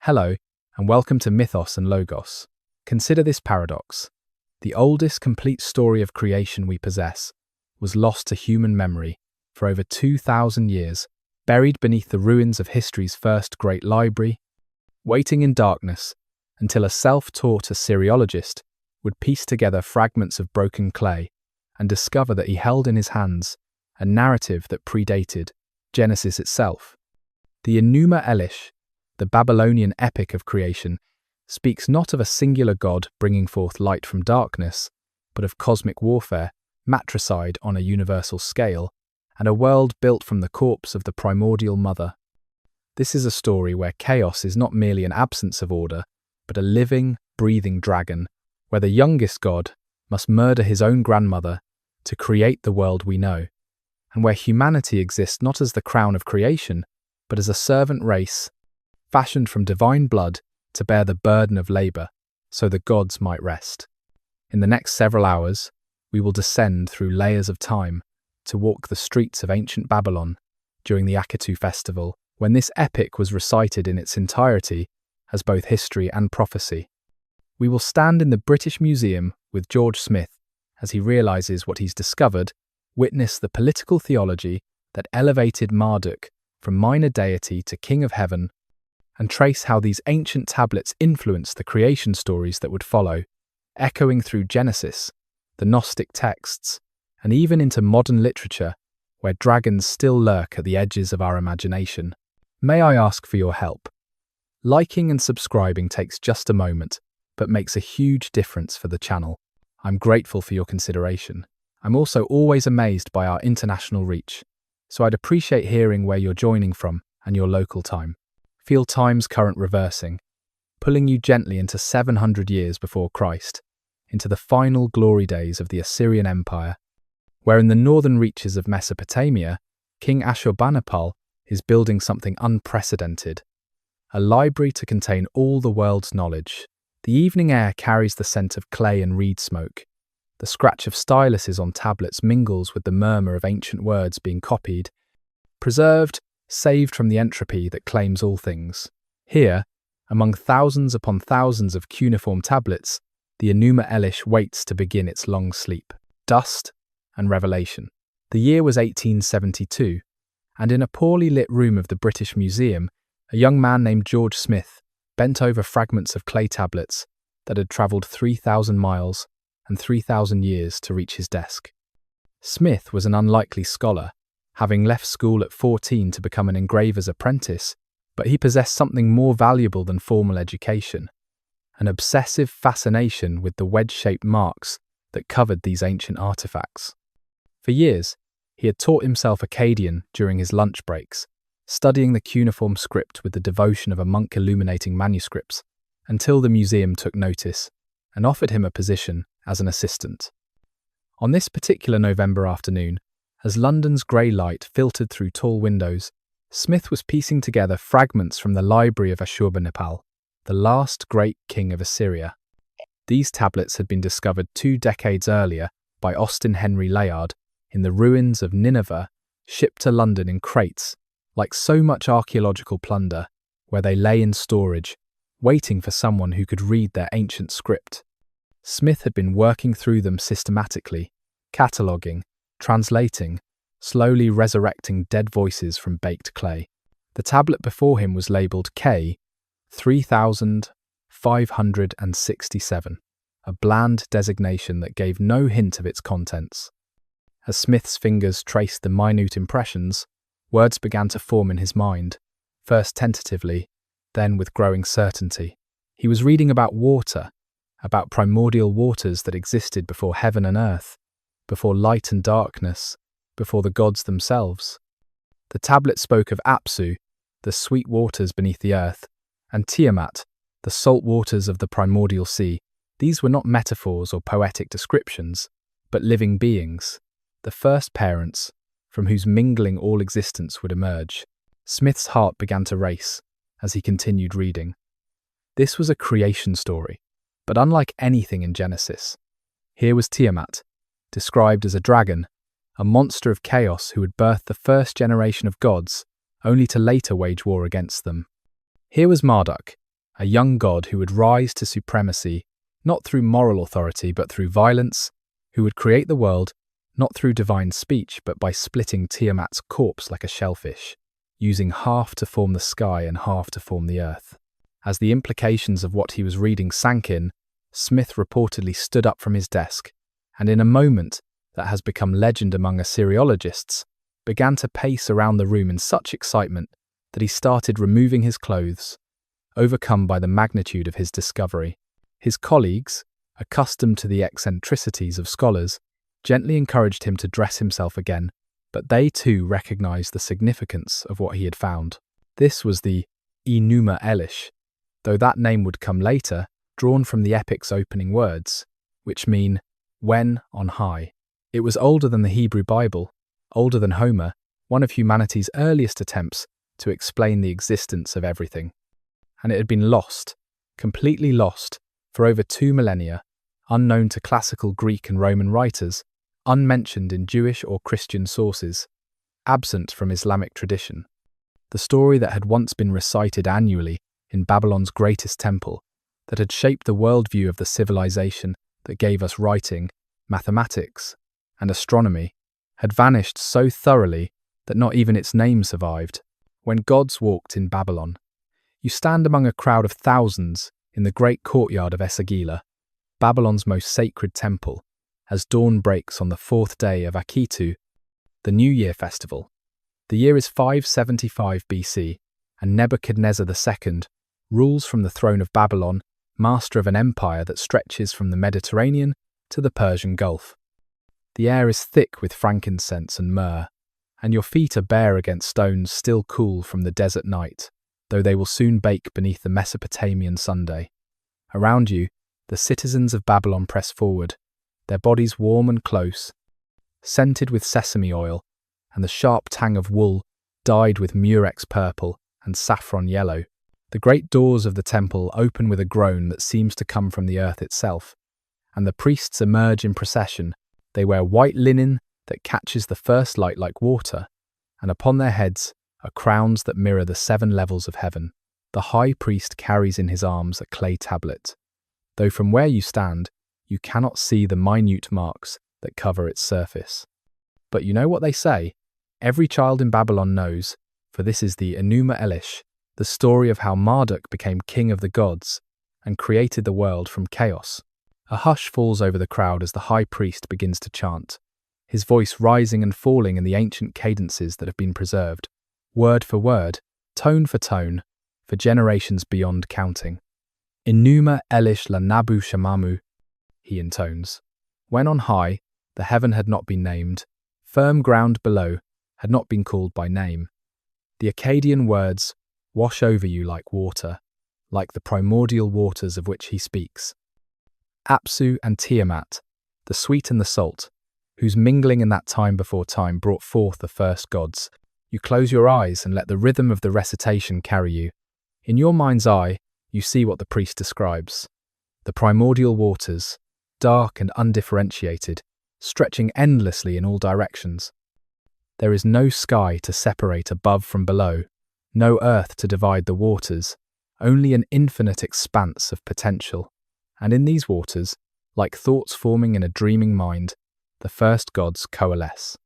Hello, and welcome to Mythos and Logos. Consider this paradox. The oldest complete story of creation we possess was lost to human memory for over 2,000 years, buried beneath the ruins of history's first great library, waiting in darkness until a self-taught Assyriologist would piece together fragments of broken clay and discover that he held in his hands a narrative that predated Genesis itself. The Enuma Elish, the Babylonian epic of creation, speaks not of a singular god bringing forth light from darkness, but of cosmic warfare, matricide on a universal scale, and a world built from the corpse of the primordial mother. This is a story where chaos is not merely an absence of order, but a living, breathing dragon, where the youngest god must murder his own grandmother to create the world we know, and where humanity exists not as the crown of creation, but as a servant race, fashioned from divine blood to bear the burden of labour, so the gods might rest. In the next several hours, we will descend through layers of time to walk the streets of ancient Babylon during the Akitu festival, when this epic was recited in its entirety as both history and prophecy. We will stand in the British Museum with George Smith as he realises what he's discovered, witness the political theology that elevated Marduk from minor deity to king of heaven, and trace how these ancient tablets influenced the creation stories that would follow, echoing through Genesis, the Gnostic texts, and even into modern literature, where dragons still lurk at the edges of our imagination. May I ask for your help? Liking and subscribing takes just a moment, but makes a huge difference for the channel. I'm grateful for your consideration. I'm also always amazed by our international reach, so I'd appreciate hearing where you're joining from and your local time. Feel time's current reversing, pulling you gently into 700 years before Christ, into the final glory days of the Assyrian Empire, where in the northern reaches of Mesopotamia, King Ashurbanipal is building something unprecedented, a library to contain all the world's knowledge. The evening air carries the scent of clay and reed smoke. The scratch of styluses on tablets mingles with the murmur of ancient words being copied, preserved, saved from the entropy that claims all things. Here, among thousands upon thousands of cuneiform tablets, the Enuma Elish waits to begin its long sleep. Dust and revelation. The year was 1872, and in a poorly lit room of the British Museum, a young man named George Smith bent over fragments of clay tablets that had travelled 3,000 miles and 3,000 years to reach his desk. Smith was an unlikely scholar, having left school at 14 to become an engraver's apprentice, but he possessed something more valuable than formal education, an obsessive fascination with the wedge-shaped marks that covered these ancient artifacts. For years, he had taught himself Akkadian during his lunch breaks, studying the cuneiform script with the devotion of a monk illuminating manuscripts, until the museum took notice and offered him a position as an assistant. On this particular November afternoon, as London's grey light filtered through tall windows, Smith was piecing together fragments from the library of Ashurbanipal, the last great king of Assyria. These tablets had been discovered 2 decades earlier by Austin Henry Layard in the ruins of Nineveh, shipped to London in crates, like so much archaeological plunder, where they lay in storage, waiting for someone who could read their ancient script. Smith had been working through them systematically, cataloguing, translating, slowly resurrecting dead voices from baked clay. The tablet before him was labelled K 3567, a bland designation that gave no hint of its contents. As Smith's fingers traced the minute impressions, words began to form in his mind, first tentatively, then with growing certainty. He was reading about water, about primordial waters that existed before heaven and earth, before light and darkness, before the gods themselves. The tablet spoke of Apsu, the sweet waters beneath the earth, and Tiamat, the salt waters of the primordial sea. These were not metaphors or poetic descriptions, but living beings, the first parents, from whose mingling all existence would emerge. Smith's heart began to race as he continued reading. This was a creation story, but unlike anything in Genesis. Here was Tiamat, described as a dragon, a monster of chaos who would birth the first generation of gods, only to later wage war against them. Here was Marduk, a young god who would rise to supremacy, not through moral authority but through violence, who would create the world, not through divine speech but by splitting Tiamat's corpse like a shellfish, using half to form the sky and half to form the earth. As the implications of what he was reading sank in, Smith reportedly stood up from his desk, and in a moment that has become legend among Assyriologists, began to pace around the room in such excitement that he started removing his clothes, overcome by the magnitude of his discovery. His colleagues, accustomed to the eccentricities of scholars, gently encouraged him to dress himself again, but they too recognized the significance of what he had found. This was the Enuma Elish, though that name would come later, drawn from the epic's opening words, which mean, when on high. It was older than the Hebrew Bible, older than Homer, one of humanity's earliest attempts to explain the existence of everything. And it had been lost, completely lost, for over 2 millennia, unknown to classical Greek and Roman writers, unmentioned in Jewish or Christian sources, absent from Islamic tradition. The story that had once been recited annually in Babylon's greatest temple, that had shaped the worldview of the civilization that gave us writing, mathematics, and astronomy, had vanished so thoroughly that not even its name survived. When gods walked in Babylon, you stand among a crowd of thousands in the great courtyard of Esagila, Babylon's most sacred temple, as dawn breaks on the 4th day of Akitu, the New Year festival. The year is 575 BC, and Nebuchadnezzar II rules from the throne of Babylon, master of an empire that stretches from the Mediterranean to the Persian Gulf. The air is thick with frankincense and myrrh, and your feet are bare against stones still cool from the desert night, though they will soon bake beneath the Mesopotamian Sunday. Around you, the citizens of Babylon press forward, their bodies warm and close, scented with sesame oil, and the sharp tang of wool dyed with murex purple and saffron yellow. The great doors of the temple open with a groan that seems to come from the earth itself, and the priests emerge in procession. They wear white linen that catches the first light like water, and upon their heads are crowns that mirror the 7 levels of heaven. The high priest carries in his arms a clay tablet, though from where you stand, you cannot see the minute marks that cover its surface. But you know what they say? Every child in Babylon knows, for this is the Enuma Elish, the story of how Marduk became king of the gods and created the world from chaos. A hush falls over the crowd as the high priest begins to chant, his voice rising and falling in the ancient cadences that have been preserved, word for word, tone for tone, for generations beyond counting. Enuma Elish la Nabu Shamamu, he intones. When on high, the heaven had not been named, firm ground below had not been called by name. The Akkadian words wash over you like water, like the primordial waters of which he speaks. Apsu and Tiamat, the sweet and the salt, whose mingling in that time before time brought forth the first gods. You close your eyes and let the rhythm of the recitation carry you. In your mind's eye, you see what the priest describes. The primordial waters, dark and undifferentiated, stretching endlessly in all directions. There is no sky to separate above from below, no earth to divide the waters, only an infinite expanse of potential. And in these waters, like thoughts forming in a dreaming mind, the first gods coalesce.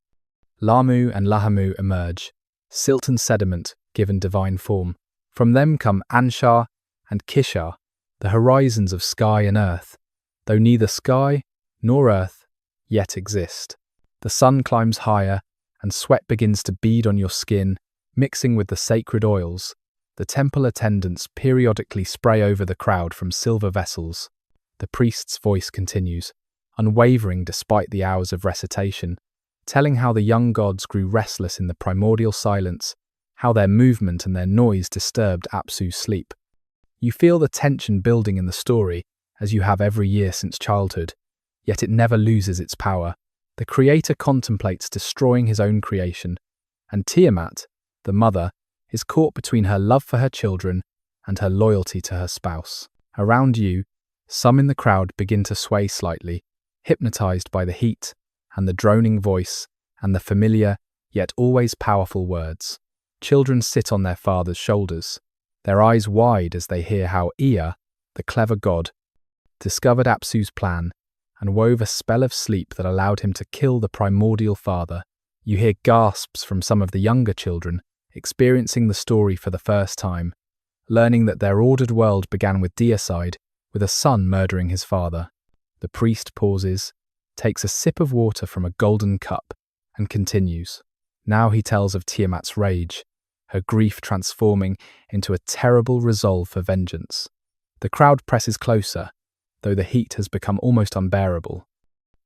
Lamu and Lahamu emerge, silt and sediment given divine form. From them come Anshar and Kishar, the horizons of sky and earth, though neither sky nor earth yet exist. The sun climbs higher, and sweat begins to bead on your skin, mixing with the sacred oils. The temple attendants periodically spray over the crowd from silver vessels. The priest's voice continues, unwavering despite the hours of recitation, telling how the young gods grew restless in the primordial silence, how their movement and their noise disturbed Apsu's sleep. You feel the tension building in the story, as you have every year since childhood, yet it never loses its power. The creator contemplates destroying his own creation, and Tiamat, the mother, is caught between her love for her children and her loyalty to her spouse. Around you, some in the crowd begin to sway slightly, hypnotized by the heat and the droning voice and the familiar yet always powerful words. Children sit on their father's shoulders, their eyes wide as they hear how Ea, the clever god, discovered Apsu's plan and wove a spell of sleep that allowed him to kill the primordial father. You hear gasps from some of the younger children, experiencing the story for the first time, learning that their ordered world began with deicide, with a son murdering his father. The priest pauses, takes a sip of water from a golden cup, and continues. Now he tells of Tiamat's rage, her grief transforming into a terrible resolve for vengeance. The crowd presses closer, though the heat has become almost unbearable.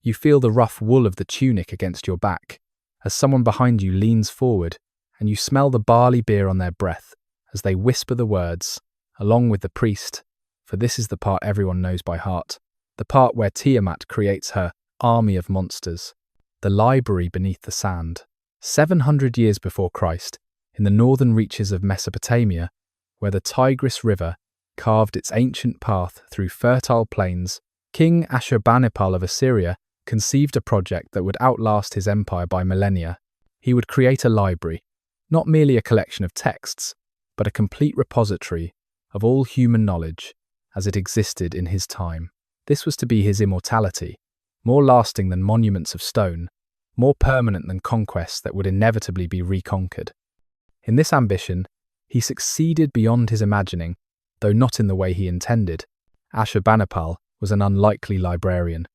You feel the rough wool of the tunic against your back, as someone behind you leans forward, and you smell the barley beer on their breath as they whisper the words, along with the priest, for this is the part everyone knows by heart, the part where Tiamat creates her army of monsters, the library beneath the sand. 700 years before Christ, in the northern reaches of Mesopotamia, where the Tigris River carved its ancient path through fertile plains, King Ashurbanipal of Assyria conceived a project that would outlast his empire by millennia. He would create a library, not merely a collection of texts, but a complete repository of all human knowledge as it existed in his time. This was to be his immortality, more lasting than monuments of stone, more permanent than conquests that would inevitably be reconquered. In this ambition, he succeeded beyond his imagining, though not in the way he intended. Ashurbanipal was an unlikely librarian.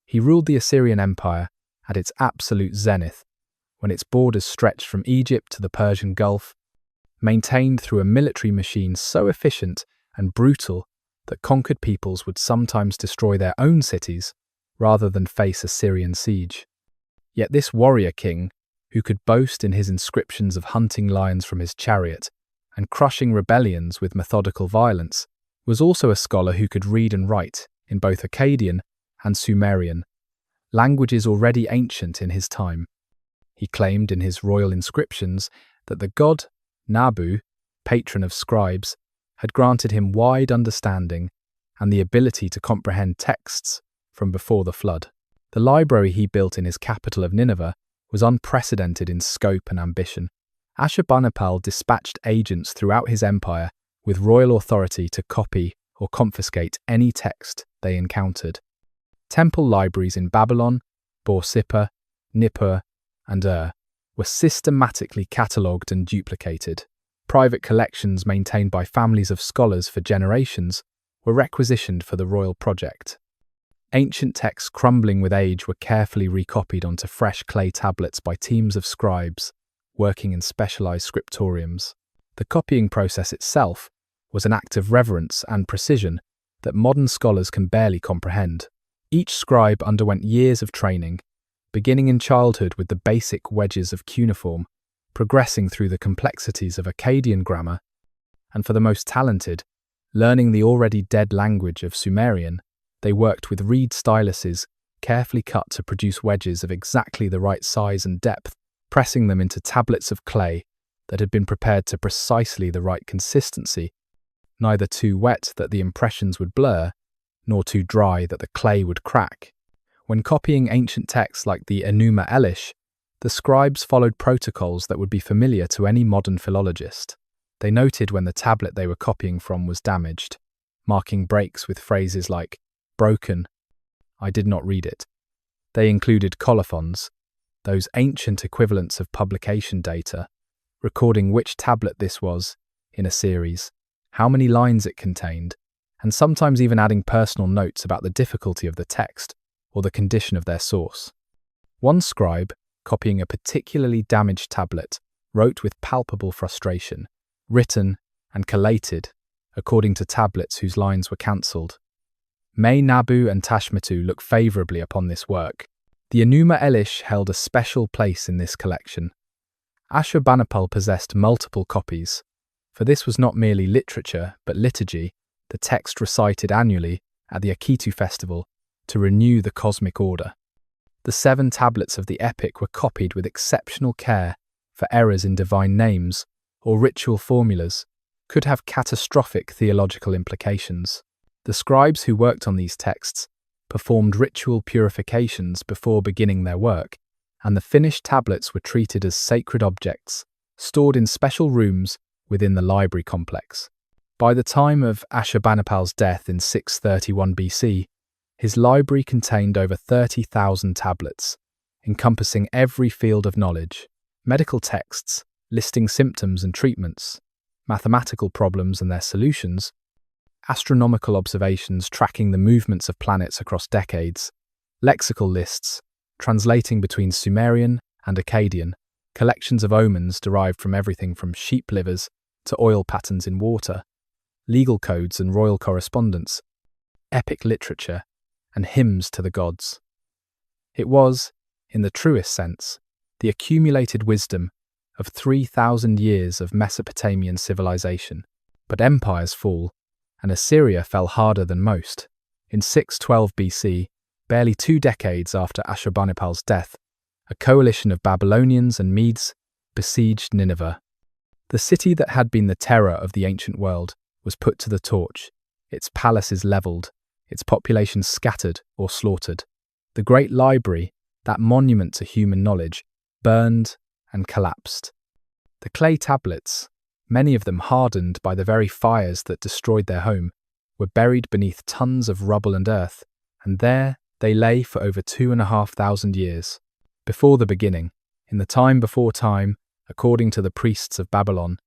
He ruled the Assyrian Empire at its absolute zenith, when its borders stretched from Egypt to the Persian Gulf, maintained through a military machine so efficient and brutal that conquered peoples would sometimes destroy their own cities rather than face Assyrian siege. Yet this warrior king, who could boast in his inscriptions of hunting lions from his chariot and crushing rebellions with methodical violence, was also a scholar who could read and write in both Akkadian and Sumerian, languages already ancient in his time. He claimed in his royal inscriptions that the god Nabu, patron of scribes, had granted him wide understanding and the ability to comprehend texts from before the flood. The library he built in his capital of Nineveh was unprecedented in scope and ambition. Ashurbanipal dispatched agents throughout his empire with royal authority to copy or confiscate any text they encountered. Temple libraries in Babylon, Borsippa, Nippur, and Ur were systematically catalogued and duplicated. Private collections maintained by families of scholars for generations were requisitioned for the royal project. Ancient texts crumbling with age were carefully recopied onto fresh clay tablets by teams of scribes working in specialized scriptoriums. The copying process itself was an act of reverence and precision that modern scholars can barely comprehend. Each scribe underwent years of training, beginning in childhood with the basic wedges of cuneiform, progressing through the complexities of Akkadian grammar, and for the most talented, learning the already dead language of Sumerian. They worked with reed styluses, carefully cut to produce wedges of exactly the right size and depth, pressing them into tablets of clay that had been prepared to precisely the right consistency, neither too wet that the impressions would blur, nor too dry that the clay would crack. When copying ancient texts like the Enuma Elish, the scribes followed protocols that would be familiar to any modern philologist. They noted when the tablet they were copying from was damaged, marking breaks with phrases like, "broken, I did not read it." They included colophons, those ancient equivalents of publication data, recording which tablet this was in a series, how many lines it contained, and sometimes even adding personal notes about the difficulty of the text or the condition of their source. One scribe, copying a particularly damaged tablet, wrote with palpable frustration, written and collated according to tablets whose lines were cancelled. May Nabu and Tashmitu look favourably upon this work. The Enuma Elish held a special place in this collection. Ashurbanipal possessed multiple copies, for this was not merely literature but liturgy, the text recited annually at the Akitu festival to renew the cosmic order. The 7 tablets of the epic were copied with exceptional care, for errors in divine names or ritual formulas could have catastrophic theological implications. The scribes who worked on these texts performed ritual purifications before beginning their work, and the finished tablets were treated as sacred objects, stored in special rooms within the library complex. By the time of Ashurbanipal's death in 631 BC, his library contained over 30,000 tablets, encompassing every field of knowledge: medical texts listing symptoms and treatments, mathematical problems and their solutions, astronomical observations tracking the movements of planets across decades, lexical lists translating between Sumerian and Akkadian, collections of omens derived from everything from sheep livers to oil patterns in water, legal codes and royal correspondence, epic literature, and hymns to the gods. It was, in the truest sense, the accumulated wisdom of 3,000 years of Mesopotamian civilization. But empires fall, and Assyria fell harder than most. In 612 BC, barely 2 decades after Ashurbanipal's death, a coalition of Babylonians and Medes besieged Nineveh. The city that had been the terror of the ancient world was put to the torch, its palaces leveled, its population scattered or slaughtered. The great library, that monument to human knowledge, burned and collapsed. The clay tablets, many of them hardened by the very fires that destroyed their home, were buried beneath tons of rubble and earth, and there they lay for over 2,500 years. Before the beginning, in the time before time, according to the priests of Babylon,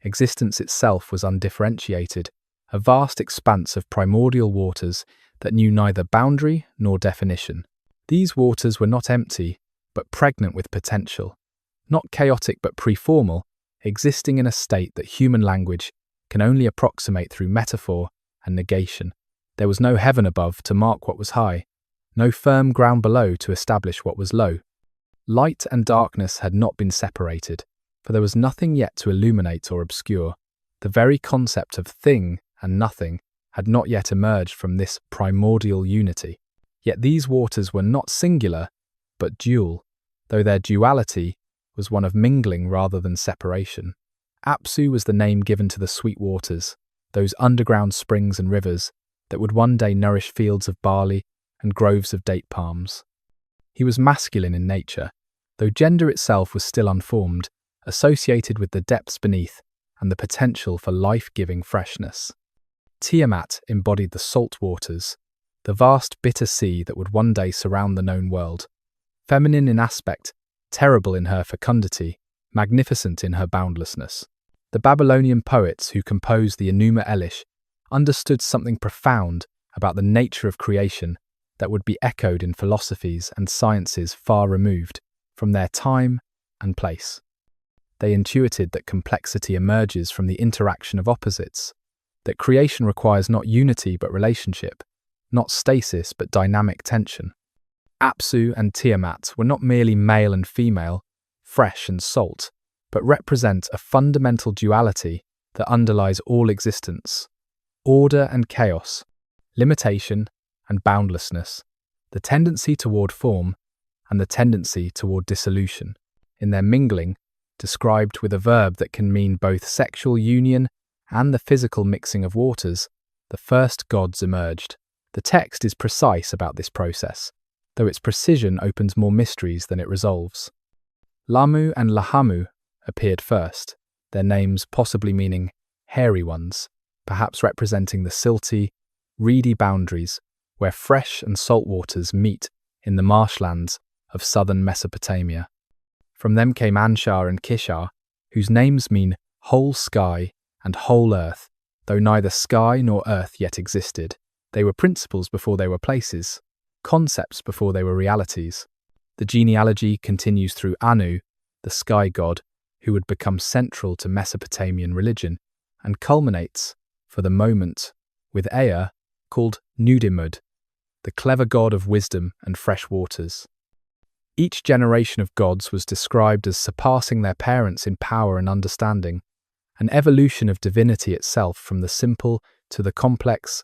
existence itself was undifferentiated, a vast expanse of primordial waters that knew neither boundary nor definition. These waters were not empty, but pregnant with potential, not chaotic but preformal, existing in a state that human language can only approximate through metaphor and negation. There was no heaven above to mark what was high, no firm ground below to establish what was low. Light and darkness had not been separated, for there was nothing yet to illuminate or obscure. The very concept of thing and nothing had not yet emerged from this primordial unity. Yet these waters were not singular, but dual, though their duality was one of mingling rather than separation. Apsu was the name given to the sweet waters, those underground springs and rivers that would one day nourish fields of barley and groves of date palms. He was masculine in nature, though gender itself was still unformed, associated with the depths beneath and the potential for life-giving freshness. Tiamat embodied the salt waters, the vast bitter sea that would one day surround the known world. Feminine in aspect, terrible in her fecundity, magnificent in her boundlessness. The Babylonian poets who composed the Enuma Elish understood something profound about the nature of creation that would be echoed in philosophies and sciences far removed from their time and place. They intuited that complexity emerges from the interaction of opposites, that creation requires not unity but relationship, not stasis but dynamic tension. Apsu and Tiamat were not merely male and female, fresh and salt, but represent a fundamental duality that underlies all existence: order and chaos, limitation and boundlessness, the tendency toward form and the tendency toward dissolution. In their mingling, described with a verb that can mean both sexual union and the physical mixing of waters, the first gods emerged. The text is precise about this process, though its precision opens more mysteries than it resolves. Lamu and Lahamu appeared first, their names possibly meaning hairy ones, perhaps representing the silty, reedy boundaries where fresh and salt waters meet in the marshlands of southern Mesopotamia. From them came Anshar and Kishar, whose names mean whole sky and whole earth, though neither sky nor earth yet existed. They were principles before they were places, concepts before they were realities. The genealogy continues through Anu, the sky god, who would become central to Mesopotamian religion, and culminates, for the moment, with Ea, called Nudimud, the clever god of wisdom and fresh waters. Each generation of gods was described as surpassing their parents in power and understanding, an evolution of divinity itself from the simple to the complex,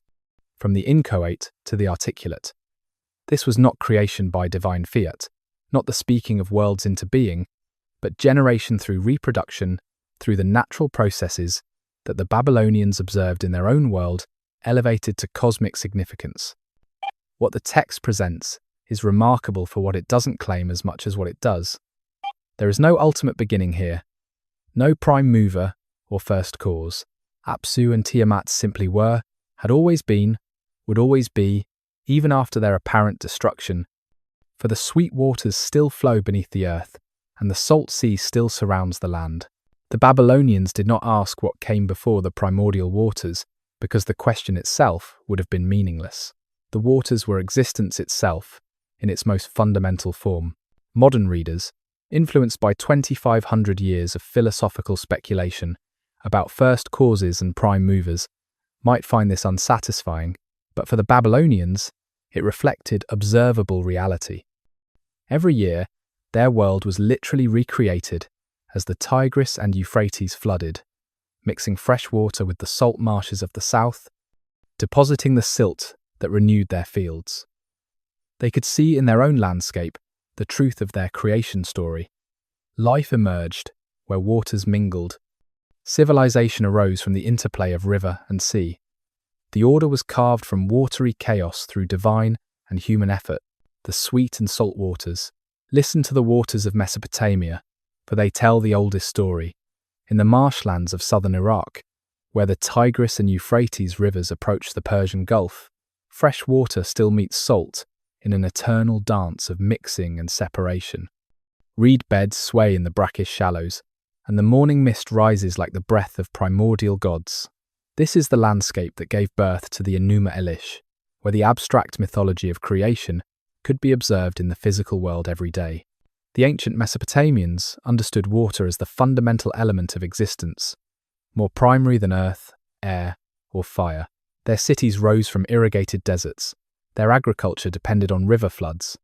from the inchoate to the articulate. This was not creation by divine fiat, not the speaking of worlds into being, but generation through reproduction, through the natural processes that the Babylonians observed in their own world, elevated to cosmic significance. What the text presents is remarkable for what it doesn't claim as much as what it does. There is no ultimate beginning here, no prime mover or first cause. Apsu and Tiamat simply were, had always been, would always be, even after their apparent destruction. For the sweet waters still flow beneath the earth, and the salt sea still surrounds the land. The Babylonians did not ask what came before the primordial waters, because the question itself would have been meaningless. The waters were existence itself, in its most fundamental form. Modern readers, influenced by 2,500 years of philosophical speculation about first causes and prime movers, might find this unsatisfying, but for the Babylonians, it reflected observable reality. Every year, their world was literally recreated as the Tigris and Euphrates flooded, mixing fresh water with the salt marshes of the south, depositing the silt that renewed their fields. They could see in their own landscape the truth of their creation story. Life emerged where waters mingled. Civilization arose from the interplay of river and sea. The order was carved from watery chaos through divine and human effort. The sweet and salt waters. Listen to the waters of Mesopotamia, for they tell the oldest story. In the marshlands of southern Iraq, where the Tigris and Euphrates rivers approach the Persian Gulf, fresh water still meets salt in an eternal dance of mixing and separation. Reed beds sway in the brackish shallows, and the morning mist rises like the breath of primordial gods. This is the landscape that gave birth to the Enuma Elish, where the abstract mythology of creation could be observed in the physical world every day. The ancient Mesopotamians understood water as the fundamental element of existence, more primary than earth, air, or fire. Their cities rose from irrigated deserts. Their agriculture depended on river floods.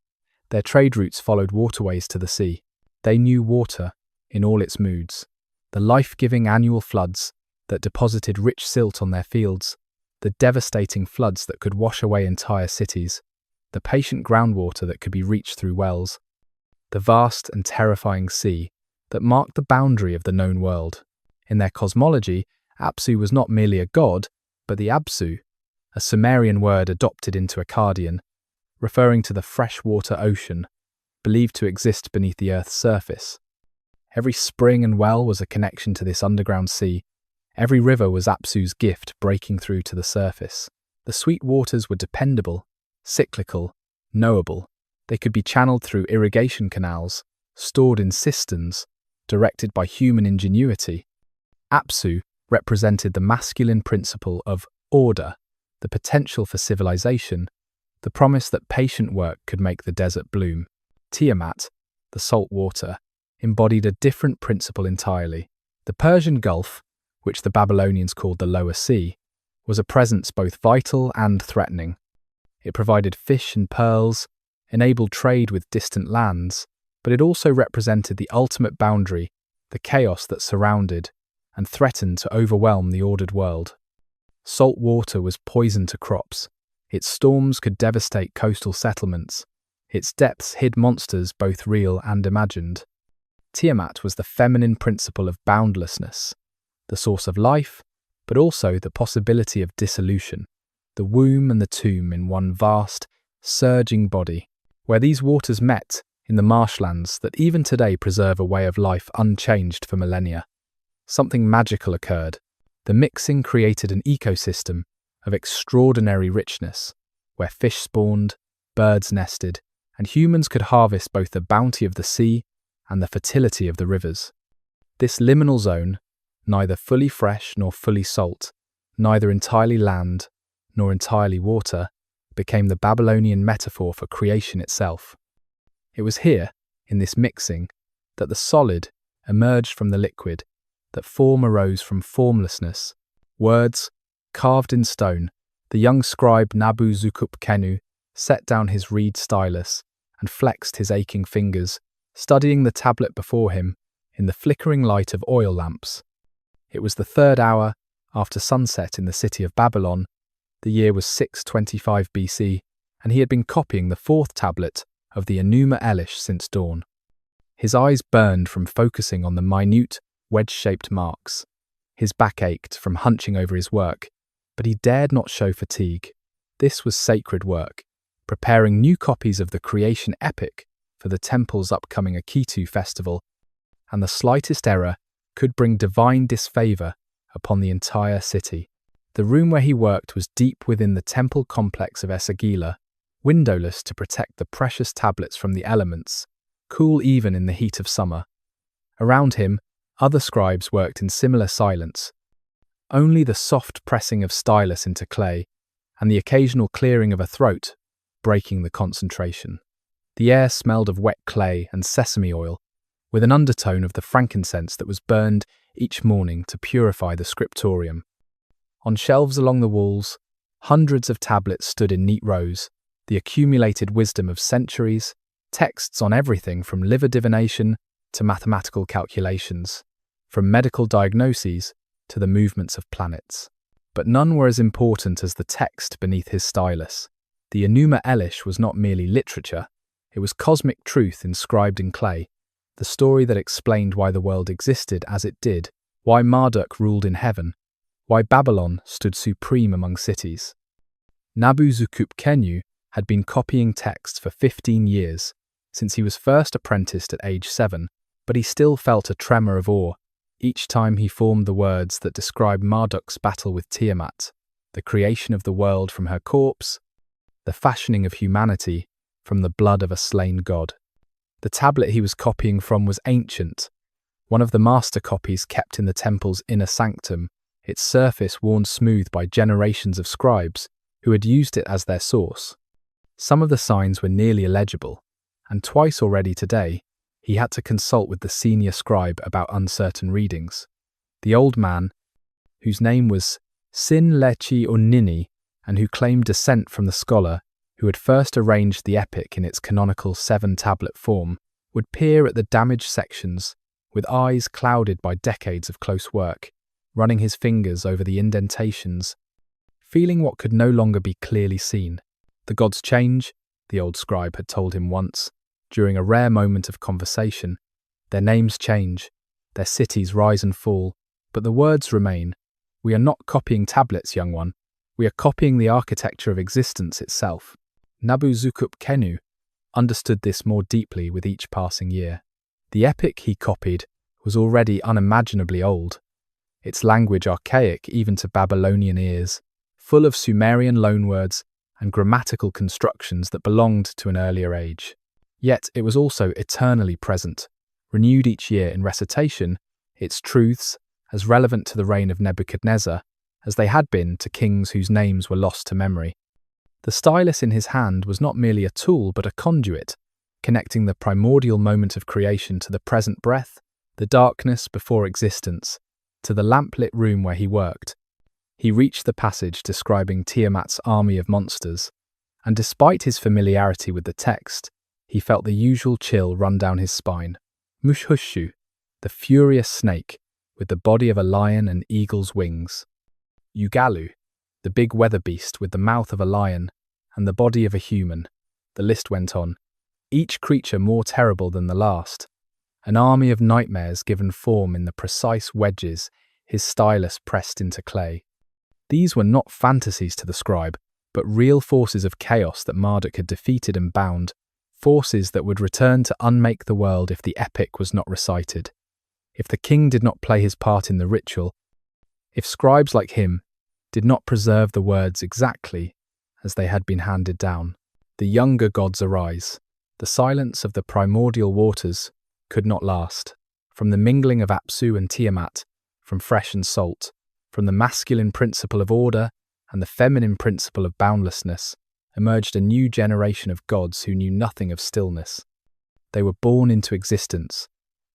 Their trade routes followed waterways to the sea. They knew water in all its moods. The life-giving annual floods that deposited rich silt on their fields, the devastating floods that could wash away entire cities, the patient groundwater that could be reached through wells, the vast and terrifying sea that marked the boundary of the known world. In their cosmology, Apsu was not merely a god, but the Apsu, a Sumerian word adopted into Akkadian, referring to the freshwater ocean, believed to exist beneath the Earth's surface. Every spring and well was a connection to this underground sea. Every river was Apsu's gift breaking through to the surface. The sweet waters were dependable, cyclical, knowable. They could be channeled through irrigation canals, stored in cisterns, directed by human ingenuity. Apsu represented the masculine principle of order, the potential for civilization, the promise that patient work could make the desert bloom. Tiamat, the salt water, embodied a different principle entirely. The Persian Gulf, which the Babylonians called the Lower Sea, was a presence both vital and threatening. It provided fish and pearls, enabled trade with distant lands, but it also represented the ultimate boundary, the chaos that surrounded and threatened to overwhelm the ordered world. Salt water was poison to crops. Its storms could devastate coastal settlements. Its depths hid monsters both real and imagined. Tiamat was the feminine principle of boundlessness, the source of life, but also the possibility of dissolution, the womb and the tomb in one vast, surging body. Where these waters met, in the marshlands that even today preserve a way of life unchanged for millennia, something magical occurred. The mixing created an ecosystem of extraordinary richness, where fish spawned, birds nested, and humans could harvest both the bounty of the sea and the fertility of the rivers. This liminal zone, neither fully fresh nor fully salt, neither entirely land nor entirely water, became the Babylonian metaphor for creation itself. It was here, in this mixing, that the solid emerged from the liquid, that form arose from formlessness. Words, carved in stone, the young scribe Nabu Zukup Kenu set down his reed stylus and flexed his aching fingers, studying the tablet before him in the flickering light of oil lamps. It was the 3rd hour after sunset in the city of Babylon. The year was 625 BC, and he had been copying the 4th tablet of the Enuma Elish since dawn. His eyes burned from focusing on the minute, wedge-shaped marks. His back ached from hunching over his work, but he dared not show fatigue. This was sacred work, preparing new copies of the creation epic for the temple's upcoming Akitu festival, and the slightest error could bring divine disfavor upon the entire city. The room where he worked was deep within the temple complex of Esagila, windowless to protect the precious tablets from the elements, cool even in the heat of summer. Around him, other scribes worked in similar silence, only the soft pressing of stylus into clay and the occasional clearing of a throat breaking the concentration. The air smelled of wet clay and sesame oil, with an undertone of the frankincense that was burned each morning to purify the scriptorium. On shelves along the walls, hundreds of tablets stood in neat rows, the accumulated wisdom of centuries, texts on everything from liver divination to mathematical calculations, from medical diagnoses to the movements of planets. But none were as important as the text beneath his stylus. The Enuma Elish was not merely literature, it was cosmic truth inscribed in clay, the story that explained why the world existed as it did, why Marduk ruled in heaven, why Babylon stood supreme among cities. Nabu-Zukupkenyu had been copying texts for 15 years, since he was first apprenticed at age 7, but he still felt a tremor of awe each time he formed the words that describe Marduk's battle with Tiamat, the creation of the world from her corpse, the fashioning of humanity from the blood of a slain god. The tablet he was copying from was ancient, one of the master copies kept in the temple's inner sanctum, its surface worn smooth by generations of scribes who had used it as their source. Some of the signs were nearly illegible, and twice already today, he had to consult with the senior scribe about uncertain readings. The old man, whose name was Sin Lechi Onini, and who claimed descent from the scholar who had first arranged the epic in its canonical 7-tablet form, would peer at the damaged sections with eyes clouded by decades of close work, running his fingers over the indentations, feeling what could no longer be clearly seen. The gods change, the old scribe had told him once, during a rare moment of conversation. Their names change, their cities rise and fall, but the words remain. We are not copying tablets, young one. We are copying the architecture of existence itself. Nabu-Zukupkenyu understood this more deeply with each passing year. The epic he copied was already unimaginably old, its language archaic even to Babylonian ears, full of Sumerian loanwords and grammatical constructions that belonged to an earlier age. Yet it was also eternally present, renewed each year in recitation, its truths as relevant to the reign of Nebuchadnezzar as they had been to kings whose names were lost to memory. The stylus in his hand was not merely a tool but a conduit, connecting the primordial moment of creation to the present breath, the darkness before existence, to the lamplit room where he worked. He reached the passage describing Tiamat's army of monsters, and despite his familiarity with the text, he felt the usual chill run down his spine. Mushhushu, the furious snake, with the body of a lion and eagle's wings. Ugalu, the big weather beast with the mouth of a lion and the body of a human. The list went on, each creature more terrible than the last. An army of nightmares given form in the precise wedges his stylus pressed into clay. These were not fantasies to the scribe, but real forces of chaos that Marduk had defeated and bound, forces that would return to unmake the world if the epic was not recited, if the king did not play his part in the ritual, if scribes like him did not preserve the words exactly as they had been handed down. The younger gods arise. The silence of the primordial waters could not last. From the mingling of Apsu and Tiamat, from fresh and salt, from the masculine principle of order and the feminine principle of boundlessness, emerged a new generation of gods who knew nothing of stillness. They were born into existence,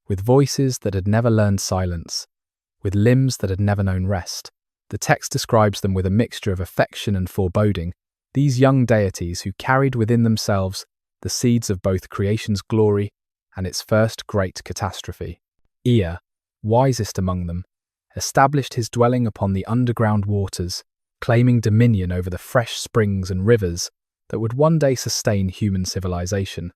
with voices that had never learned silence, with limbs that had never known rest. The text describes them with a mixture of affection and foreboding, these young deities who carried within themselves the seeds of both creation's glory and its first great catastrophe. Ea, wisest among them, established his dwelling upon the underground waters, claiming dominion over the fresh springs and rivers that would one day sustain human civilization.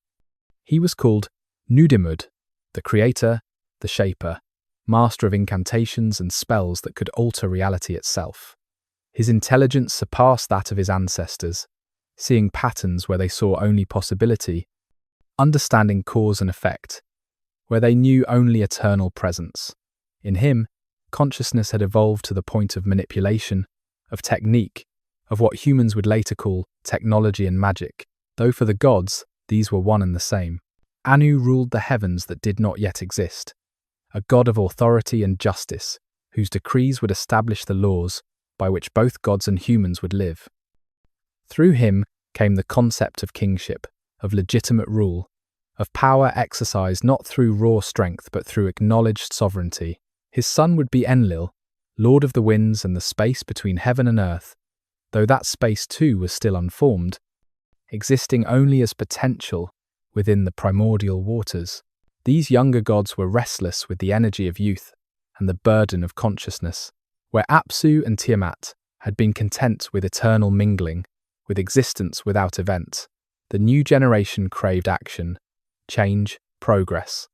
He was called Nudimud, the creator, the shaper, master of incantations and spells that could alter reality itself. His intelligence surpassed that of his ancestors, seeing patterns where they saw only possibility, understanding cause and effect, where they knew only eternal presence. In him, Consciousness had evolved to the point of manipulation, of technique, of what humans would later call technology and magic, though for the gods, these were one and the same. Anu ruled the heavens that did not yet exist, a god of authority and justice, whose decrees would establish the laws by which both gods and humans would live. Through him came the concept of kingship, of legitimate rule, of power exercised not through raw strength but through acknowledged sovereignty. His son would be Enlil, lord of the winds and the space between heaven and earth, though that space too was still unformed, existing only as potential within the primordial waters. These younger gods were restless with the energy of youth and the burden of consciousness. Where Apsu and Tiamat had been content with eternal mingling, with existence without event, the new generation craved action, change, progress.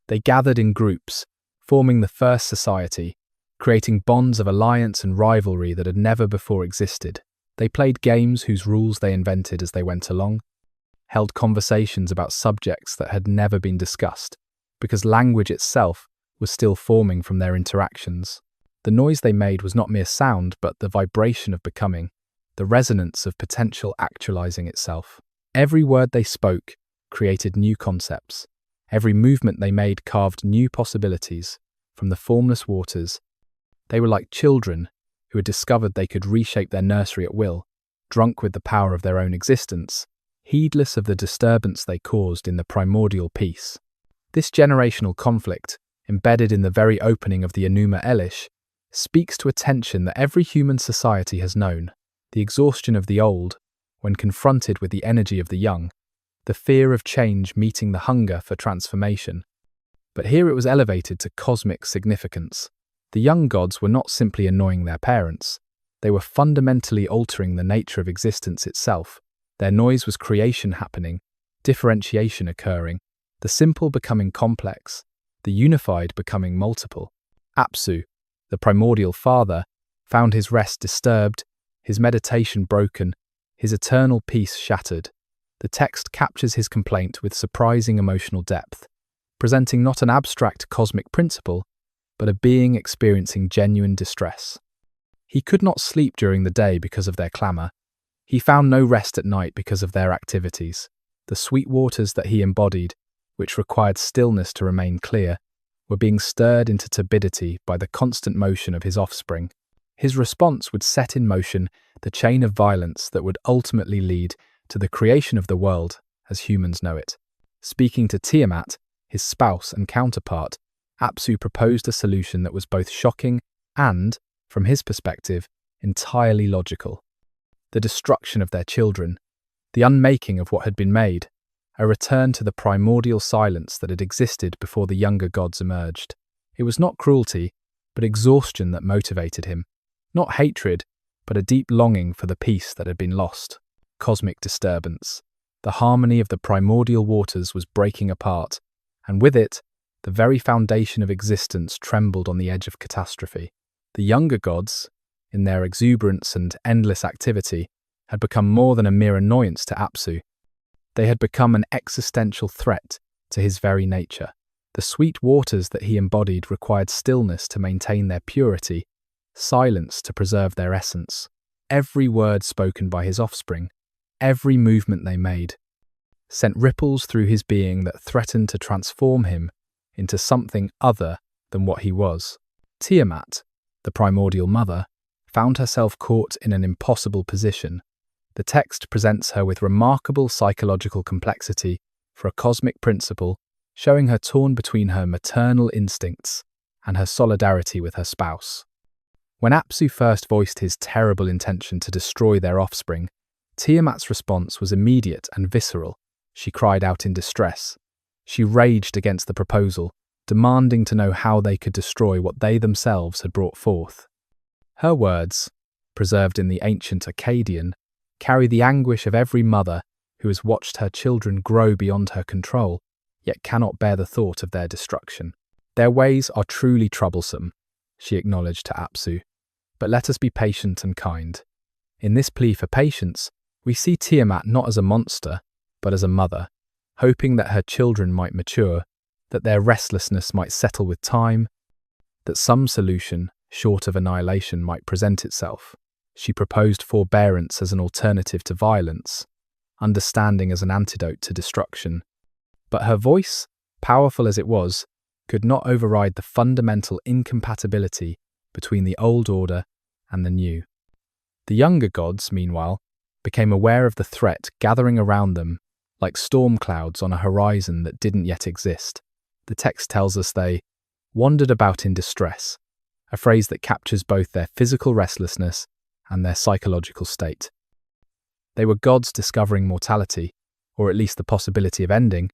They gathered in groups, forming the first society, creating bonds of alliance and rivalry that had never before existed. They played games whose rules they invented as they went along, held conversations about subjects that had never been discussed, because language itself was still forming from their interactions. The noise they made was not mere sound, but the vibration of becoming, the resonance of potential actualizing itself. Every word they spoke created new concepts. Every movement they made carved new possibilities from the formless waters. They were like children who had discovered they could reshape their nursery at will, drunk with the power of their own existence, heedless of the disturbance they caused in the primordial peace. This generational conflict, embedded in the very opening of the Enuma Elish, speaks to a tension that every human society has known, the exhaustion of the old when confronted with the energy of the young, the fear of change meeting the hunger for transformation. But here it was elevated to cosmic significance. The young gods were not simply annoying their parents, they were fundamentally altering the nature of existence itself. Their noise was creation happening, differentiation occurring, the simple becoming complex, the unified becoming multiple. Apsu, the primordial father, found his rest disturbed, his meditation broken, his eternal peace shattered. The text captures his complaint with surprising emotional depth, presenting not an abstract cosmic principle, but a being experiencing genuine distress. He could not sleep during the day because of their clamour. He found no rest at night because of their activities. The sweet waters that he embodied, which required stillness to remain clear, were being stirred into turbidity by the constant motion of his offspring. His response would set in motion the chain of violence that would ultimately lead to the creation of the world as humans know it. Speaking to Tiamat, his spouse and counterpart, Apsu proposed a solution that was both shocking and, from his perspective, entirely logical. The destruction of their children, the unmaking of what had been made, a return to the primordial silence that had existed before the younger gods emerged. It was not cruelty, but exhaustion that motivated him. Not hatred, but a deep longing for the peace that had been lost. Cosmic disturbance. The harmony of the primordial waters was breaking apart, and with it, the very foundation of existence trembled on the edge of catastrophe. The younger gods, in their exuberance and endless activity, had become more than a mere annoyance to Apsu. They had become an existential threat to his very nature. The sweet waters that he embodied required stillness to maintain their purity, silence to preserve their essence. Every word spoken by his offspring, every movement they made, sent ripples through his being that threatened to transform him into something other than what he was. Tiamat, the primordial mother, found herself caught in an impossible position. The text presents her with remarkable psychological complexity for a cosmic principle, showing her torn between her maternal instincts and her solidarity with her spouse. When Apsu first voiced his terrible intention to destroy their offspring, Tiamat's response was immediate and visceral. She cried out in distress. She raged against the proposal, demanding to know how they could destroy what they themselves had brought forth. Her words, preserved in the ancient Akkadian, carry the anguish of every mother who has watched her children grow beyond her control, yet cannot bear the thought of their destruction. Their ways are truly troublesome, she acknowledged to Apsu, but let us be patient and kind. In this plea for patience, we see Tiamat not as a monster, but as a mother, hoping that her children might mature, that their restlessness might settle with time. that some solution, short of annihilation, might present itself. She proposed forbearance as an alternative to violence, understanding as an antidote to destruction. But her voice, powerful as it was, could not override the fundamental incompatibility between the old order and the new. The younger gods, meanwhile, became aware of the threat gathering around them like storm clouds on a horizon that didn't yet exist. The text tells us they wandered about in distress, a phrase that captures both their physical restlessness and their psychological state. They were gods discovering mortality, or at least the possibility of ending,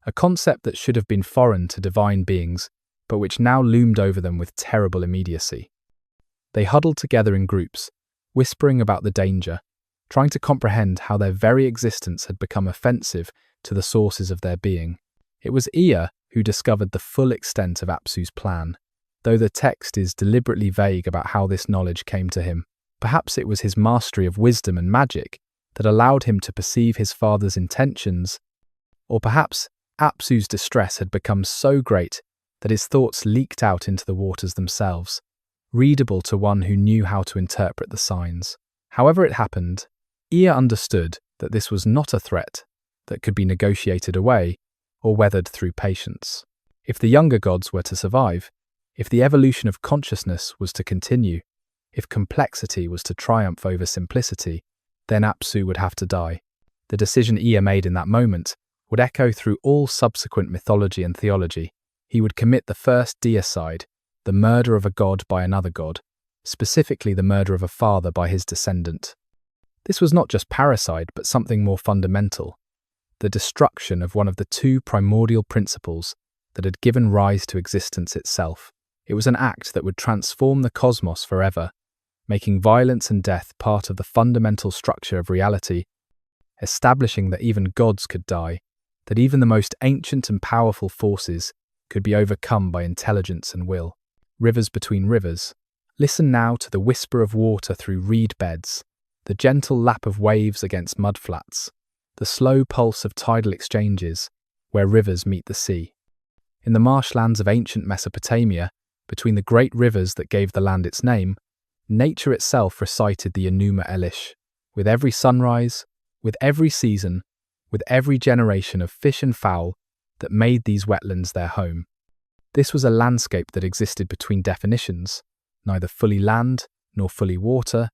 a concept that should have been foreign to divine beings, but which now loomed over them with terrible immediacy. They huddled together in groups, whispering about the danger, trying to comprehend how their very existence had become offensive to the sources of their being. It was Ea who discovered the full extent of Apsu's plan, though the text is deliberately vague about how this knowledge came to him. Perhaps it was his mastery of wisdom and magic that allowed him to perceive his father's intentions, or perhaps Apsu's distress had become so great that his thoughts leaked out into the waters themselves, readable to one who knew how to interpret the signs. However it happened, Ea understood that this was not a threat that could be negotiated away or weathered through patience. If the younger gods were to survive, if the evolution of consciousness was to continue, if complexity was to triumph over simplicity, then Apsu would have to die. The decision Ea made in that moment would echo through all subsequent mythology and theology. He would commit the first deicide, the murder of a god by another god, specifically the murder of a father by his descendant. This was not just parricide, but something more fundamental, the destruction of one of the two primordial principles that had given rise to existence itself. It was an act that would transform the cosmos forever, making violence and death part of the fundamental structure of reality, establishing that even gods could die, that even the most ancient and powerful forces could be overcome by intelligence and will. Rivers between rivers. Listen now to the whisper of water through reed beds, the gentle lap of waves against mudflats, the slow pulse of tidal exchanges where rivers meet the sea. In the marshlands of ancient Mesopotamia, between the great rivers that gave the land its name, nature itself recited the Enuma Elish. With every sunrise, with every season, with every generation of fish and fowl that made these wetlands their home. This was a landscape that existed between definitions, neither fully land nor fully water,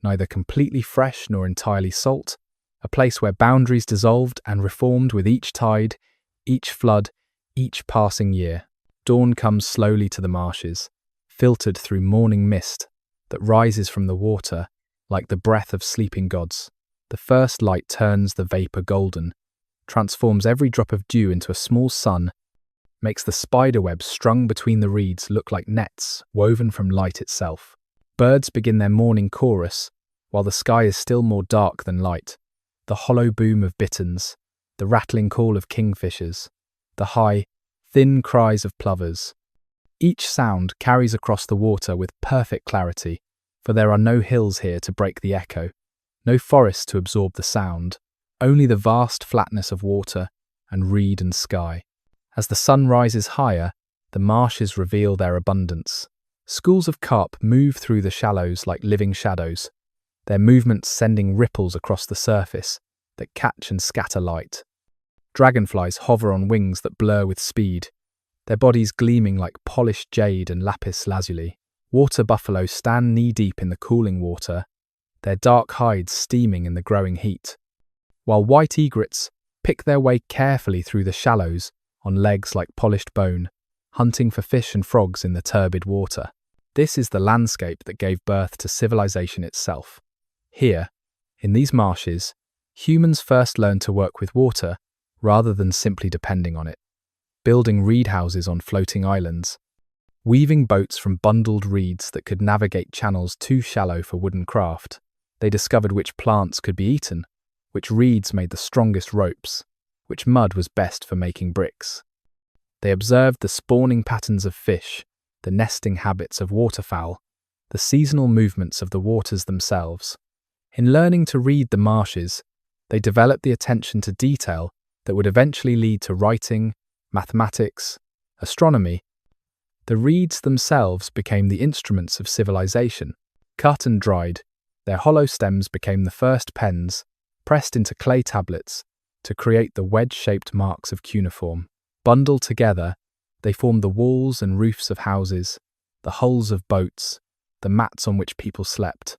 neither completely fresh nor entirely salt, a place where boundaries dissolved and reformed with each tide, each flood, each passing year. Dawn comes slowly to the marshes, filtered through morning mist that rises from the water like the breath of sleeping gods. The first light turns the vapor golden, transforms every drop of dew into a small sun, makes the spiderwebs strung between the reeds look like nets woven from light itself. Birds begin their morning chorus, while the sky is still more dark than light. The hollow boom of bitterns, the rattling call of kingfishers, the high, thin cries of plovers. Each sound carries across the water with perfect clarity, for there are no hills here to break the echo, no forest to absorb the sound, only the vast flatness of water and reed and sky. As the sun rises higher, the marshes reveal their abundance. Schools of carp move through the shallows like living shadows, their movements sending ripples across the surface that catch and scatter light. Dragonflies hover on wings that blur with speed, their bodies gleaming like polished jade and lapis lazuli. Water buffalo stand knee-deep in the cooling water, their dark hides steaming in the growing heat, while white egrets pick their way carefully through the shallows on legs like polished bone, hunting for fish and frogs in the turbid water. This is the landscape that gave birth to civilization itself. Here, in these marshes, humans first learned to work with water rather than simply depending on it, building reed houses on floating islands, weaving boats from bundled reeds that could navigate channels too shallow for wooden craft. They discovered which plants could be eaten, which reeds made the strongest ropes, which mud was best for making bricks. They observed the spawning patterns of fish, the nesting habits of waterfowl, the seasonal movements of the waters themselves. In learning to read the marshes, they developed the attention to detail that would eventually lead to writing, mathematics, astronomy, The reeds themselves became the instruments of civilization. Cut and dried, their hollow stems became the first pens, pressed into clay tablets to create the wedge-shaped marks of cuneiform. Bundled together, they formed the walls and roofs of houses, the hulls of boats, the mats on which people slept.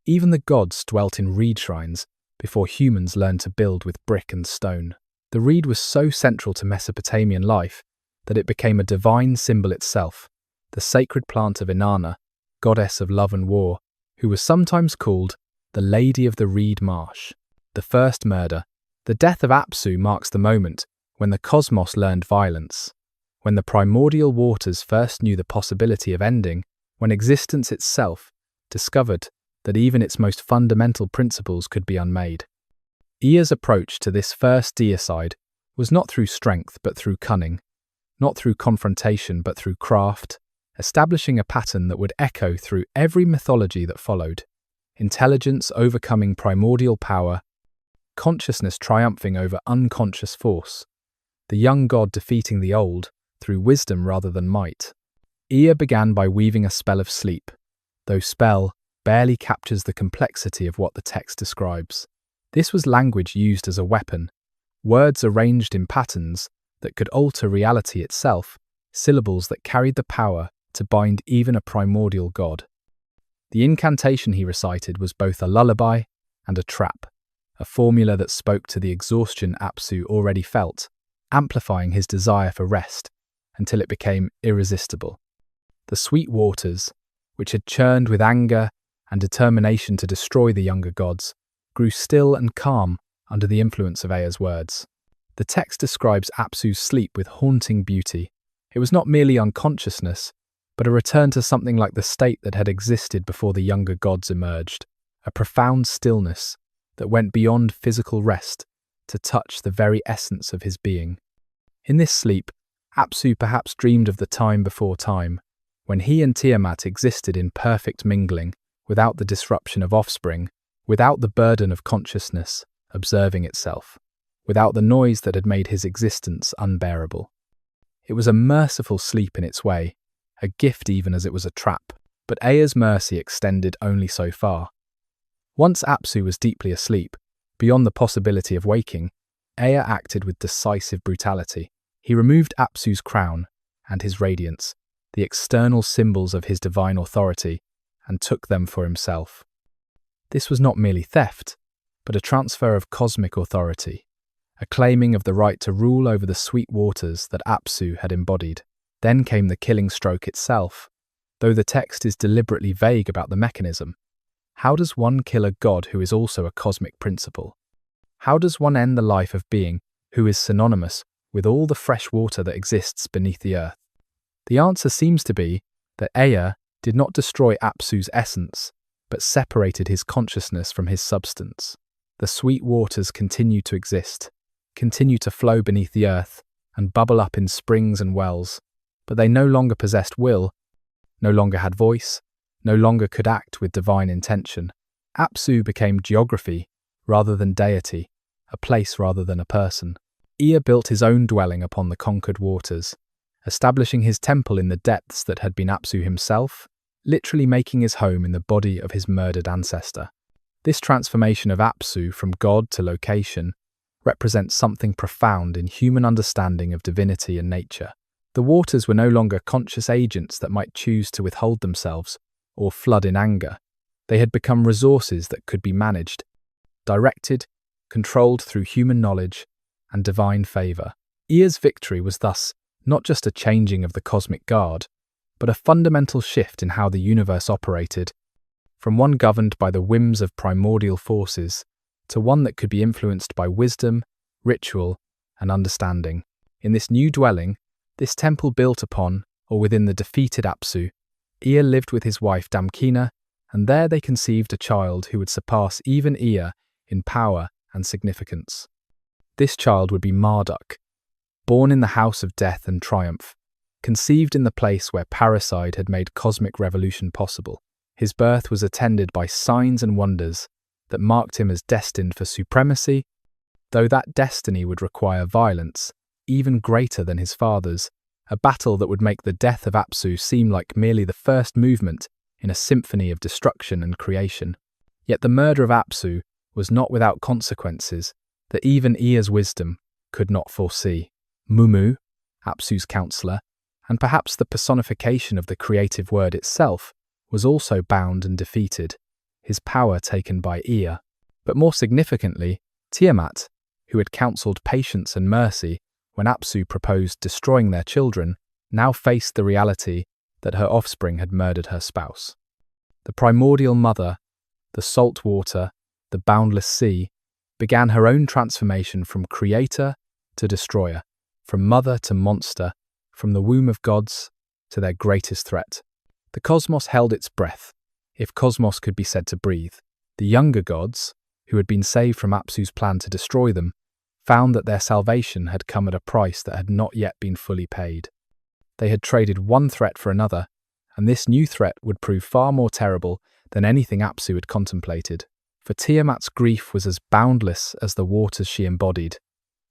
Even the gods dwelt in reed shrines before humans learned to build with brick and stone. The reed was so central to Mesopotamian life that it became a divine symbol itself, the sacred plant of Inanna, goddess of love and war, who was sometimes called the Lady of the Reed Marsh. The first murder, the death of Apsu, marks the moment when the cosmos learned violence, when the primordial waters first knew the possibility of ending, when existence itself discovered that even its most fundamental principles could be unmade. Ea's approach to this first deicide was not through strength but through cunning, not through confrontation but through craft, establishing a pattern that would echo through every mythology that followed. Intelligence overcoming primordial power, consciousness triumphing over unconscious force, the young god defeating the old through wisdom rather than might. Ea began by weaving a spell of sleep, though spell barely captures the complexity of what the text describes. This was language used as a weapon, words arranged in patterns that could alter reality itself, syllables that carried the power to bind even a primordial god. The incantation he recited was both a lullaby and a trap, a formula that spoke to the exhaustion Apsu already felt, amplifying his desire for rest until it became irresistible. The sweet waters, which had churned with anger and determination to destroy the younger gods, grew still and calm under the influence of Ea's words. The text describes Apsu's sleep with haunting beauty. It was not merely unconsciousness, but a return to something like the state that had existed before the younger gods emerged, a profound stillness that went beyond physical rest to touch the very essence of his being. In this sleep, Apsu perhaps dreamed of the time before time, when he and Tiamat existed in perfect mingling, without the disruption of offspring, without the burden of consciousness observing itself, without the noise that had made his existence unbearable. It was a merciful sleep in its way, a gift even as it was a trap, but Ea's mercy extended only so far. Once Apsu was deeply asleep, beyond the possibility of waking, Ea acted with decisive brutality. He removed Apsu's crown and his radiance, the external symbols of his divine authority, and took them for himself. This was not merely theft, but a transfer of cosmic authority, a claiming of the right to rule over the sweet waters that Apsu had embodied. Then came the killing stroke itself, though the text is deliberately vague about the mechanism. How does one kill a god who is also a cosmic principle? How does one end the life of being who is synonymous with all the fresh water that exists beneath the earth? The answer seems to be that Ea did not destroy Apsu's essence, but separated his consciousness from his substance. The sweet waters continue to exist, continue to flow beneath the earth, and bubble up in springs and wells, but they no longer possessed will, no longer had voice, no longer could act with divine intention. Apsu became geography rather than deity, a place rather than a person. Ea built his own dwelling upon the conquered waters, establishing his temple in the depths that had been Apsu himself, literally making his home in the body of his murdered ancestor. This transformation of Apsu from god to location represents something profound in human understanding of divinity and nature. The waters were no longer conscious agents that might choose to withhold themselves or flood in anger. They had become resources that could be managed, directed, controlled through human knowledge and divine favour. Ea's victory was thus not just a changing of the cosmic guard, but a fundamental shift in how the universe operated, from one governed by the whims of primordial forces to one that could be influenced by wisdom, ritual, and understanding. In this new dwelling, this temple built upon, or within the defeated Apsu, Ea lived with his wife Damkina, and there they conceived a child who would surpass even Ea in power and significance. This child would be Marduk, born in the house of death and triumph, conceived in the place where parricide had made cosmic revolution possible. His birth was attended by signs and wonders that marked him as destined for supremacy, though that destiny would require violence, even greater than his father's, a battle that would make the death of Apsu seem like merely the first movement in a symphony of destruction and creation. Yet the murder of Apsu was not without consequences that even Ea's wisdom could not foresee. Mumu, Apsu's counselor, and perhaps the personification of the creative word itself, was also bound and defeated, his power taken by Ea. But more significantly, Tiamat, who had counselled patience and mercy when Apsu proposed destroying their children, now faced the reality that her offspring had murdered her spouse. The primordial mother, the salt water, the boundless sea, began her own transformation from creator to destroyer, from mother to monster, from the womb of gods to their greatest threat. The cosmos held its breath, if cosmos could be said to breathe. The younger gods, who had been saved from Apsu's plan to destroy them, found that their salvation had come at a price that had not yet been fully paid. They had traded one threat for another, and this new threat would prove far more terrible than anything Apsu had contemplated. For Tiamat's grief was as boundless as the waters she embodied,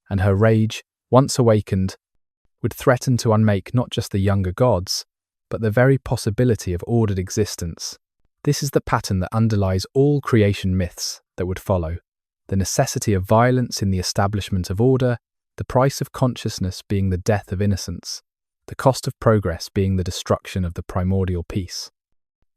and her rage, once awakened, would threaten to unmake not just the younger gods, but the very possibility of ordered existence. This is the pattern that underlies all creation myths that would follow: the necessity of violence in the establishment of order, the price of consciousness being the death of innocence, the cost of progress being the destruction of the primordial peace.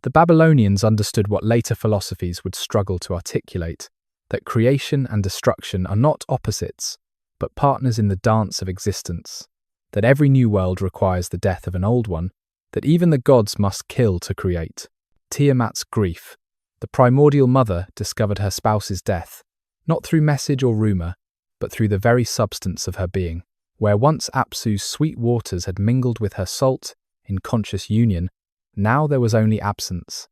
The Babylonians understood what later philosophies would struggle to articulate, that creation and destruction are not opposites, but partners in the dance of existence, that every new world requires the death of an old one, that even the gods must kill to create. Tiamat's grief. The primordial mother discovered her spouse's death, not through message or rumour, but through the very substance of her being. Where once Apsu's sweet waters had mingled with her salt in conscious union, now there was only absence,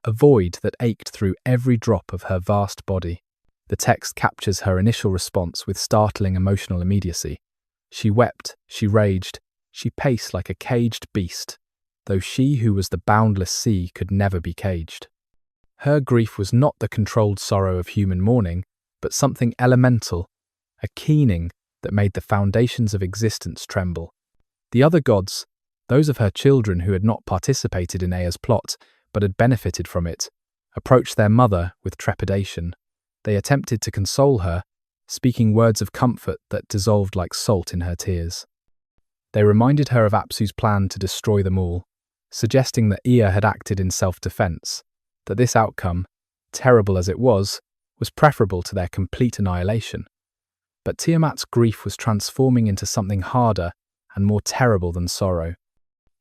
a void that ached through every drop of her vast body. The text captures her initial response with startling emotional immediacy. She wept, she raged, she paced like a caged beast, though she who was the boundless sea could never be caged. Her grief was not the controlled sorrow of human mourning, but something elemental, a keening that made the foundations of existence tremble. The other gods, those of her children who had not participated in Ea's plot, but had benefited from it, approached their mother with trepidation. They attempted to console her, speaking words of comfort that dissolved like salt in her tears. They reminded her of Apsu's plan to destroy them all, suggesting that Ea had acted in self-defense, that this outcome, terrible as it was preferable to their complete annihilation. But Tiamat's grief was transforming into something harder and more terrible than sorrow.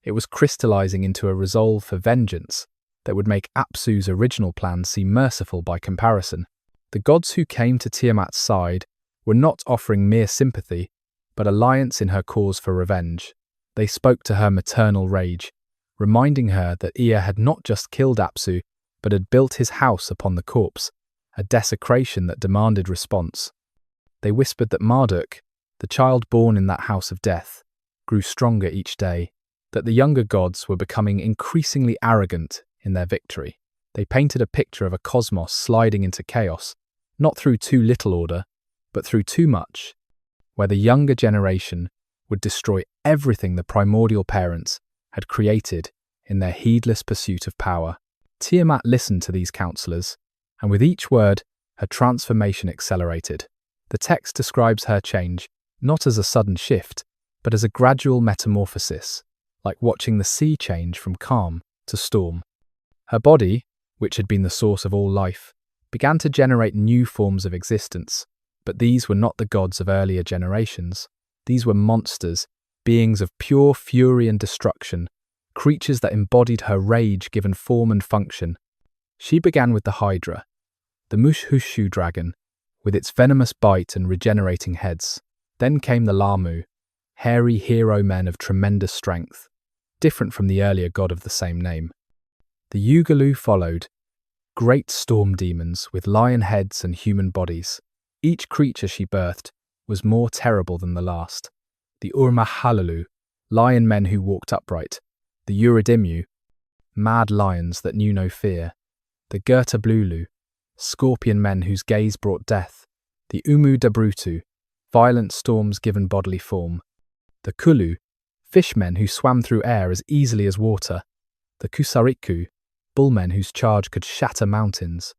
It was crystallizing into a resolve for vengeance that would make Apsu's original plan seem merciful by comparison. The gods who came to Tiamat's side were not offering mere sympathy, but alliance in her cause for revenge. They spoke to her maternal rage, reminding her that Ea had not just killed Apsu, but had built his house upon the corpse, a desecration that demanded response. They whispered that Marduk, the child born in that house of death, grew stronger each day, that the younger gods were becoming increasingly arrogant in their victory. They painted a picture of a cosmos sliding into chaos, not through too little order, but through too much, where the younger generation would destroy everything the primordial parents had created in their heedless pursuit of power. Tiamat listened to these counselors, and with each word, her transformation accelerated. The text describes her change not as a sudden shift, but as a gradual metamorphosis, like watching the sea change from calm to storm. Her body, which had been the source of all life, began to generate new forms of existence, but these were not the gods of earlier generations. These were monsters, beings of pure fury and destruction, creatures that embodied her rage given form and function. She began with the Hydra, the Mushushu dragon, with its venomous bite and regenerating heads. Then came the Lamu, hairy hero men of tremendous strength, different from the earlier god of the same name. The Yugalu followed, great storm demons with lion heads and human bodies. Each creature she birthed was more terrible than the last. The Urmahalalu, lion men who walked upright. The Uridimu, mad lions that knew no fear. The Gertablulu, scorpion men whose gaze brought death. The Umu Dabrutu, violent storms given bodily form. The Kulu, fishmen who swam through air as easily as water, the Kusariku, bullmen whose charge could shatter mountains.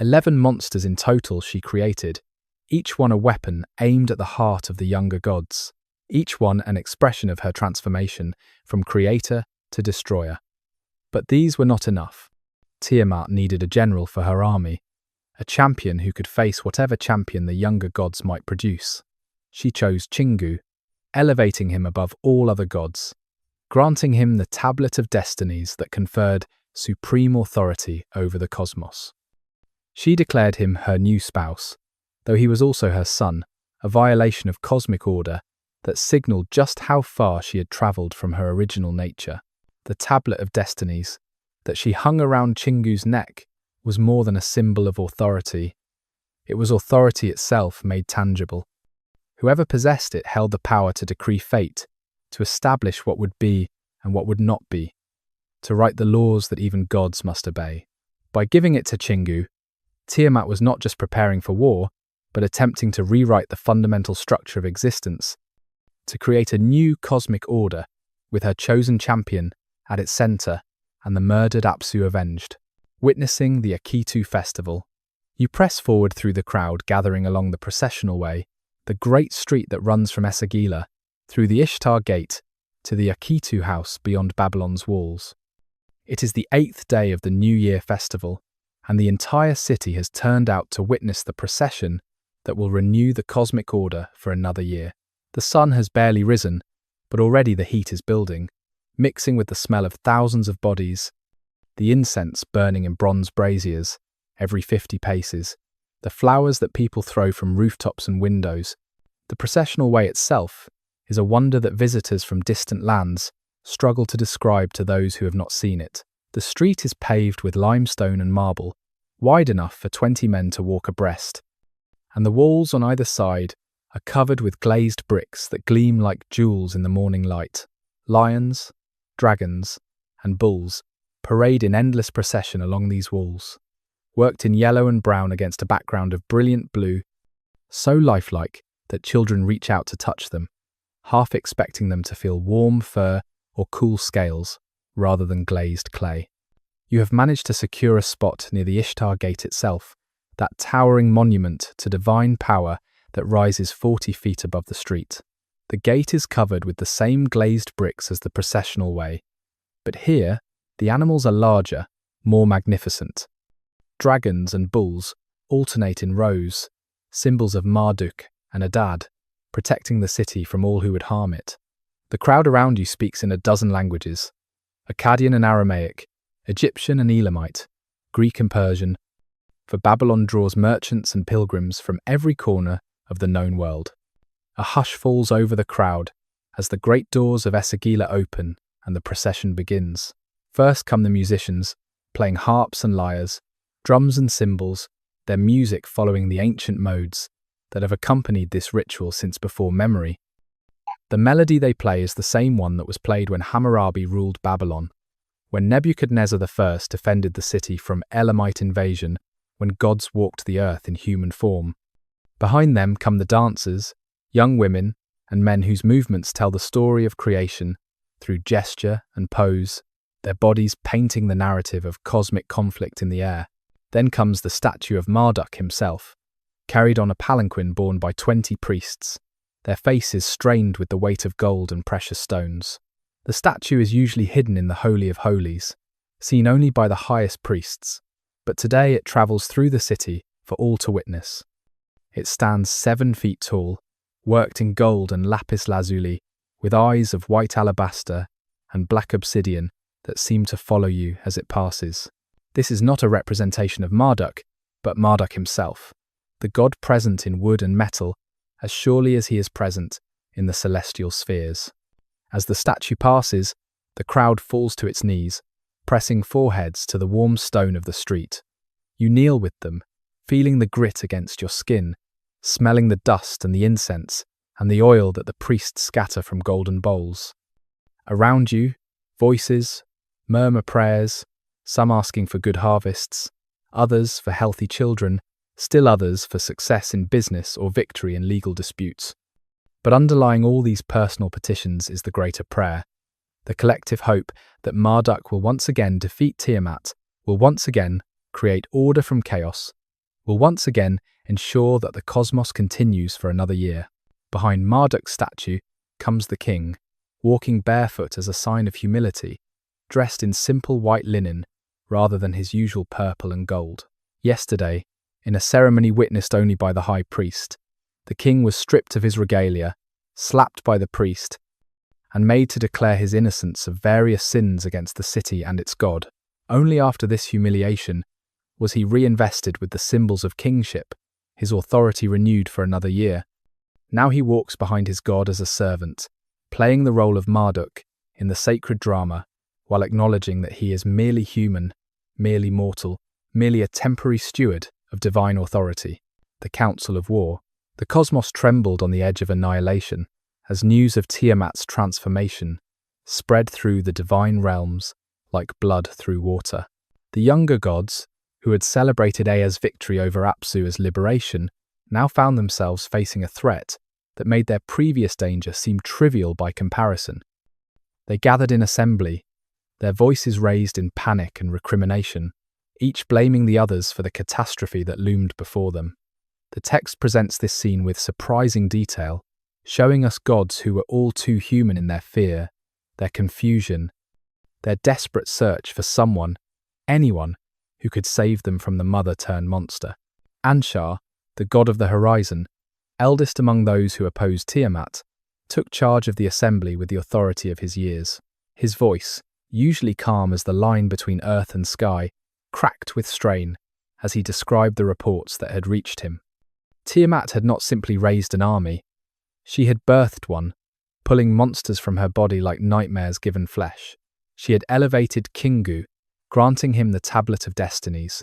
11 monsters in total she created, each one a weapon aimed at the heart of the younger gods, each one an expression of her transformation from creator to destroyer. But these were not enough. Tiamat needed a general for her army, a champion who could face whatever champion the younger gods might produce. She chose Kingu, elevating him above all other gods, granting him the tablet of destinies that conferred supreme authority over the cosmos. She declared him her new spouse, though he was also her son, a violation of cosmic order that signaled just how far she had travelled from her original nature. The tablet of destinies that she hung around Kingu's neck was more than a symbol of authority. It was authority itself made tangible. Whoever possessed it held the power to decree fate, to establish what would be and what would not be, to write the laws that even gods must obey. By giving it to Kingu, Tiamat was not just preparing for war, but attempting to rewrite the fundamental structure of existence, to create a new cosmic order with her chosen champion at its centre and the murdered Apsu avenged. Witnessing the Akitu festival, you press forward through the crowd gathering along the processional way, the great street that runs from Esagila, through the Ishtar Gate, to the Akitu house beyond Babylon's walls. It is the 8th day of the New Year festival, and the entire city has turned out to witness the procession that will renew the cosmic order for another year. The sun has barely risen, but already the heat is building, mixing with the smell of thousands of bodies, the incense burning in bronze braziers every 50 paces, the flowers that people throw from rooftops and windows. The processional way itself is a wonder that visitors from distant lands struggle to describe to those who have not seen it. The street is paved with limestone and marble, wide enough for 20 men to walk abreast, and the walls on either side are covered with glazed bricks that gleam like jewels in the morning light. Lions, dragons, and bulls parade in endless procession along these walls, worked in yellow and brown against a background of brilliant blue, so lifelike that children reach out to touch them, half expecting them to feel warm fur or cool scales rather than glazed clay. You have managed to secure a spot near the Ishtar Gate itself, that towering monument to divine power that rises 40 feet above the street. The gate is covered with the same glazed bricks as the processional way, but here the animals are larger, more magnificent. Dragons and bulls alternate in rows, symbols of Marduk and Adad, protecting the city from all who would harm it. The crowd around you speaks in a dozen languages: Akkadian and Aramaic, Egyptian and Elamite, Greek and Persian, for Babylon draws merchants and pilgrims from every corner of the known world. A hush falls over the crowd as the great doors of Esagila open and the procession begins. First come the musicians, playing harps and lyres, drums and cymbals, their music following the ancient modes that have accompanied this ritual since before memory. The melody they play is the same one that was played when Hammurabi ruled Babylon, when Nebuchadnezzar I defended the city from Elamite invasion, when gods walked the earth in human form. Behind them come the dancers, young women, and men whose movements tell the story of creation through gesture and pose, their bodies painting the narrative of cosmic conflict in the air. Then comes the statue of Marduk himself, carried on a palanquin borne by 20 priests, their faces strained with the weight of gold and precious stones. The statue is usually hidden in the Holy of Holies, seen only by the highest priests, but today it travels through the city for all to witness. It stands 7 feet tall, worked in gold and lapis lazuli, with eyes of white alabaster and black obsidian that seem to follow you as it passes. This is not a representation of Marduk, but Marduk himself, the god present in wood and metal, as surely as he is present in the celestial spheres. As the statue passes, the crowd falls to its knees, pressing foreheads to the warm stone of the street. You kneel with them, feeling the grit against your skin, smelling the dust and the incense and the oil that the priests scatter from golden bowls. Around you, voices murmur prayers, some asking for good harvests, others for healthy children, still others for success in business or victory in legal disputes. But underlying all these personal petitions is the greater prayer, the collective hope that Marduk will once again defeat Tiamat, will once again create order from chaos, will once again ensure that the cosmos continues for another year. Behind Marduk's statue comes the king, walking barefoot as a sign of humility, dressed in simple white linen rather than his usual purple and gold. Yesterday, in a ceremony witnessed only by the high priest, the king was stripped of his regalia, slapped by the priest, and made to declare his innocence of various sins against the city and its god. Only after this humiliation was he reinvested with the symbols of kingship, his authority renewed for another year. Now he walks behind his god as a servant, playing the role of Marduk in the sacred drama, while acknowledging that he is merely human, merely mortal, merely a temporary steward of divine authority. The Council of War. The cosmos trembled on the edge of annihilation as news of Tiamat's transformation spread through the divine realms like blood through water. The younger gods, who had celebrated Ea's victory over Apsu as liberation, now found themselves facing a threat that made their previous danger seem trivial by comparison. They gathered in assembly, their voices raised in panic and recrimination, each blaming the others for the catastrophe that loomed before them. The text presents this scene with surprising detail, showing us gods who were all too human in their fear, their confusion, their desperate search for someone, anyone, who could save them from the mother-turned-monster. Anshar, the god of the horizon, eldest among those who opposed Tiamat, took charge of the assembly with the authority of his years. His voice, usually calm as the line between earth and sky, cracked with strain as he described the reports that had reached him. Tiamat had not simply raised an army, she had birthed one, pulling monsters from her body like nightmares given flesh. She had elevated Kingu, granting him the Tablet of Destinies,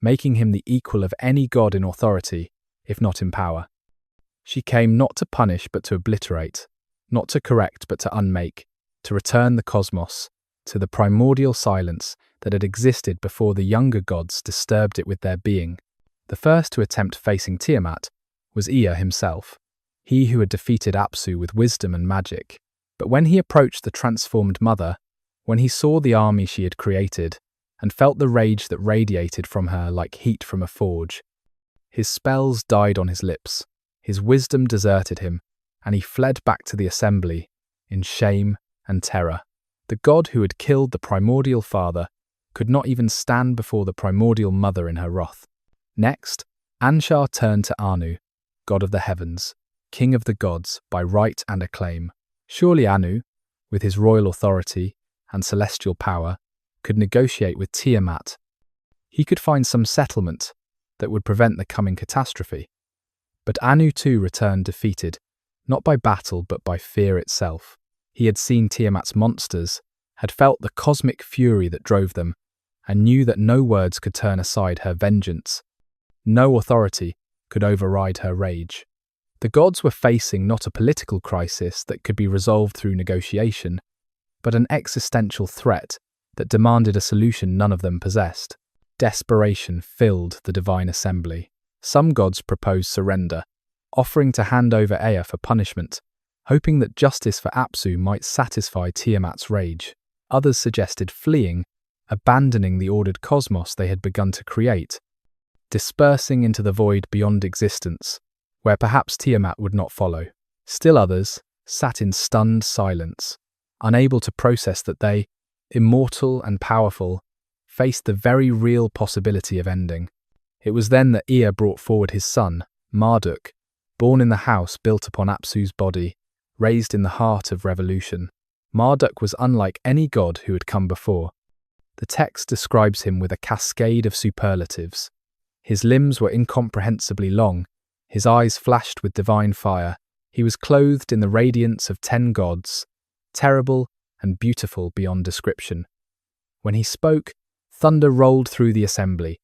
making him the equal of any god in authority, if not in power. She came not to punish but to obliterate, not to correct but to unmake, to return the cosmos to the primordial silence that had existed before the younger gods disturbed it with their being. The first to attempt facing Tiamat was Ea himself, he who had defeated Apsu with wisdom and magic. But when he approached the transformed mother, when he saw the army she had created, and felt the rage that radiated from her like heat from a forge, his spells died on his lips, his wisdom deserted him, and he fled back to the assembly in shame and terror. The god who had killed the primordial father could not even stand before the primordial mother in her wrath. Next, Anshar turned to Anu, god of the heavens, king of the gods by right and acclaim. Surely Anu, with his royal authority and celestial power, could negotiate with Tiamat. He could find some settlement that would prevent the coming catastrophe. But Anu too returned defeated, not by battle but by fear itself. He had seen Tiamat's monsters, had felt the cosmic fury that drove them, and knew that no words could turn aside her vengeance. No authority could override her rage. The gods were facing not a political crisis that could be resolved through negotiation, but an existential threat that demanded a solution none of them possessed. Desperation filled the divine assembly. Some gods proposed surrender, offering to hand over Ea for punishment, hoping that justice for Apsu might satisfy Tiamat's rage. Others suggested fleeing, abandoning the ordered cosmos they had begun to create, dispersing into the void beyond existence, where perhaps Tiamat would not follow. Still others sat in stunned silence, unable to process that they, immortal and powerful, faced the very real possibility of ending. It was then that Ea brought forward his son, Marduk, born in the house built upon Apsu's body, raised in the heart of revolution. Marduk was unlike any god who had come before. The text describes him with a cascade of superlatives. His limbs were incomprehensibly long, his eyes flashed with divine fire, he was clothed in the radiance of 10 gods, terrible and beautiful beyond description. When he spoke, thunder rolled through the assembly.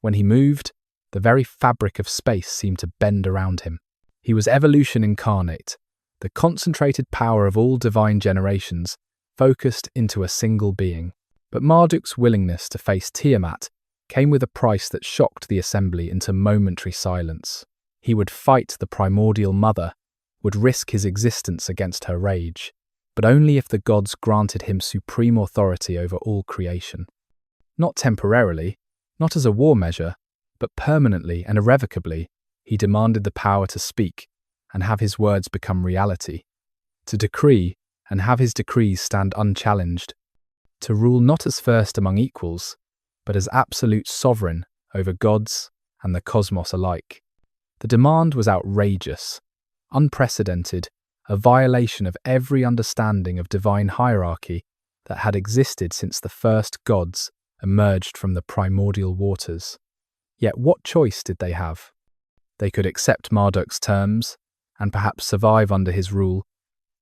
When he moved, the very fabric of space seemed to bend around him. He was evolution incarnate, the concentrated power of all divine generations, focused into a single being. But Marduk's willingness to face Tiamat came with a price that shocked the assembly into momentary silence. He would fight the primordial mother, would risk his existence against her rage, but only if the gods granted him supreme authority over all creation. Not temporarily, not as a war measure, but permanently and irrevocably, he demanded the power to speak and have his words become reality, to decree and have his decrees stand unchallenged, to rule not as first among equals, but as absolute sovereign over gods and the cosmos alike. The demand was outrageous, unprecedented, a violation of every understanding of divine hierarchy that had existed since the first gods emerged from the primordial waters. Yet what choice did they have? They could accept Marduk's terms and perhaps survive under his rule,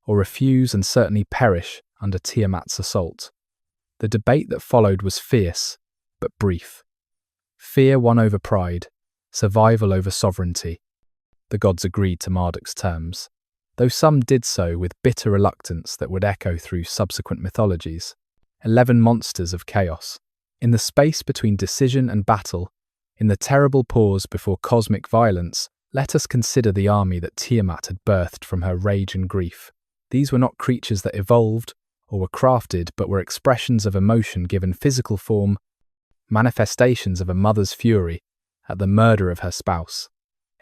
or refuse and certainly perish under Tiamat's assault. The debate that followed was fierce, but brief. Fear won over pride, survival over sovereignty. The gods agreed to Marduk's terms, though some did so with bitter reluctance that would echo through subsequent mythologies. 11 monsters of chaos. In the space between decision and battle, in the terrible pause before cosmic violence, let us consider the army that Tiamat had birthed from her rage and grief. These were not creatures that evolved or were crafted, but were expressions of emotion given physical form, manifestations of a mother's fury at the murder of her spouse,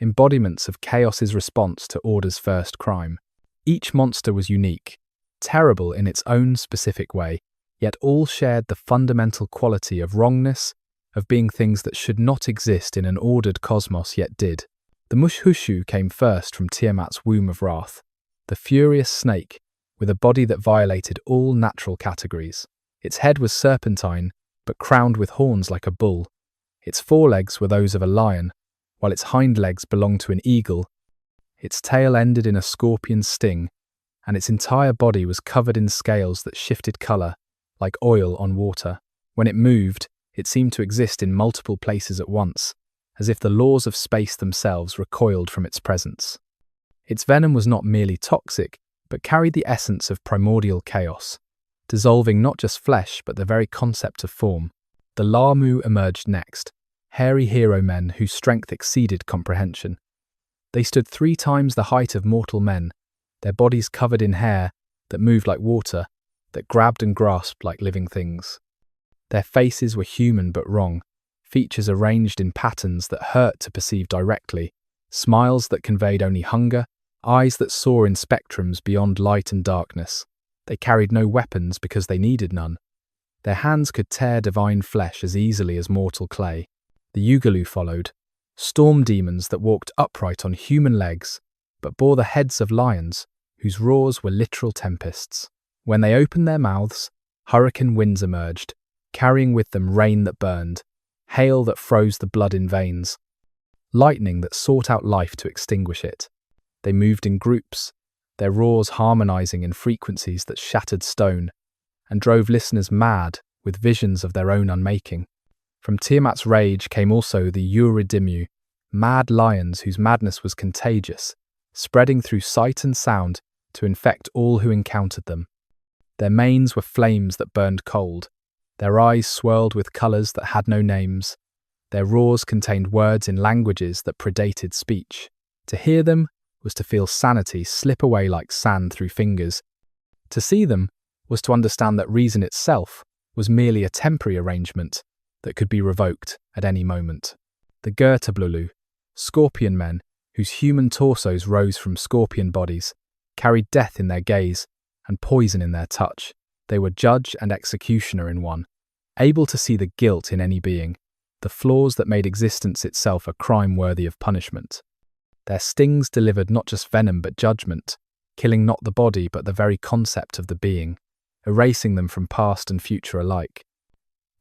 embodiments of chaos's response to order's first crime. Each monster was unique, terrible in its own specific way, yet all shared the fundamental quality of wrongness, of being things that should not exist in an ordered cosmos yet did. The Mushushu came first from Tiamat's womb of wrath, the furious snake, with a body that violated all natural categories. Its head was serpentine, but crowned with horns like a bull. Its forelegs were those of a lion, while its hind legs belonged to an eagle. Its tail ended in a scorpion's sting, and its entire body was covered in scales that shifted colour, like oil on water. When it moved, it seemed to exist in multiple places at once, as if the laws of space themselves recoiled from its presence. Its venom was not merely toxic, but carried the essence of primordial chaos, dissolving not just flesh but the very concept of form. The Lamu emerged next, hairy hero men whose strength exceeded comprehension. They stood 3 times the height of mortal men, their bodies covered in hair that moved like water, that grabbed and grasped like living things. Their faces were human but wrong, features arranged in patterns that hurt to perceive directly, smiles that conveyed only hunger, eyes that saw in spectrums beyond light and darkness. They carried no weapons because they needed none. Their hands could tear divine flesh as easily as mortal clay. The Yugalu followed, storm demons that walked upright on human legs, but bore the heads of lions, whose roars were literal tempests. When they opened their mouths, hurricane winds emerged, carrying with them rain that burned, hail that froze the blood in veins, lightning that sought out life to extinguish it. They moved in groups, their roars harmonizing in frequencies that shattered stone, and drove listeners mad with visions of their own unmaking. From Tiamat's rage came also the Uridimu, mad lions whose madness was contagious, spreading through sight and sound to infect all who encountered them. Their manes were flames that burned cold, their eyes swirled with colours that had no names, their roars contained words in languages that predated speech. To hear them was to feel sanity slip away like sand through fingers. To see them was to understand that reason itself was merely a temporary arrangement that could be revoked at any moment. The Gertablulu, scorpion men, whose human torsos rose from scorpion bodies, carried death in their gaze and poison in their touch. They were judge and executioner in one, able to see the guilt in any being, the flaws that made existence itself a crime worthy of punishment. Their stings delivered not just venom but judgment, killing not the body but the very concept of the being, erasing them from past and future alike.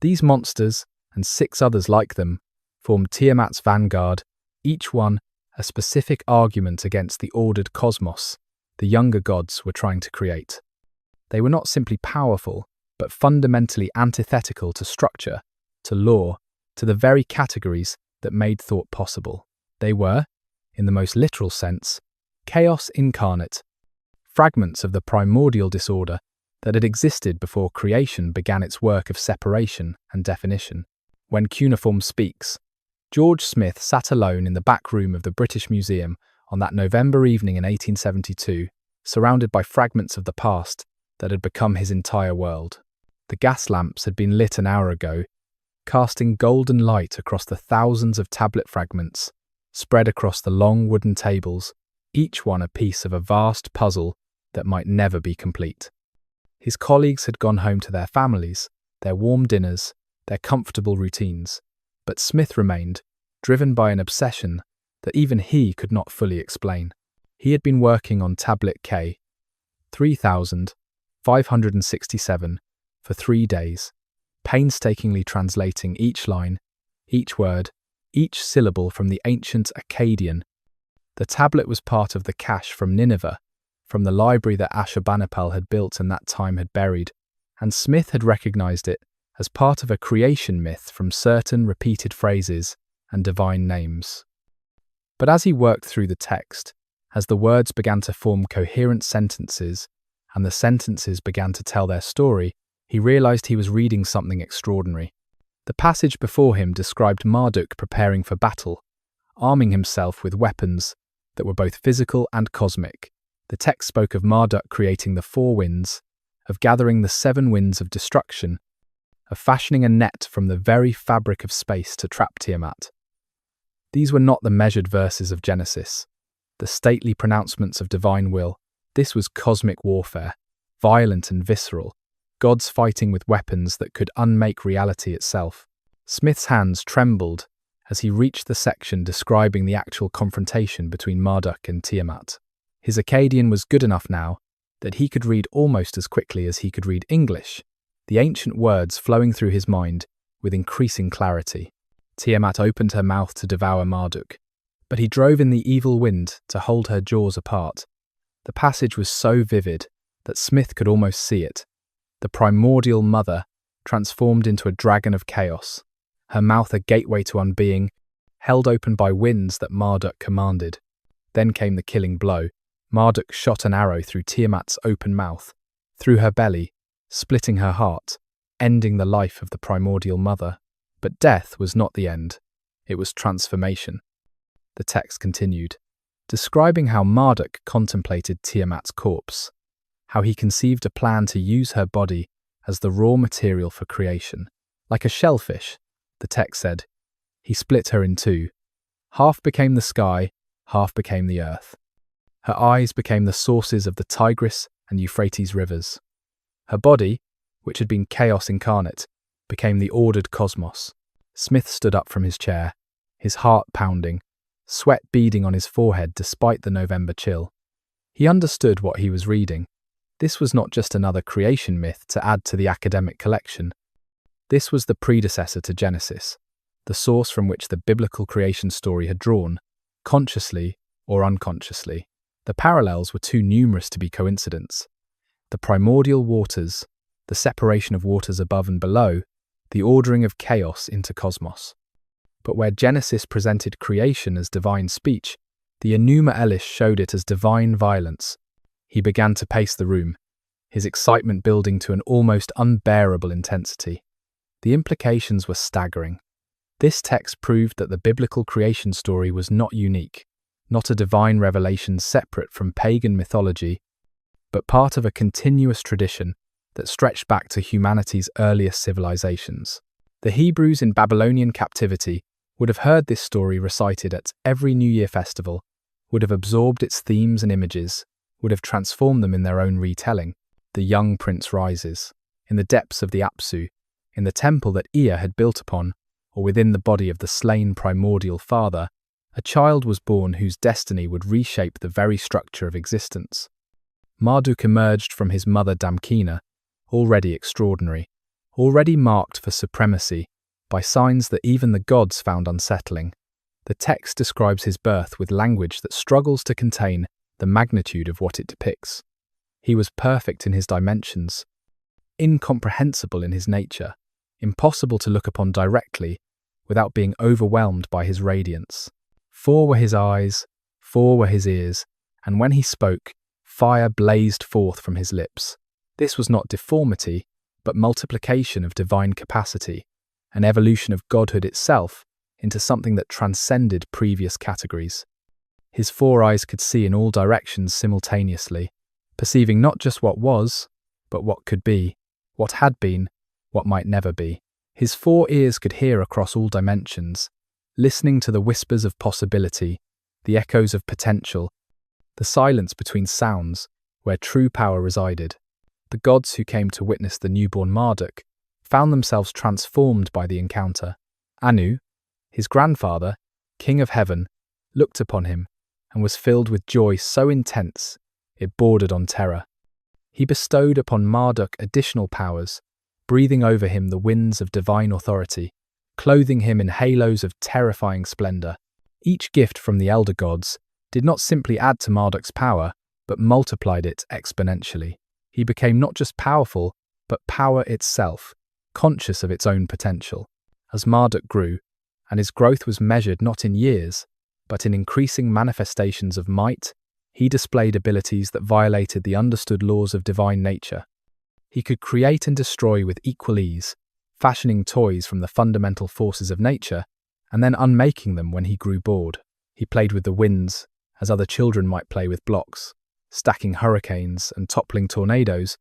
These monsters, and 6 others like them, formed Tiamat's vanguard, each one a specific argument against the ordered cosmos the younger gods were trying to create. They were not simply powerful, but fundamentally antithetical to structure, to law, to the very categories that made thought possible. They were, in the most literal sense, chaos incarnate, fragments of the primordial disorder that had existed before creation began its work of separation and definition. When cuneiform speaks, George Smith sat alone in the back room of the British Museum on that November evening in 1872, surrounded by fragments of the past that had become his entire world. The gas lamps had been lit an hour ago, casting golden light across the thousands of tablet fragments spread across the long wooden tables, each one a piece of a vast puzzle that might never be complete. His colleagues had gone home to their families, their warm dinners, their comfortable routines, but Smith remained, driven by an obsession that even he could not fully explain. He had been working on tablet K, 3,567, for 3 days, painstakingly translating each line, each word, each syllable from the ancient Akkadian. The tablet was part of the cache from Nineveh, from the library that Ashurbanipal had built and that time had buried, and Smith had recognized it as part of a creation myth from certain repeated phrases and divine names. But as he worked through the text, as the words began to form coherent sentences, and the sentences began to tell their story, he realized he was reading something extraordinary. The passage before him described Marduk preparing for battle, arming himself with weapons that were both physical and cosmic. The text spoke of Marduk creating the 4 winds, of gathering the 7 winds of destruction, of fashioning a net from the very fabric of space to trap Tiamat. These were not the measured verses of Genesis, the stately pronouncements of divine will. This was cosmic warfare, violent and visceral, gods fighting with weapons that could unmake reality itself. Smith's hands trembled as he reached the section describing the actual confrontation between Marduk and Tiamat. His Akkadian was good enough now that he could read almost as quickly as he could read English, the ancient words flowing through his mind with increasing clarity. Tiamat opened her mouth to devour Marduk, but he drove in the evil wind to hold her jaws apart. The passage was so vivid that Smith could almost see it. The primordial mother transformed into a dragon of chaos, her mouth a gateway to unbeing, held open by winds that Marduk commanded. Then came the killing blow. Marduk shot an arrow through Tiamat's open mouth, through her belly, splitting her heart, ending the life of the primordial mother. But death was not the end. It was transformation. The text continued, describing how Marduk contemplated Tiamat's corpse, how he conceived a plan to use her body as the raw material for creation. Like a shellfish, the text said, he split her in 2. Half became the sky, half became the earth. Her eyes became the sources of the Tigris and Euphrates rivers. Her body, which had been chaos incarnate, became the ordered cosmos. Smith stood up from his chair, his heart pounding, sweat beading on his forehead despite the November chill. He understood what he was reading. This was not just another creation myth to add to the academic collection. This was the predecessor to Genesis, the source from which the biblical creation story had drawn, consciously or unconsciously. The parallels were too numerous to be coincidence. The primordial waters, the separation of waters above and below, the ordering of chaos into cosmos. But where Genesis presented creation as divine speech, the Enuma Elish showed it as divine violence. He began to pace the room, his excitement building to an almost unbearable intensity. The implications were staggering. This text proved that the biblical creation story was not unique, not a divine revelation separate from pagan mythology, but part of a continuous tradition that stretched back to humanity's earliest civilizations. The Hebrews in Babylonian captivity would have heard this story recited at every New Year festival, would have absorbed its themes and images, would have transformed them in their own retelling. The young prince rises, in the depths of the Apsu, in the temple that Ea had built upon, or within the body of the slain primordial father, a child was born whose destiny would reshape the very structure of existence. Marduk emerged from his mother Damkina, already extraordinary, already marked for supremacy, by signs that even the gods found unsettling. The text describes his birth with language that struggles to contain the magnitude of what it depicts. He was perfect in his dimensions, incomprehensible in his nature, impossible to look upon directly without being overwhelmed by his radiance. 4 were his eyes, 4 were his ears, and when he spoke, fire blazed forth from his lips. This was not deformity, but multiplication of divine capacity, an evolution of godhood itself into something that transcended previous categories. His four eyes could see in all directions simultaneously, perceiving not just what was, but what could be, what had been, what might never be. His four ears could hear across all dimensions, listening to the whispers of possibility, the echoes of potential, the silence between sounds where true power resided. The gods who came to witness the newborn Marduk found themselves transformed by the encounter. Anu, his grandfather, king of heaven, looked upon him and was filled with joy so intense it bordered on terror. He bestowed upon Marduk additional powers, breathing over him the winds of divine authority, clothing him in halos of terrifying splendor. Each gift from the elder gods did not simply add to Marduk's power, but multiplied it exponentially. He became not just powerful, but power itself, conscious of its own potential. As Marduk grew, and his growth was measured not in years, but in increasing manifestations of might, he displayed abilities that violated the understood laws of divine nature. He could create and destroy with equal ease, fashioning toys from the fundamental forces of nature, and then unmaking them when he grew bored. He played with the winds, as other children might play with blocks, stacking hurricanes and toppling tornadoes,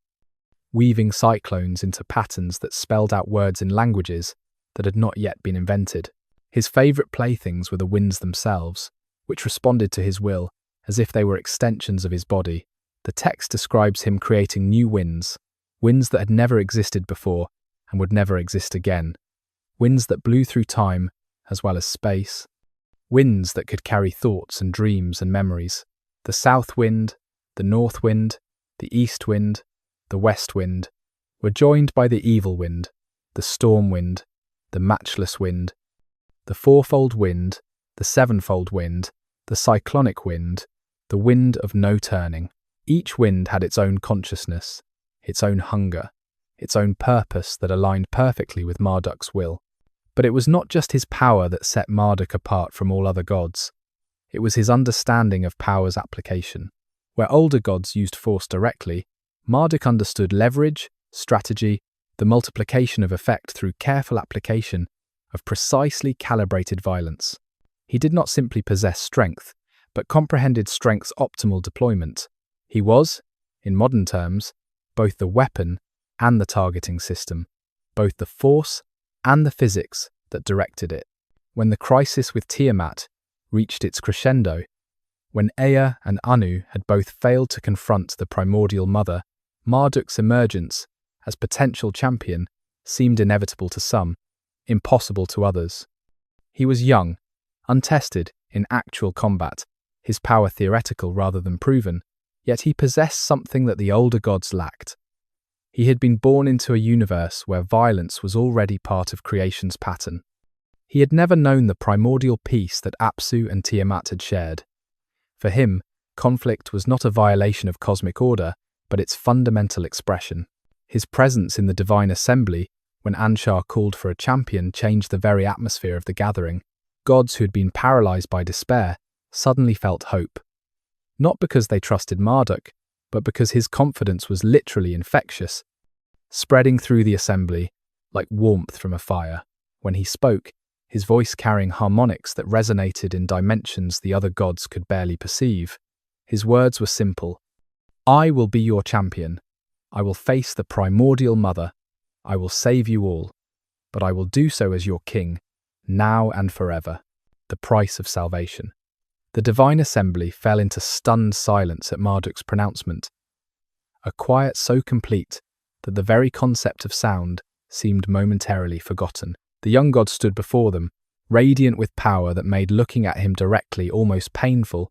weaving cyclones into patterns that spelled out words in languages that had not yet been invented. His favourite playthings were the winds themselves, which responded to his will as if they were extensions of his body. The text describes him creating new winds, winds that had never existed before and would never exist again, winds that blew through time as well as space, winds that could carry thoughts and dreams and memories. The south wind, the north wind, the east wind, the west wind were joined by the evil wind, the storm wind, the matchless wind, the fourfold wind, the sevenfold wind, the cyclonic wind, the wind of no turning. Each wind had its own consciousness, its own hunger, its own purpose that aligned perfectly with Marduk's will. But it was not just his power that set Marduk apart from all other gods. It was his understanding of power's application. Where older gods used force directly, Marduk understood leverage, strategy, the multiplication of effect through careful application of precisely calibrated violence. He did not simply possess strength, but comprehended strength's optimal deployment. He was, in modern terms, both the weapon and the targeting system, both the force and the physics that directed it. When the crisis with Tiamat reached its crescendo, when Ea and Anu had both failed to confront the primordial mother, Marduk's emergence as potential champion seemed inevitable to some, impossible to others. He was young, untested in actual combat, his power theoretical rather than proven, yet he possessed something that the older gods lacked. He had been born into a universe where violence was already part of creation's pattern. He had never known the primordial peace that Apsu and Tiamat had shared. For him, conflict was not a violation of cosmic order, but its fundamental expression. His presence in the divine assembly, when Anshar called for a champion, changed the very atmosphere of the gathering. Gods who had been paralyzed by despair suddenly felt hope. Not because they trusted Marduk, but because his confidence was literally infectious, spreading through the assembly like warmth from a fire. When he spoke, his voice carrying harmonics that resonated in dimensions the other gods could barely perceive. His words were simple. I will be your champion. I will face the primordial mother. I will save you all. But I will do so as your king, now and forever. The price of salvation. The divine assembly fell into stunned silence at Marduk's pronouncement, a quiet so complete that the very concept of sound seemed momentarily forgotten. The young god stood before them, radiant with power that made looking at him directly almost painful,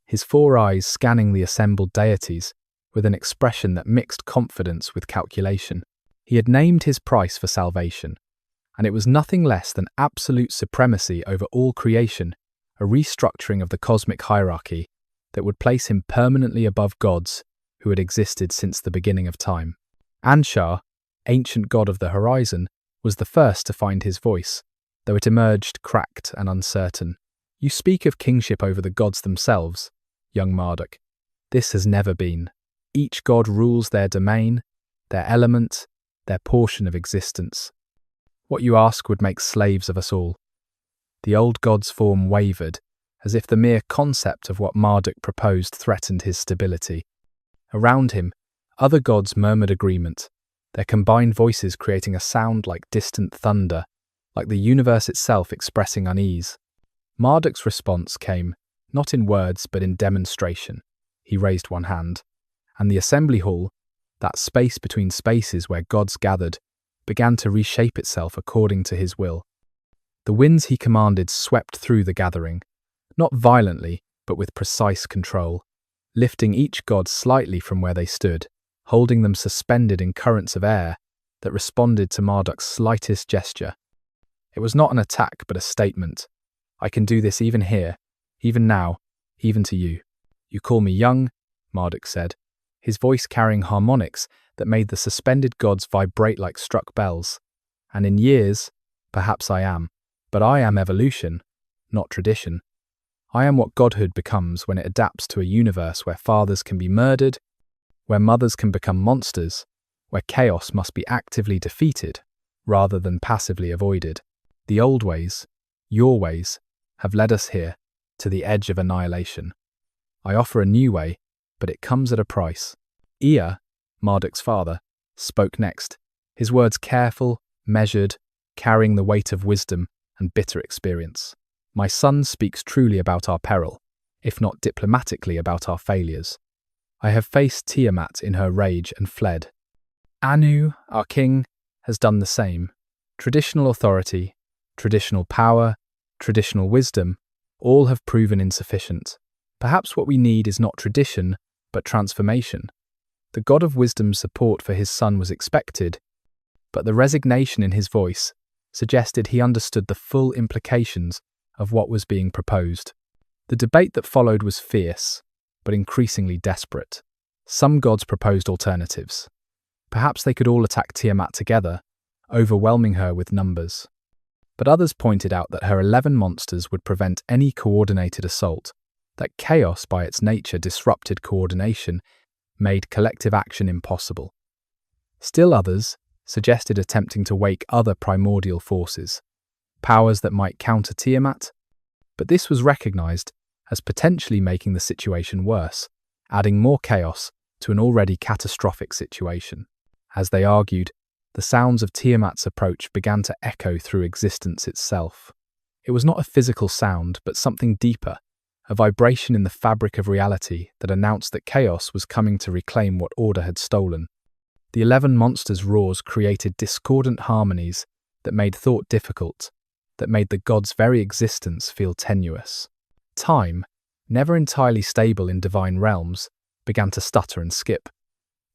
his four eyes scanning the assembled deities with an expression that mixed confidence with calculation. He had named his price for salvation, and it was nothing less than absolute supremacy over all creation, a restructuring of the cosmic hierarchy that would place him permanently above gods who had existed since the beginning of time. Anshar, ancient god of the horizon, was the first to find his voice, though it emerged cracked and uncertain. You speak of kingship over the gods themselves, young Marduk. This has never been. Each god rules their domain, their element, their portion of existence. What you ask would make slaves of us all. The old god's form wavered, as if the mere concept of what Marduk proposed threatened his stability. Around him, other gods murmured agreement, their combined voices creating a sound like distant thunder, like the universe itself expressing unease. Marduk's response came, not in words but in demonstration. He raised one hand, and the assembly hall, that space between spaces where gods gathered, began to reshape itself according to his will. The winds he commanded swept through the gathering, not violently, but with precise control, lifting each god slightly from where they stood, holding them suspended in currents of air that responded to Marduk's slightest gesture. It was not an attack, but a statement. I can do this even here, even now, even to you. You call me young, Marduk said, his voice carrying harmonics that made the suspended gods vibrate like struck bells. And in years, perhaps I am, but I am evolution, not tradition. I am what godhood becomes when it adapts to a universe where fathers can be murdered, where mothers can become monsters, where chaos must be actively defeated rather than passively avoided. The old ways, your ways, have led us here, to the edge of annihilation. I offer a new way, but it comes at a price. Ea, Marduk's father, spoke next, his words careful, measured, carrying the weight of wisdom and bitter experience. My son speaks truly about our peril, if not diplomatically about our failures. I have faced Tiamat in her rage and fled. Anu, our king, has done the same. Traditional authority, traditional power, traditional wisdom, all have proven insufficient. Perhaps what we need is not tradition, but transformation. The God of wisdom's support for his son was expected, but the resignation in his voice suggested he understood the full implications of what was being proposed. The debate that followed was fierce, but increasingly desperate. Some gods proposed alternatives. Perhaps they could all attack Tiamat together, overwhelming her with numbers. But others pointed out that her 11 monsters would prevent any coordinated assault, that chaos by its nature disrupted coordination, made collective action impossible. Still others suggested attempting to wake other primordial forces, powers that might counter Tiamat, but this was recognized as potentially making the situation worse, adding more chaos to an already catastrophic situation. As they argued, the sounds of Tiamat's approach began to echo through existence itself. It was not a physical sound, but something deeper, a vibration in the fabric of reality that announced that chaos was coming to reclaim what order had stolen. The 11 monsters' roars created discordant harmonies that made thought difficult, that made the gods' very existence feel tenuous. Time, never entirely stable in divine realms, began to stutter and skip.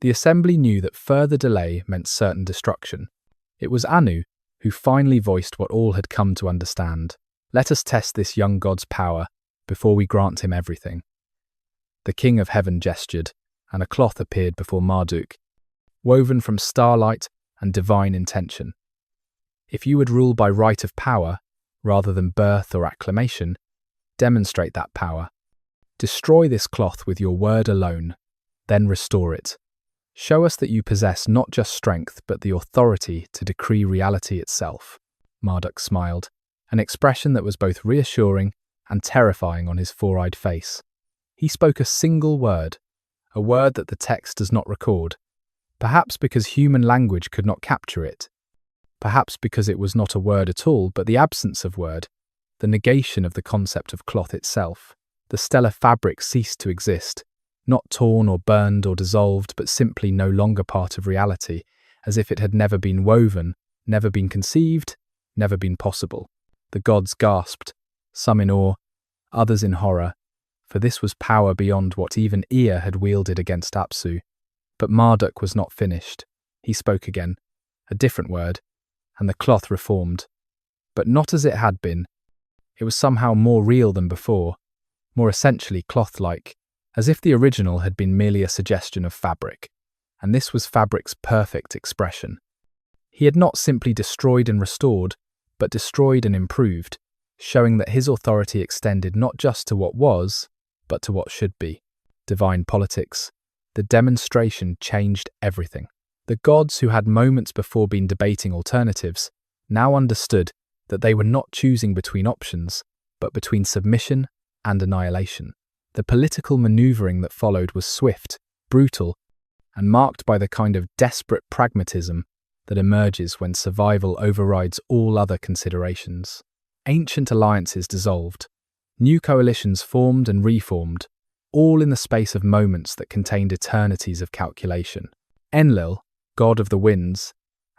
The assembly knew that further delay meant certain destruction. It was Anu who finally voiced what all had come to understand. Let us test this young god's power before we grant him everything. The king of heaven gestured, and a cloth appeared before Marduk, woven from starlight and divine intention. If you would rule by right of power, rather than birth or acclamation, demonstrate that power. Destroy this cloth with your word alone, then restore it. Show us that you possess not just strength, but the authority to decree reality itself. Marduk smiled, an expression that was both reassuring and terrifying on his four-eyed face. He spoke a single word, a word that the text does not record, perhaps because human language could not capture it, perhaps because it was not a word at all, but the absence of word, the negation of the concept of cloth itself. The stellar fabric ceased to exist, not torn or burned or dissolved, but simply no longer part of reality, as if it had never been woven, never been conceived, never been possible. The gods gasped, some in awe, others in horror, for this was power beyond what even Ea had wielded against Apsu. But Marduk was not finished. He spoke again, a different word, and the cloth reformed. But not as it had been. It was somehow more real than before, more essentially cloth-like, as if the original had been merely a suggestion of fabric, and this was fabric's perfect expression. He had not simply destroyed and restored, but destroyed and improved, showing that his authority extended not just to what was, but to what should be. Divine politics. The demonstration changed everything. The gods who had moments before been debating alternatives now understood that they were not choosing between options, but between submission and annihilation. The political maneuvering that followed was swift, brutal, and marked by the kind of desperate pragmatism that emerges when survival overrides all other considerations. Ancient alliances dissolved, new coalitions formed and reformed, all in the space of moments that contained eternities of calculation. Enlil, god of the winds,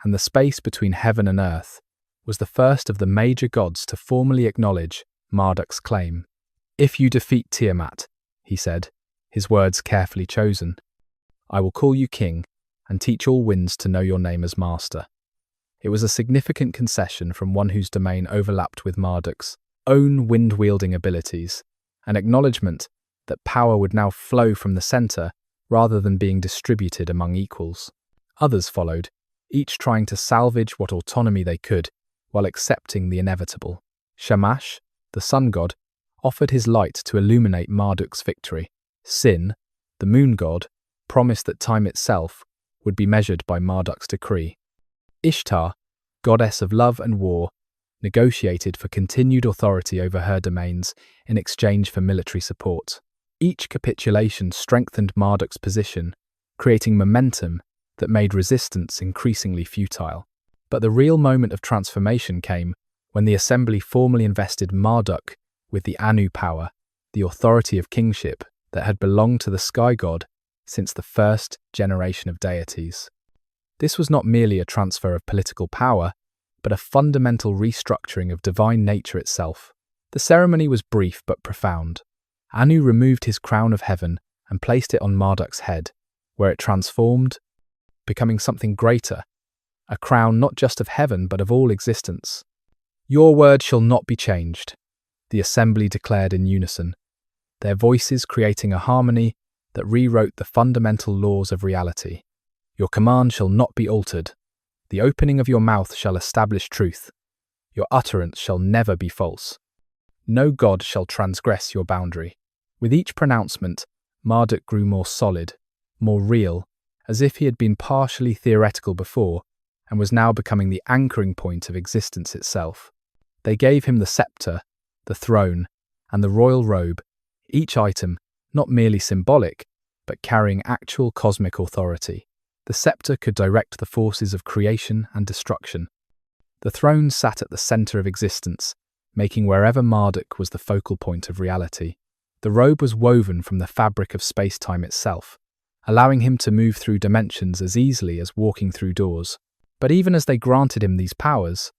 and the space between heaven and earth, was the first of the major gods to formally acknowledge Marduk's claim. "If you defeat Tiamat," he said, his words carefully chosen, "I will call you king and teach all winds to know your name as master." It was a significant concession from one whose domain overlapped with Marduk's own wind-wielding abilities, an acknowledgement that power would now flow from the center rather than being distributed among equals. Others followed, each trying to salvage what autonomy they could while accepting the inevitable. Shamash, the sun god, offered his light to illuminate Marduk's victory. Sin, the moon god, promised that time itself would be measured by Marduk's decree. Ishtar, goddess of love and war, negotiated for continued authority over her domains in exchange for military support. Each capitulation strengthened Marduk's position, creating momentum that made resistance increasingly futile. But the real moment of transformation came when the assembly formally invested Marduk with the Anu power, the authority of kingship that had belonged to the sky god since the first generation of deities. This was not merely a transfer of political power, but a fundamental restructuring of divine nature itself. The ceremony was brief but profound. Anu removed his crown of heaven and placed it on Marduk's head, where it transformed, becoming something greater, a crown not just of heaven but of all existence. "Your word shall not be changed," the assembly declared in unison, their voices creating a harmony that rewrote the fundamental laws of reality. "Your command shall not be altered. The opening of your mouth shall establish truth. Your utterance shall never be false. No god shall transgress your boundary." With each pronouncement, Marduk grew more solid, more real, as if he had been partially theoretical before and was now becoming the anchoring point of existence itself. They gave him the scepter, the throne, and the royal robe, each item not merely symbolic, but carrying actual cosmic authority. The scepter could direct the forces of creation and destruction. The throne sat at the center of existence, making wherever Marduk was the focal point of reality. The robe was woven from the fabric of space-time itself, allowing him to move through dimensions as easily as walking through doors. But even as they granted him these powers,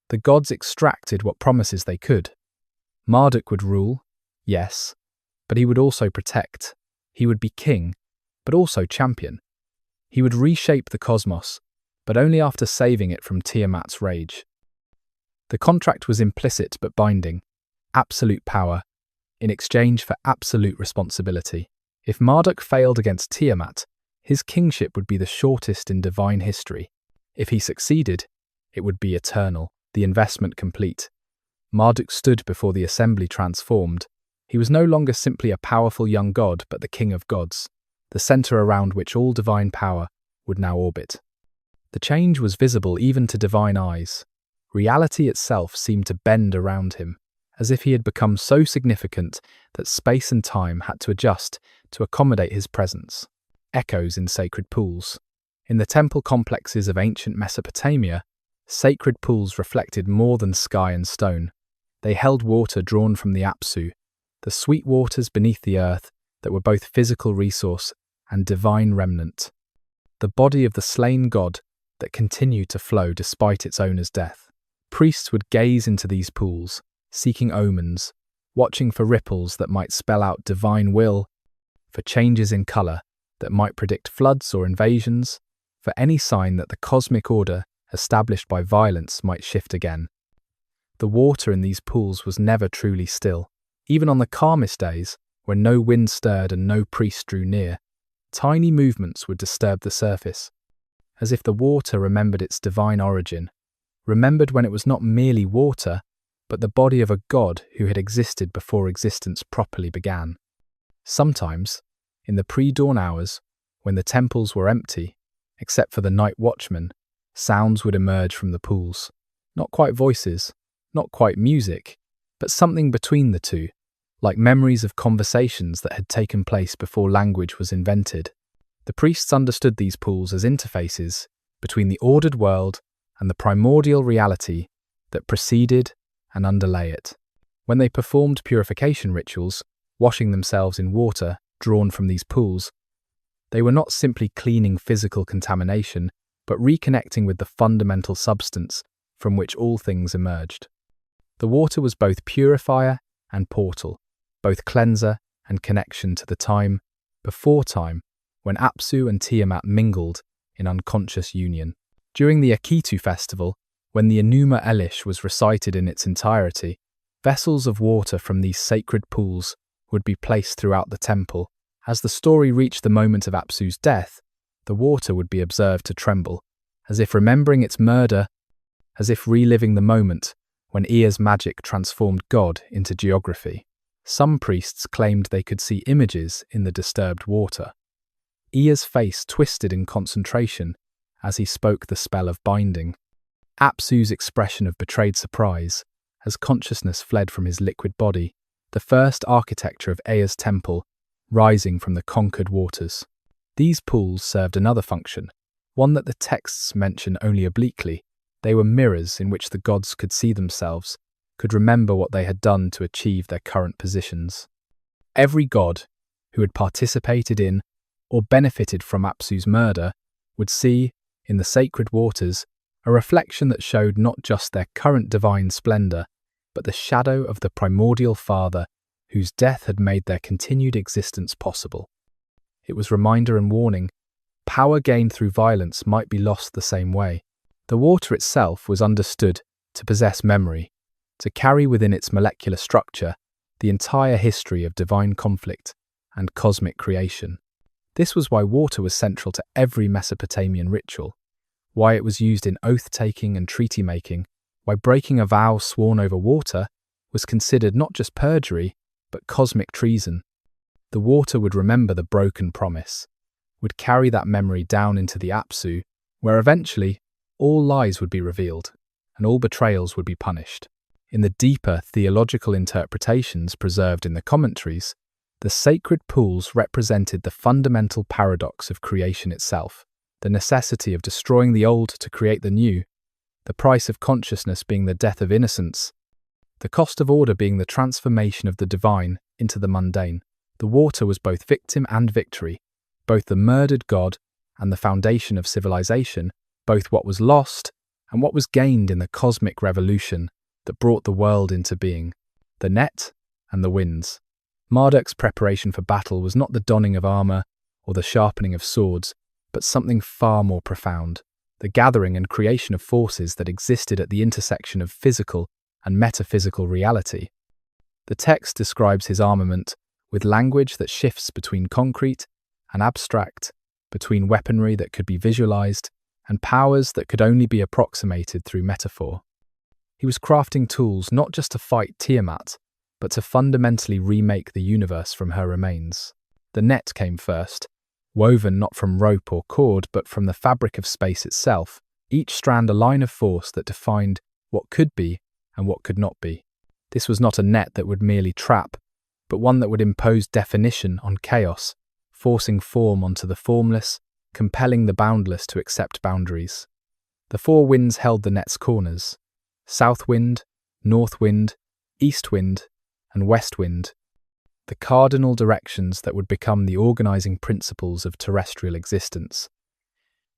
the gods extracted what promises they could. Marduk would rule, yes, but he would also protect. He would be king, but also champion. He would reshape the cosmos, but only after saving it from Tiamat's rage. The contract was implicit but binding, absolute power, in exchange for absolute responsibility. If Marduk failed against Tiamat, his kingship would be the shortest in divine history. If he succeeded, it would be eternal, the investment complete. Marduk stood before the assembly transformed. He was no longer simply a powerful young god, but the king of gods, the center around which all divine power would now orbit. The change was visible even to divine eyes. Reality itself seemed to bend around him, as if he had become so significant that space and time had to adjust to accommodate his presence. Echoes in sacred pools. In the temple complexes of ancient Mesopotamia, sacred pools reflected more than sky and stone. They held water drawn from the Apsu, the sweet waters beneath the earth that were both physical resource and divine remnant. The body of the slain god that continued to flow despite its owner's death. Priests would gaze into these pools, seeking omens, watching for ripples that might spell out divine will, for changes in color that might predict floods or invasions, for any sign that the cosmic order established by violence might shift again. The water in these pools was never truly still. Even on the calmest days, when no wind stirred and no priest drew near, tiny movements would disturb the surface, as if the water remembered its divine origin, remembered when it was not merely water, but the body of a god who had existed before existence properly began. Sometimes, in the pre-dawn hours, when the temples were empty, except for the night watchman, sounds would emerge from the pools. Not quite voices, not quite music, but something between the two, like memories of conversations that had taken place before language was invented. The priests understood these pools as interfaces between the ordered world and the primordial reality that preceded and underlay it. When they performed purification rituals, washing themselves in water drawn from these pools, they were not simply cleaning physical contamination, but reconnecting with the fundamental substance from which all things emerged. The water was both purifier and portal, both cleanser and connection to the time before time, when Apsu and Tiamat mingled in unconscious union. During the Akitu festival, when the Enuma Elish was recited in its entirety, vessels of water from these sacred pools would be placed throughout the temple. As the story reached the moment of Apsu's death, the water would be observed to tremble, as if remembering its murder, as if reliving the moment when Ea's magic transformed God into geography. Some priests claimed they could see images in the disturbed water. Ea's face twisted in concentration as he spoke the spell of binding. Apsu's expression of betrayed surprise as consciousness fled from his liquid body, the first architecture of Ea's temple rising from the conquered waters. These pools served another function, one that the texts mention only obliquely. They were mirrors in which the gods could see themselves, could remember what they had done to achieve their current positions. Every god who had participated in or benefited from Apsu's murder would see, in the sacred waters, a reflection that showed not just their current divine splendor, but the shadow of the primordial father whose death had made their continued existence possible. It was reminder and warning. Power gained through violence might be lost the same way. The water itself was understood to possess memory, to carry within its molecular structure the entire history of divine conflict and cosmic creation. This was why water was central to every Mesopotamian ritual, why it was used in oath-taking and treaty-making, why breaking a vow sworn over water was considered not just perjury, but cosmic treason. The water would remember the broken promise, would carry that memory down into the Apsu, where eventually all lies would be revealed and all betrayals would be punished. In the deeper theological interpretations preserved in the commentaries, the sacred pools represented the fundamental paradox of creation itself, the necessity of destroying the old to create the new, the price of consciousness being the death of innocence, the cost of order being the transformation of the divine into the mundane. The water was both victim and victory, both the murdered god and the foundation of civilization, both what was lost and what was gained in the cosmic revolution that brought the world into being. The net and the winds. Marduk's preparation for battle was not the donning of armor or the sharpening of swords, but something far more profound, the gathering and creation of forces that existed at the intersection of physical and metaphysical reality. The text describes his armament with language that shifts between concrete and abstract, between weaponry that could be visualized and powers that could only be approximated through metaphor. He was crafting tools not just to fight Tiamat, but to fundamentally remake the universe from her remains. The net came first, woven not from rope or cord, but from the fabric of space itself, each strand a line of force that defined what could be and what could not be. This was not a net that would merely trap, but one that would impose definition on chaos, forcing form onto the formless, compelling the boundless to accept boundaries. The four winds held the net's corners: south wind, north wind, east wind, and west wind, the cardinal directions that would become the organizing principles of terrestrial existence.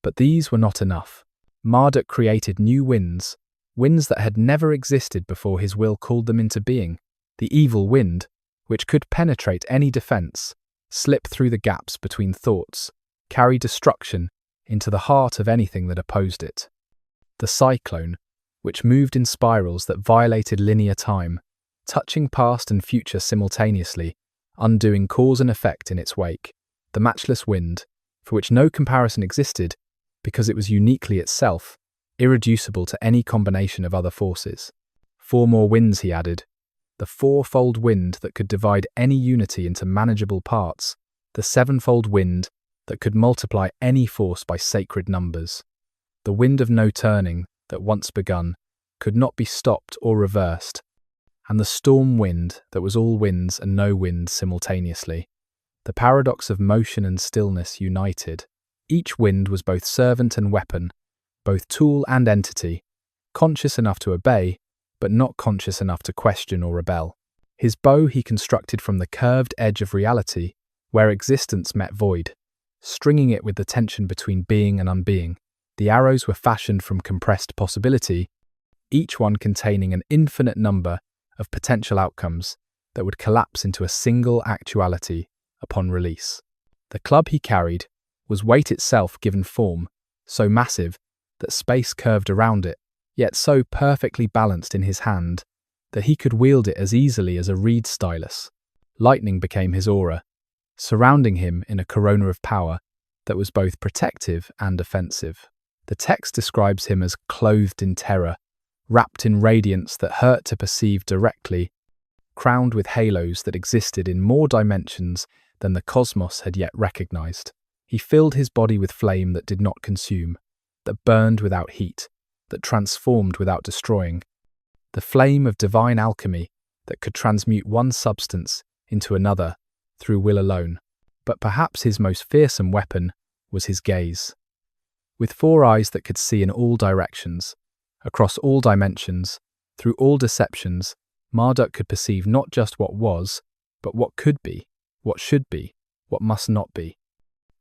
But these were not enough. Marduk created new winds, winds that had never existed before his will called them into being. The evil wind, which could penetrate any defense, slip through the gaps between thoughts, carry destruction into the heart of anything that opposed it. The cyclone, which moved in spirals that violated linear time, touching past and future simultaneously, undoing cause and effect in its wake. The matchless wind, for which no comparison existed because it was uniquely itself, irreducible to any combination of other forces. Four more winds, he added, the fourfold wind that could divide any unity into manageable parts, the sevenfold wind that could multiply any force by sacred numbers. The wind of no turning that once begun could not be stopped or reversed. and the storm wind that was all winds and no wind simultaneously. The paradox of motion and stillness united. Each wind was both servant and weapon, both tool and entity, conscious enough to obey, but not conscious enough to question or rebel. His bow he constructed from the curved edge of reality, where existence met void, stringing it with the tension between being and unbeing. The arrows were fashioned from compressed possibility, each one containing an infinite number of potential outcomes that would collapse into a single actuality upon release. The club he carried was weight itself given form, so massive that space curved around it, yet so perfectly balanced in his hand that he could wield it as easily as a reed stylus. Lightning became his aura, surrounding him in a corona of power that was both protective and offensive. The text describes him as clothed in terror, wrapped in radiance that hurt to perceive directly, crowned with halos that existed in more dimensions than the cosmos had yet recognized. He filled his body with flame that did not consume, that burned without heat, that transformed without destroying. The flame of divine alchemy that could transmute one substance into another through will alone. But perhaps his most fearsome weapon was his gaze. With 4 eyes that could see in all directions, across all dimensions, through all deceptions, Marduk could perceive not just what was, but what could be, what should be, what must not be.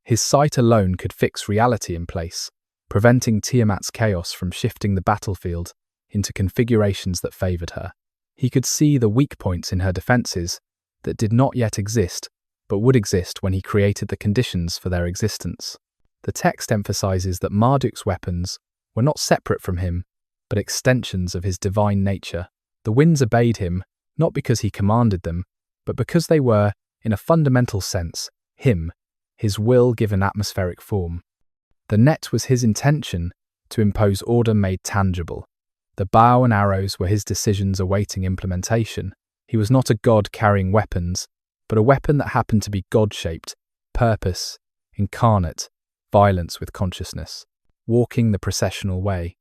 His sight alone could fix reality in place, preventing Tiamat's chaos from shifting the battlefield into configurations that favoured her. He could see the weak points in her defences that did not yet exist, but would exist when he created the conditions for their existence. The text emphasises that Marduk's weapons were not separate from him, but extensions of his divine nature. The winds obeyed him, not because he commanded them, but because they were, in a fundamental sense, him, his will given atmospheric form. The net was his intention to impose order made tangible. The bow and arrows were his decisions awaiting implementation. He was not a god carrying weapons, but a weapon that happened to be God-shaped, purpose, incarnate, violence with consciousness. Walking the processional way.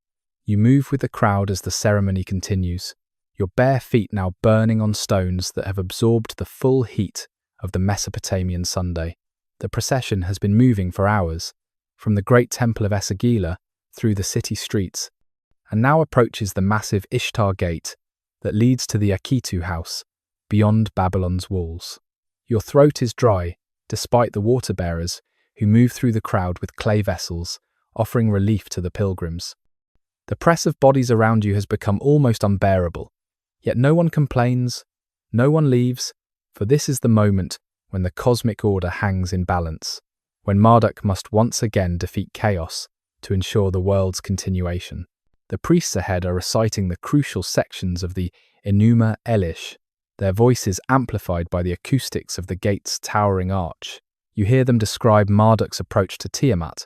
You move with the crowd as the ceremony continues, your bare feet now burning on stones that have absorbed the full heat of the Mesopotamian Sunday. The procession has been moving for hours, from the great temple of Esagila through the city streets, and now approaches the massive Ishtar Gate that leads to the Akitu house, beyond Babylon's walls. Your throat is dry, despite the water-bearers who move through the crowd with clay vessels, offering relief to the pilgrims. The press of bodies around you has become almost unbearable, yet no one complains, no one leaves, for this is the moment when the cosmic order hangs in balance, when Marduk must once again defeat chaos to ensure the world's continuation. The priests ahead are reciting the crucial sections of the Enuma Elish, their voices amplified by the acoustics of the gate's towering arch. You hear them describe Marduk's approach to Tiamat,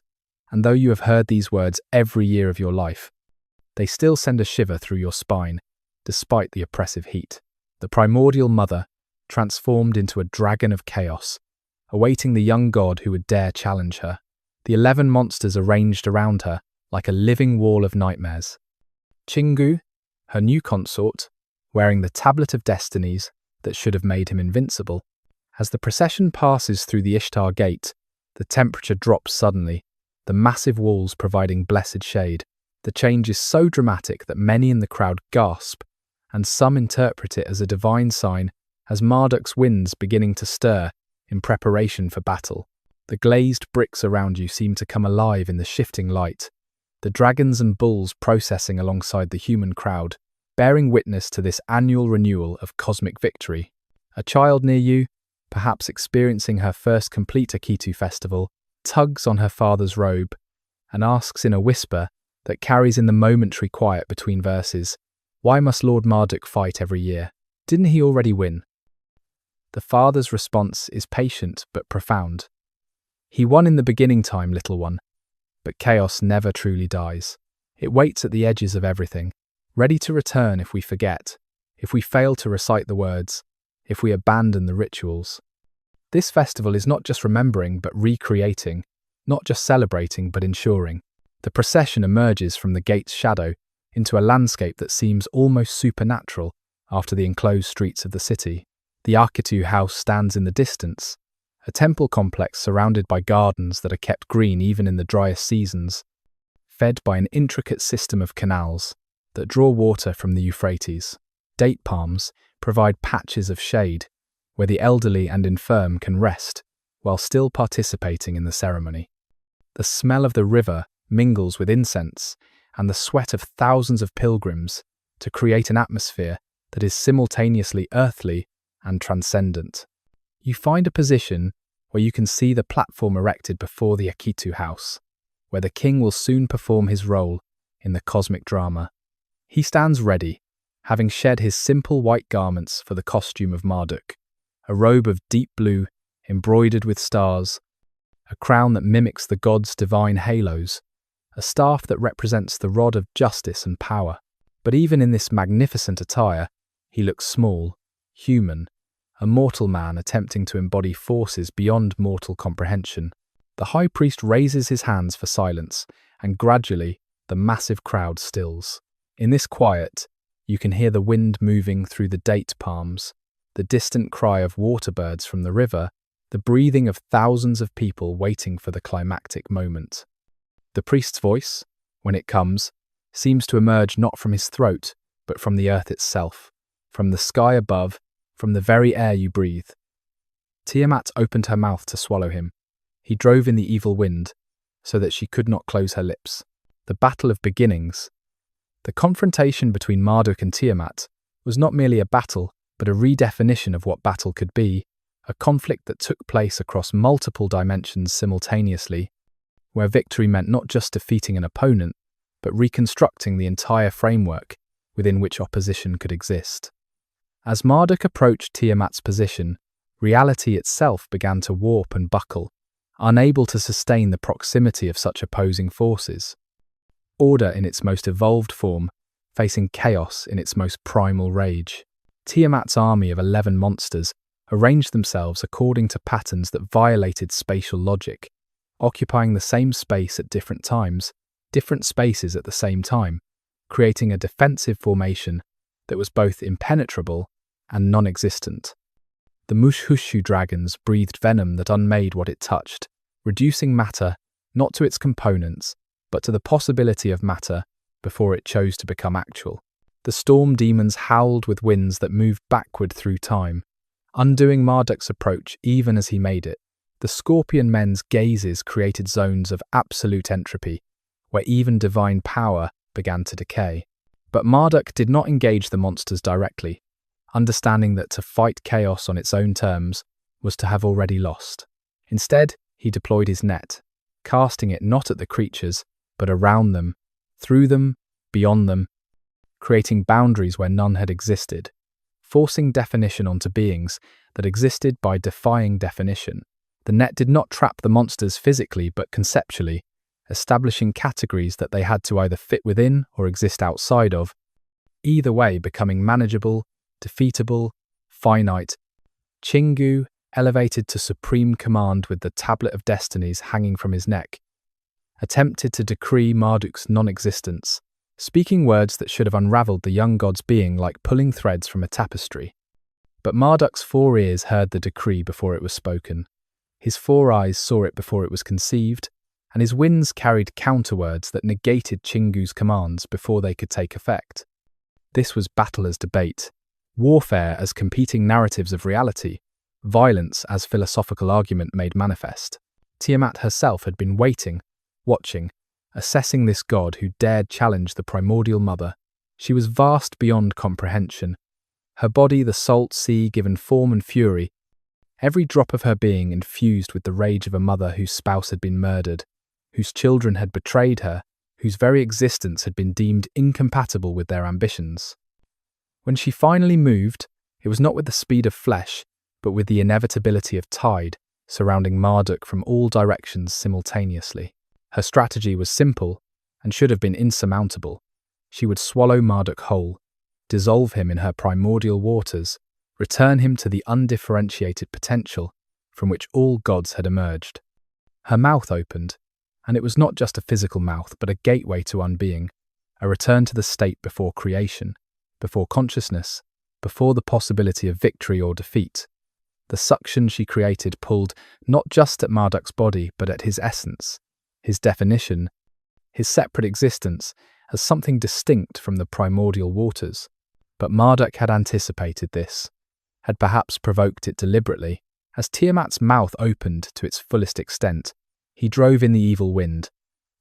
and though you have heard these words every year of your life, they still send a shiver through your spine, despite the oppressive heat. The primordial mother, transformed into a dragon of chaos, awaiting the young god who would dare challenge her. The 11 monsters arranged around her like a living wall of nightmares. Kingu, her new consort, wearing the tablet of destinies that should have made him invincible. As the procession passes through the Ishtar Gate, the temperature drops suddenly, the massive walls providing blessed shade. The change is so dramatic that many in the crowd gasp, and some interpret it as a divine sign as Marduk's winds beginning to stir in preparation for battle. The glazed bricks around you seem to come alive in the shifting light, the dragons and bulls processing alongside the human crowd, bearing witness to this annual renewal of cosmic victory. A child near you, perhaps experiencing her first complete Akitu festival, tugs on her father's robe and asks in a whisper that carries in the momentary quiet between verses, "Why must Lord Marduk fight every year? Didn't he already win?" The father's response is patient but profound. "He won in the beginning time, little one, but chaos never truly dies. It waits at the edges of everything, ready to return if we forget, if we fail to recite the words, if we abandon the rituals." This festival is not just remembering but recreating, not just celebrating but ensuring. The procession emerges from the gate's shadow into a landscape that seems almost supernatural, after the enclosed streets of the city. The Arkitu house stands in the distance, a temple complex surrounded by gardens that are kept green even in the driest seasons, fed by an intricate system of canals that draw water from the Euphrates. Date palms provide patches of shade where the elderly and infirm can rest while still participating in the ceremony. The smell of the river mingles with incense and the sweat of thousands of pilgrims to create an atmosphere that is simultaneously earthly and transcendent. You find a position where you can see the platform erected before the Akitu house, where the king will soon perform his role in the cosmic drama. He stands ready, having shed his simple white garments for the costume of Marduk, a robe of deep blue embroidered with stars, a crown that mimics the god's divine halos, a staff that represents the rod of justice and power. But even in this magnificent attire, he looks small, human, a mortal man attempting to embody forces beyond mortal comprehension. The high priest raises his hands for silence, and gradually the massive crowd stills. In this quiet, you can hear the wind moving through the date palms, the distant cry of water birds from the river, the breathing of thousands of people waiting for the climactic moment. The priest's voice, when it comes, seems to emerge not from his throat, but from the earth itself, from the sky above, from the very air you breathe. Tiamat opened her mouth to swallow him. He drove in the evil wind, so that she could not close her lips. The battle of beginnings. The confrontation between Marduk and Tiamat was not merely a battle, but a redefinition of what battle could be, a conflict that took place across multiple dimensions simultaneously, where victory meant not just defeating an opponent, but reconstructing the entire framework within which opposition could exist. As Marduk approached Tiamat's position, reality itself began to warp and buckle, unable to sustain the proximity of such opposing forces. Order in its most evolved form, facing chaos in its most primal rage. Tiamat's army of 11 monsters arranged themselves according to patterns that violated spatial logic, occupying the same space at different times, different spaces at the same time, creating a defensive formation that was both impenetrable and non-existent. The Mushushu dragons breathed venom that unmade what it touched, reducing matter not to its components, but to the possibility of matter before it chose to become actual. The storm demons howled with winds that moved backward through time, undoing Marduk's approach even as he made it. The scorpion men's gazes created zones of absolute entropy, where even divine power began to decay. But Marduk did not engage the monsters directly, understanding that to fight chaos on its own terms was to have already lost. Instead, he deployed his net, casting it not at the creatures, but around them, through them, beyond them, creating boundaries where none had existed, forcing definition onto beings that existed by defying definition. The net did not trap the monsters physically but conceptually, establishing categories that they had to either fit within or exist outside of, either way becoming manageable, defeatable, finite. Kingu, elevated to supreme command with the tablet of destinies hanging from his neck, attempted to decree Marduk's non-existence, speaking words that should have unraveled the young god's being like pulling threads from a tapestry. But Marduk's 4 ears heard the decree before it was spoken, his 4 eyes saw it before it was conceived, and his winds carried counterwords that negated Kingu's commands before they could take effect. This was battle as debate, warfare as competing narratives of reality, violence as philosophical argument made manifest. Tiamat herself had been waiting, watching, assessing this god who dared challenge the primordial mother. She was vast beyond comprehension, her body the salt sea given form and fury, every drop of her being infused with the rage of a mother whose spouse had been murdered, whose children had betrayed her, whose very existence had been deemed incompatible with their ambitions. When she finally moved, it was not with the speed of flesh, but with the inevitability of tide, surrounding Marduk from all directions simultaneously. Her strategy was simple, and should have been insurmountable. She would swallow Marduk whole, dissolve him in her primordial waters, return him to the undifferentiated potential from which all gods had emerged. Her mouth opened, and it was not just a physical mouth, but a gateway to unbeing, a return to the state before creation, before consciousness, before the possibility of victory or defeat. The suction she created pulled not just at Marduk's body, but at his essence, his definition, his separate existence as something distinct from the primordial waters. But Marduk had anticipated this, had perhaps provoked it deliberately. As Tiamat's mouth opened to its fullest extent, he drove in the evil wind,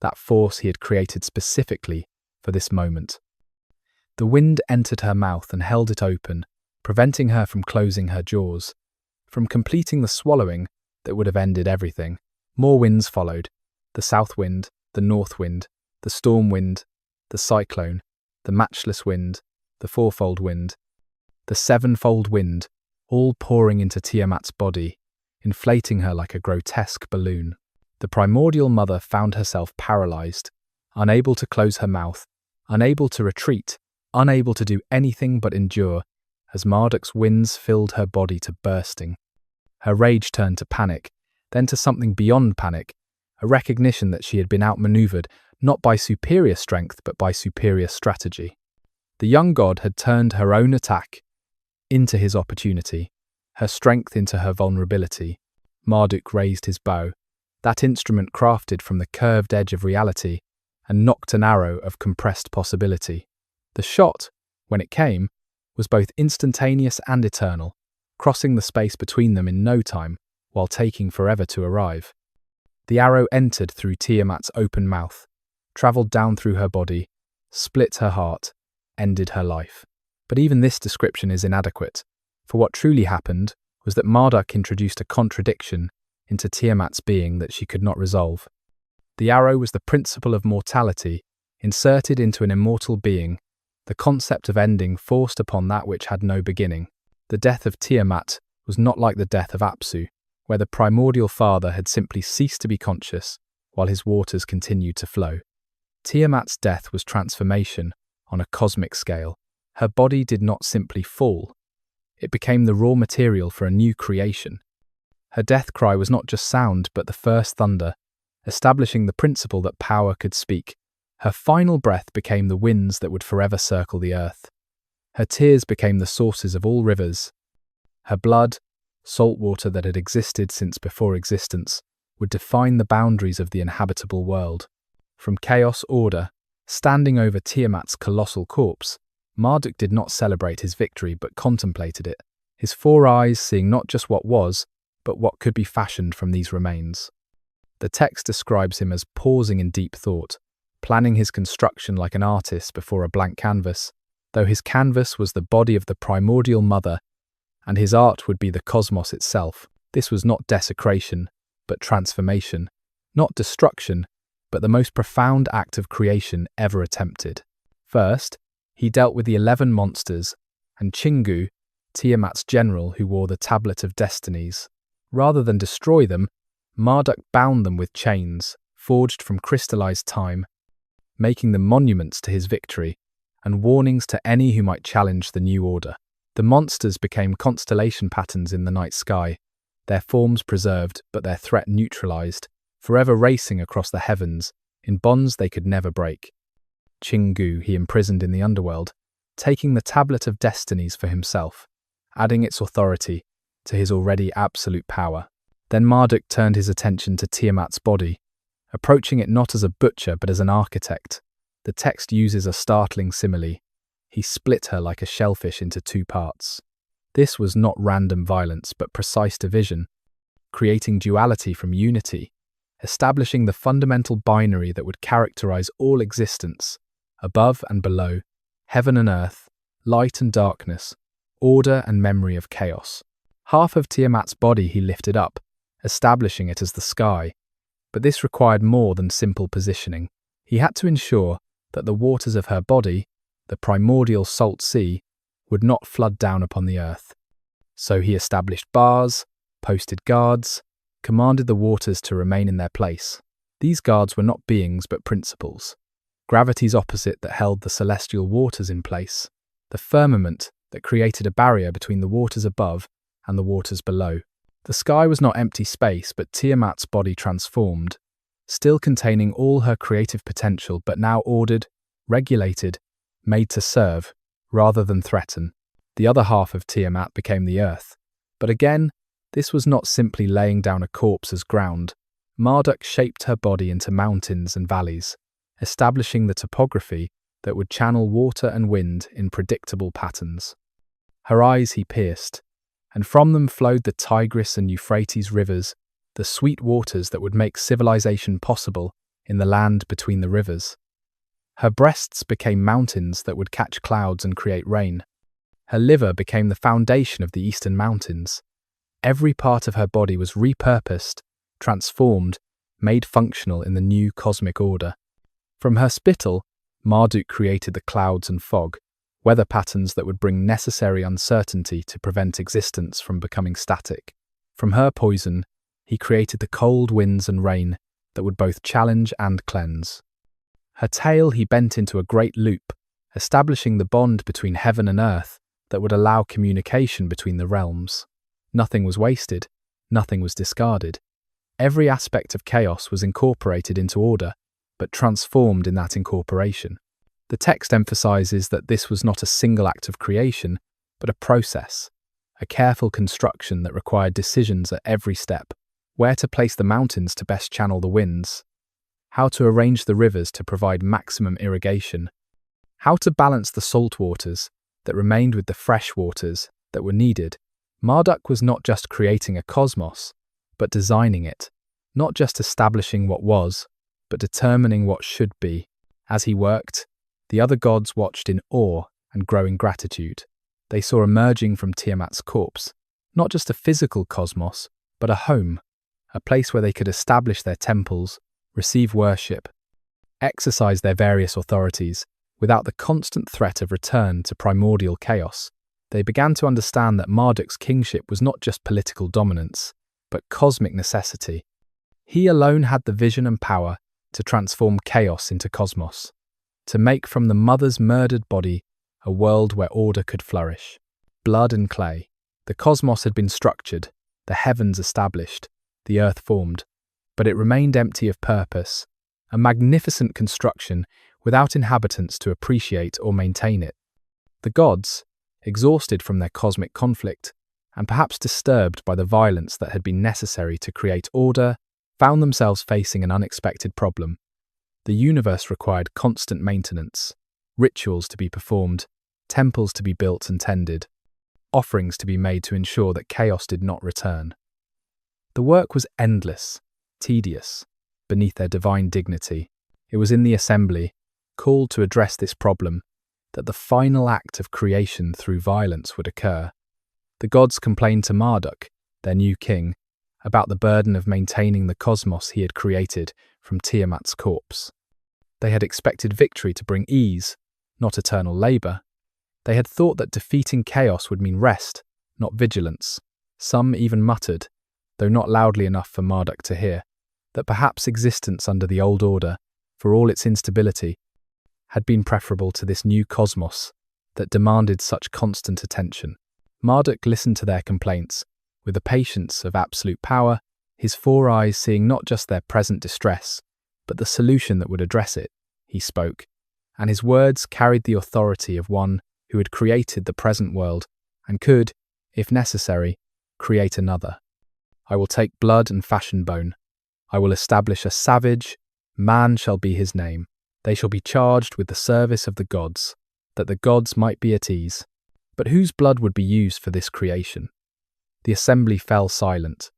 that force he had created specifically for this moment. The wind entered her mouth and held it open, preventing her from closing her jaws, from completing the swallowing that would have ended everything. More winds followed: the south wind, the north wind, the storm wind, the cyclone, the matchless wind, the fourfold wind, the sevenfold wind, all pouring into Tiamat's body, inflating her like a grotesque balloon. The primordial mother found herself paralyzed, unable to close her mouth, unable to retreat, unable to do anything but endure, as Marduk's winds filled her body to bursting. Her rage turned to panic, then to something beyond panic, a recognition that she had been outmaneuvered not by superior strength but by superior strategy. The young god had turned her own attack into his opportunity, her strength into her vulnerability. Marduk raised his bow, that instrument crafted from the curved edge of reality, and nocked an arrow of compressed possibility. The shot, when it came, was both instantaneous and eternal, crossing the space between them in no time, while taking forever to arrive. The arrow entered through Tiamat's open mouth, travelled down through her body, split her heart, ended her life. But even this description is inadequate, for what truly happened was that Marduk introduced a contradiction into Tiamat's being that she could not resolve. The arrow was the principle of mortality, inserted into an immortal being, the concept of ending forced upon that which had no beginning. The death of Tiamat was not like the death of Apsu, where the primordial father had simply ceased to be conscious while his waters continued to flow. Tiamat's death was transformation on a cosmic scale. Her body did not simply fall. It became the raw material for a new creation. Her death cry was not just sound, but the first thunder, establishing the principle that power could speak. Her final breath became the winds that would forever circle the earth. Her tears became the sources of all rivers. Her blood, salt water that had existed since before existence, would define the boundaries of the inhabitable world. From chaos order, standing over Tiamat's colossal corpse, Marduk did not celebrate his victory but contemplated it, his four eyes seeing not just what was, but what could be fashioned from these remains. The text describes him as pausing in deep thought, planning his construction like an artist before a blank canvas, though his canvas was the body of the primordial mother, and his art would be the cosmos itself. This was not desecration, but transformation, not destruction, but the most profound act of creation ever attempted. First, he dealt with the 11 monsters, and Kingu, Tiamat's general who wore the Tablet of Destinies. Rather than destroy them, Marduk bound them with chains, forged from crystallized time, making them monuments to his victory, and warnings to any who might challenge the new order. The monsters became constellation patterns in the night sky, their forms preserved but their threat neutralized, forever racing across the heavens in bonds they could never break. Kingu he imprisoned in the underworld, taking the Tablet of Destinies for himself, adding its authority to his already absolute power. Then Marduk turned his attention to Tiamat's body, approaching it not as a butcher but as an architect. The text uses a startling simile. He split her like a shellfish into two parts. This was not random violence but precise division, creating duality from unity, establishing the fundamental binary that would characterize all existence, above and below, heaven and earth, light and darkness, order and memory of chaos. Half of Tiamat's body he lifted up, establishing it as the sky, but this required more than simple positioning. He had to ensure that the waters of her body, the primordial salt sea, would not flood down upon the earth. So he established bars, posted guards, commanded the waters to remain in their place. These guards were not beings but principles, gravity's opposite that held the celestial waters in place, the firmament that created a barrier between the waters above and the waters below. The sky was not empty space but Tiamat's body transformed, still containing all her creative potential but now ordered, regulated, made to serve, rather than threaten. The other half of Tiamat became the earth. But again, this was not simply laying down a corpse as ground. Marduk shaped her body into mountains and valleys, establishing the topography that would channel water and wind in predictable patterns. Her eyes he pierced, and from them flowed the Tigris and Euphrates rivers, the sweet waters that would make civilization possible in the land between the rivers. Her breasts became mountains that would catch clouds and create rain. Her liver became the foundation of the eastern mountains. Every part of her body was repurposed, transformed, made functional in the new cosmic order. From her spittle, Marduk created the clouds and fog, weather patterns that would bring necessary uncertainty to prevent existence from becoming static. From her poison, he created the cold winds and rain that would both challenge and cleanse. Her tail he bent into a great loop, establishing the bond between heaven and earth that would allow communication between the realms. Nothing was wasted, nothing was discarded. Every aspect of chaos was incorporated into order, but transformed in that incorporation. The text emphasizes that this was not a single act of creation, but a process, a careful construction that required decisions at every step: where to place the mountains to best channel the winds, how to arrange the rivers to provide maximum irrigation, how to balance the salt waters that remained with the fresh waters that were needed. Marduk was not just creating a cosmos, but designing it, not just establishing what was, but determining what should be. As he worked, the other gods watched in awe and growing gratitude. They saw emerging from Tiamat's corpse, not just a physical cosmos, but a home, a place where they could establish their temples, receive worship, exercise their various authorities, without the constant threat of return to primordial chaos. They began to understand that Marduk's kingship was not just political dominance, but cosmic necessity. He alone had the vision and power to transform chaos into cosmos, to make from the mother's murdered body a world where order could flourish. Blood and clay. The cosmos had been structured, the heavens established, the earth formed, but it remained empty of purpose, a magnificent construction without inhabitants to appreciate or maintain it. The gods, exhausted from their cosmic conflict, and perhaps disturbed by the violence that had been necessary to create order, found themselves facing an unexpected problem. The universe required constant maintenance, rituals to be performed, temples to be built and tended, offerings to be made to ensure that chaos did not return. The work was endless, tedious, beneath their divine dignity. It was in the assembly, called to address this problem, that the final act of creation through violence would occur. The gods complained to Marduk, their new king, about the burden of maintaining the cosmos he had created from Tiamat's corpse. They had expected victory to bring ease, not eternal labor. They had thought that defeating chaos would mean rest, not vigilance. Some even muttered, though not loudly enough for Marduk to hear, that perhaps existence under the old order, for all its instability, had been preferable to this new cosmos that demanded such constant attention. Marduk listened to their complaints with the patience of absolute power, his four eyes seeing not just their present distress, but the solution that would address it. He spoke, and his words carried the authority of one who had created the present world and could, if necessary, create another. I will take blood and fashion bone. I will establish a savage, man shall be his name. They shall be charged with the service of the gods, that the gods might be at ease. But whose blood would be used for this creation? The assembly fell silent,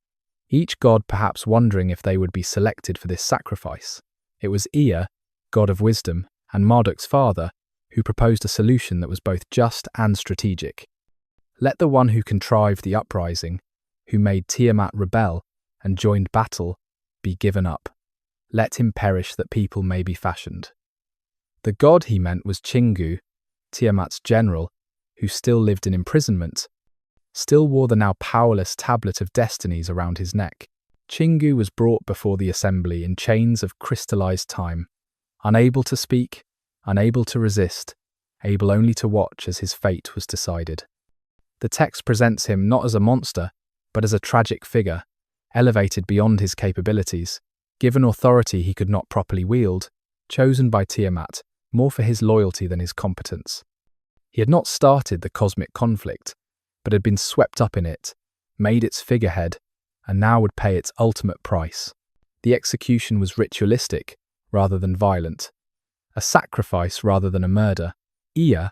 each god perhaps wondering if they would be selected for this sacrifice. It was Ea, god of wisdom, and Marduk's father, who proposed a solution that was both just and strategic. Let the one who contrived the uprising, who made Tiamat rebel and joined battle, be given up. Let him perish that people may be fashioned. The god he meant was Kingu, Tiamat's general, who still lived in imprisonment, still wore the now powerless tablet of destinies around his neck. Kingu was brought before the assembly in chains of crystallized time, unable to speak, unable to resist, able only to watch as his fate was decided. The text presents him not as a monster, but as a tragic figure, elevated beyond his capabilities, given authority he could not properly wield, chosen by Tiamat, more for his loyalty than his competence. He had not started the cosmic conflict, but had been swept up in it, made its figurehead, and now would pay its ultimate price. The execution was ritualistic rather than violent, a sacrifice rather than a murder. Ea,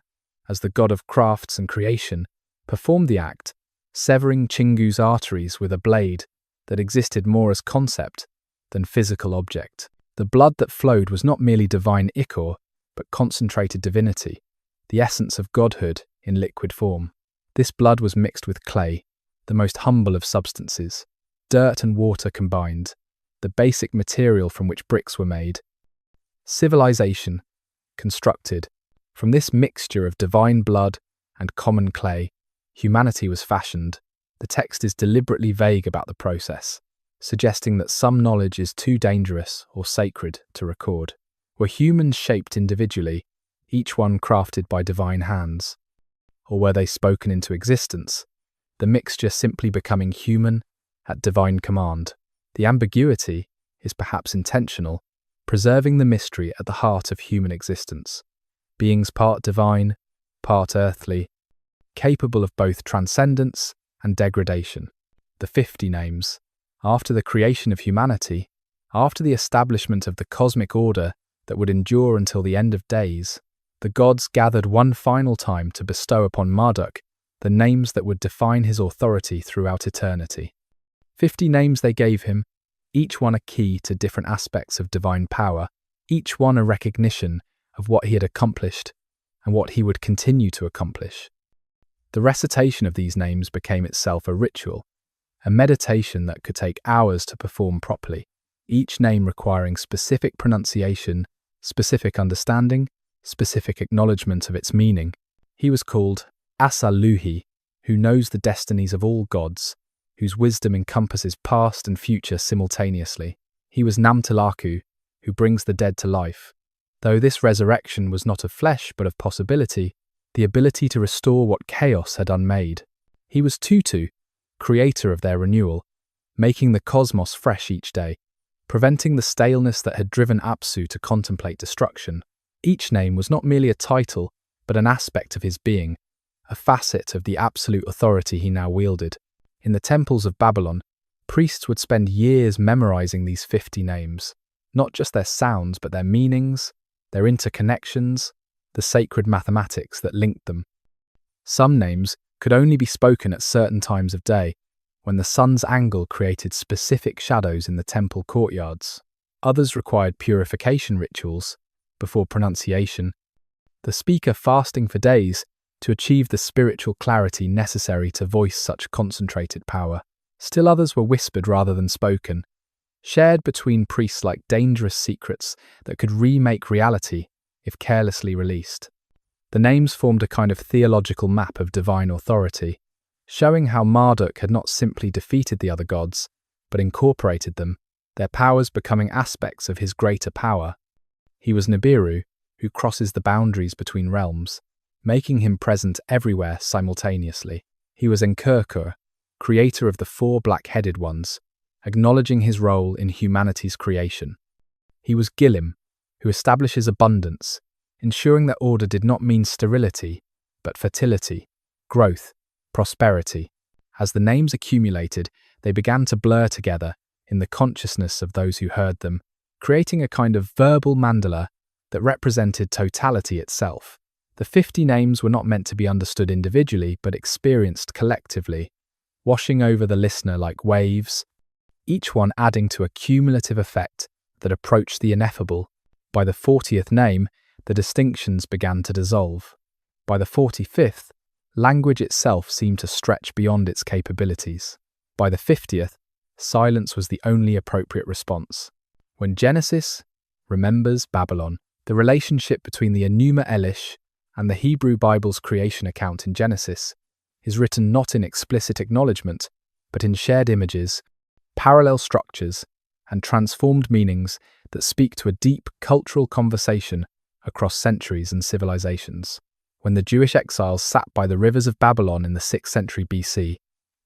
as the god of crafts and creation, performed the act, severing Kingu's arteries with a blade that existed more as concept than physical object. The blood that flowed was not merely divine ichor, but concentrated divinity, the essence of godhood in liquid form. This blood was mixed with clay, the most humble of substances, dirt and water combined, the basic material from which bricks were made. Civilization, constructed. From this mixture of divine blood and common clay, humanity was fashioned. The text is deliberately vague about the process, suggesting that some knowledge is too dangerous or sacred to record. Were humans shaped individually, each one crafted by divine hands? Or were they spoken into existence, the mixture simply becoming human at divine command? The ambiguity is perhaps intentional, preserving the mystery at the heart of human existence. Beings part divine, part earthly, capable of both transcendence and degradation. The 50 names. After the creation of humanity, after the establishment of the cosmic order that would endure until the end of days, the gods gathered one final time to bestow upon Marduk the names that would define his authority throughout eternity. 50 names they gave him, each one a key to different aspects of divine power, each one a recognition of what he had accomplished and what he would continue to accomplish. The recitation of these names became itself a ritual, a meditation that could take hours to perform properly, each name requiring specific pronunciation, specific understanding, specific acknowledgement of its meaning. He was called Asaluhi, who knows the destinies of all gods, whose wisdom encompasses past and future simultaneously. He was Namtalaku, who brings the dead to life. Though this resurrection was not of flesh but of possibility, the ability to restore what chaos had unmade. He was Tutu, creator of their renewal, making the cosmos fresh each day, preventing the staleness that had driven Apsu to contemplate destruction. Each name was not merely a title, but an aspect of his being, a facet of the absolute authority he now wielded. In the temples of Babylon, priests would spend years memorizing these 50 names, not just their sounds, but their meanings, their interconnections, the sacred mathematics that linked them. Some names could only be spoken at certain times of day, when the sun's angle created specific shadows in the temple courtyards. Others required purification rituals before pronunciation, the speaker fasting for days to achieve the spiritual clarity necessary to voice such concentrated power. Still others were whispered rather than spoken, shared between priests like dangerous secrets that could remake reality if carelessly released. The names formed a kind of theological map of divine authority, showing how Marduk had not simply defeated the other gods, but incorporated them, their powers becoming aspects of his greater power. He was Nibiru, who crosses the boundaries between realms, making him present everywhere simultaneously. He was Enkurkur, creator of the 4 black-headed ones, acknowledging his role in humanity's creation. He was Gilim, who establishes abundance, ensuring that order did not mean sterility, but fertility, growth, prosperity. As the names accumulated, they began to blur together in the consciousness of those who heard them, creating a kind of verbal mandala that represented totality itself. The 50 names were not meant to be understood individually, but experienced collectively, washing over the listener like waves, each one adding to a cumulative effect that approached the ineffable. By the 40th name, the distinctions began to dissolve. By the 45th, language itself seemed to stretch beyond its capabilities. By the 50th, silence was the only appropriate response. When Genesis remembers Babylon, the relationship between the Enuma Elish and the Hebrew Bible's creation account in Genesis is written not in explicit acknowledgement, but in shared images, parallel structures, and transformed meanings that speak to a deep cultural conversation across centuries and civilizations. When the Jewish exiles sat by the rivers of Babylon in the 6th century BC,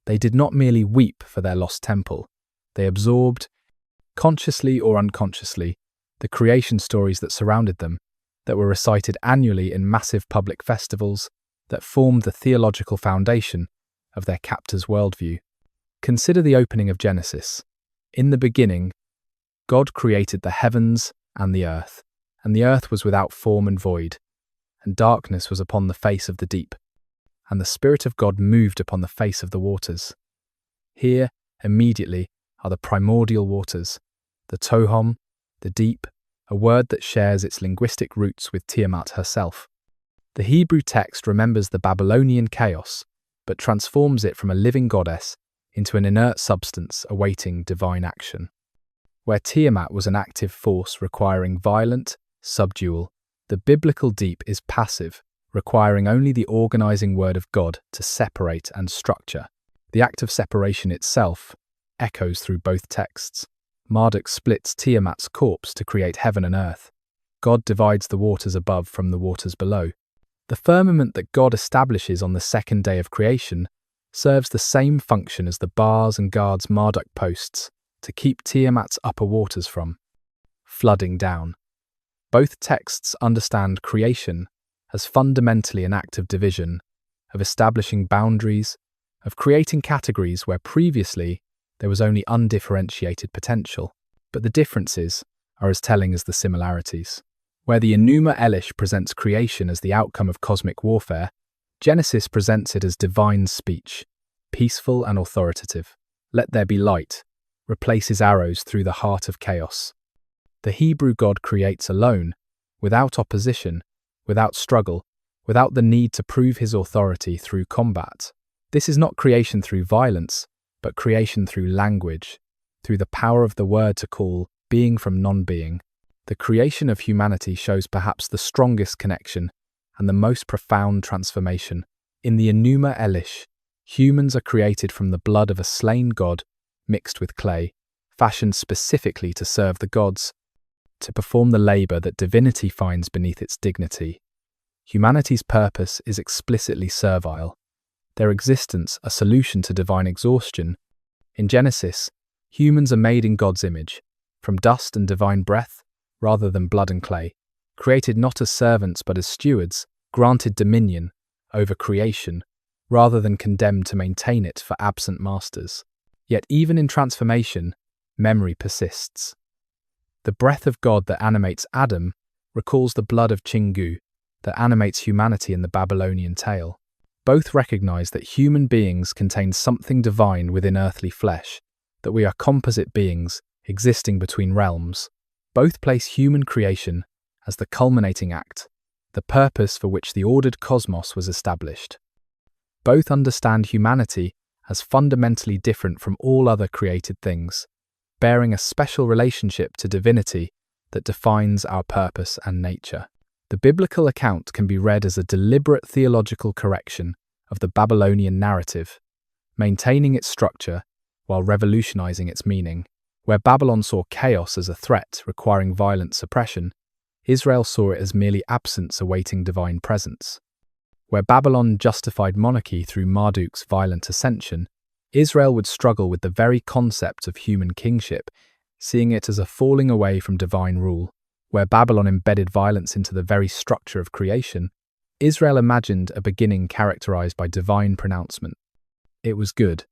they did not merely weep for their lost temple. They absorbed, consciously or unconsciously, the creation stories that surrounded them, that were recited annually in massive public festivals, that formed the theological foundation of their captors' worldview. Consider the opening of Genesis. In the beginning, God created the heavens and the earth was without form and void, and darkness was upon the face of the deep, and the Spirit of God moved upon the face of the waters. Here, immediately, are the primordial waters, the tohom, the deep, a word that shares its linguistic roots with Tiamat herself. The Hebrew text remembers the Babylonian chaos, but transforms it from a living goddess into an inert substance awaiting divine action. Where Tiamat was an active force requiring violent subdual, the biblical deep is passive, requiring only the organizing word of God to separate and structure. The act of separation itself echoes through both texts. Marduk splits Tiamat's corpse to create heaven and earth. God divides the waters above from the waters below. The firmament that God establishes on the second day of creation serves the same function as the bars and guards Marduk posts to keep Tiamat's upper waters from flooding down. Both texts understand creation as fundamentally an act of division, of establishing boundaries, of creating categories where previously there was only undifferentiated potential. But the differences are as telling as the similarities. Where the Enuma Elish presents creation as the outcome of cosmic warfare, Genesis presents it as divine speech, peaceful and authoritative. Let there be light replaces arrows through the heart of chaos. The Hebrew God creates alone, without opposition, without struggle, without the need to prove his authority through combat. This is not creation through violence, but creation through language, through the power of the word to call being from non-being. The creation of humanity shows perhaps the strongest connection and the most profound transformation. In the Enuma Elish, humans are created from the blood of a slain god mixed with clay, fashioned specifically to serve the gods, to perform the labor that divinity finds beneath its dignity. Humanity's purpose is explicitly servile, their existence a solution to divine exhaustion. In Genesis, humans are made in God's image, from dust and divine breath, rather than blood and clay, created not as servants but as stewards, granted dominion over creation, rather than condemned to maintain it for absent masters. Yet even in transformation, memory persists. The breath of God that animates Adam recalls the blood of Kingu that animates humanity in the Babylonian tale. Both recognize that human beings contain something divine within earthly flesh, that we are composite beings existing between realms. Both place human creation as the culminating act, the purpose for which the ordered cosmos was established. Both understand humanity as fundamentally different from all other created things, bearing a special relationship to divinity that defines our purpose and nature. The biblical account can be read as a deliberate theological correction of the Babylonian narrative, maintaining its structure while revolutionizing its meaning. Where Babylon saw chaos as a threat requiring violent suppression, Israel saw it as merely absence awaiting divine presence. Where Babylon justified monarchy through Marduk's violent ascension, Israel would struggle with the very concept of human kingship, seeing it as a falling away from divine rule. Where Babylon embedded violence into the very structure of creation, Israel imagined a beginning characterized by divine pronouncement. It was good.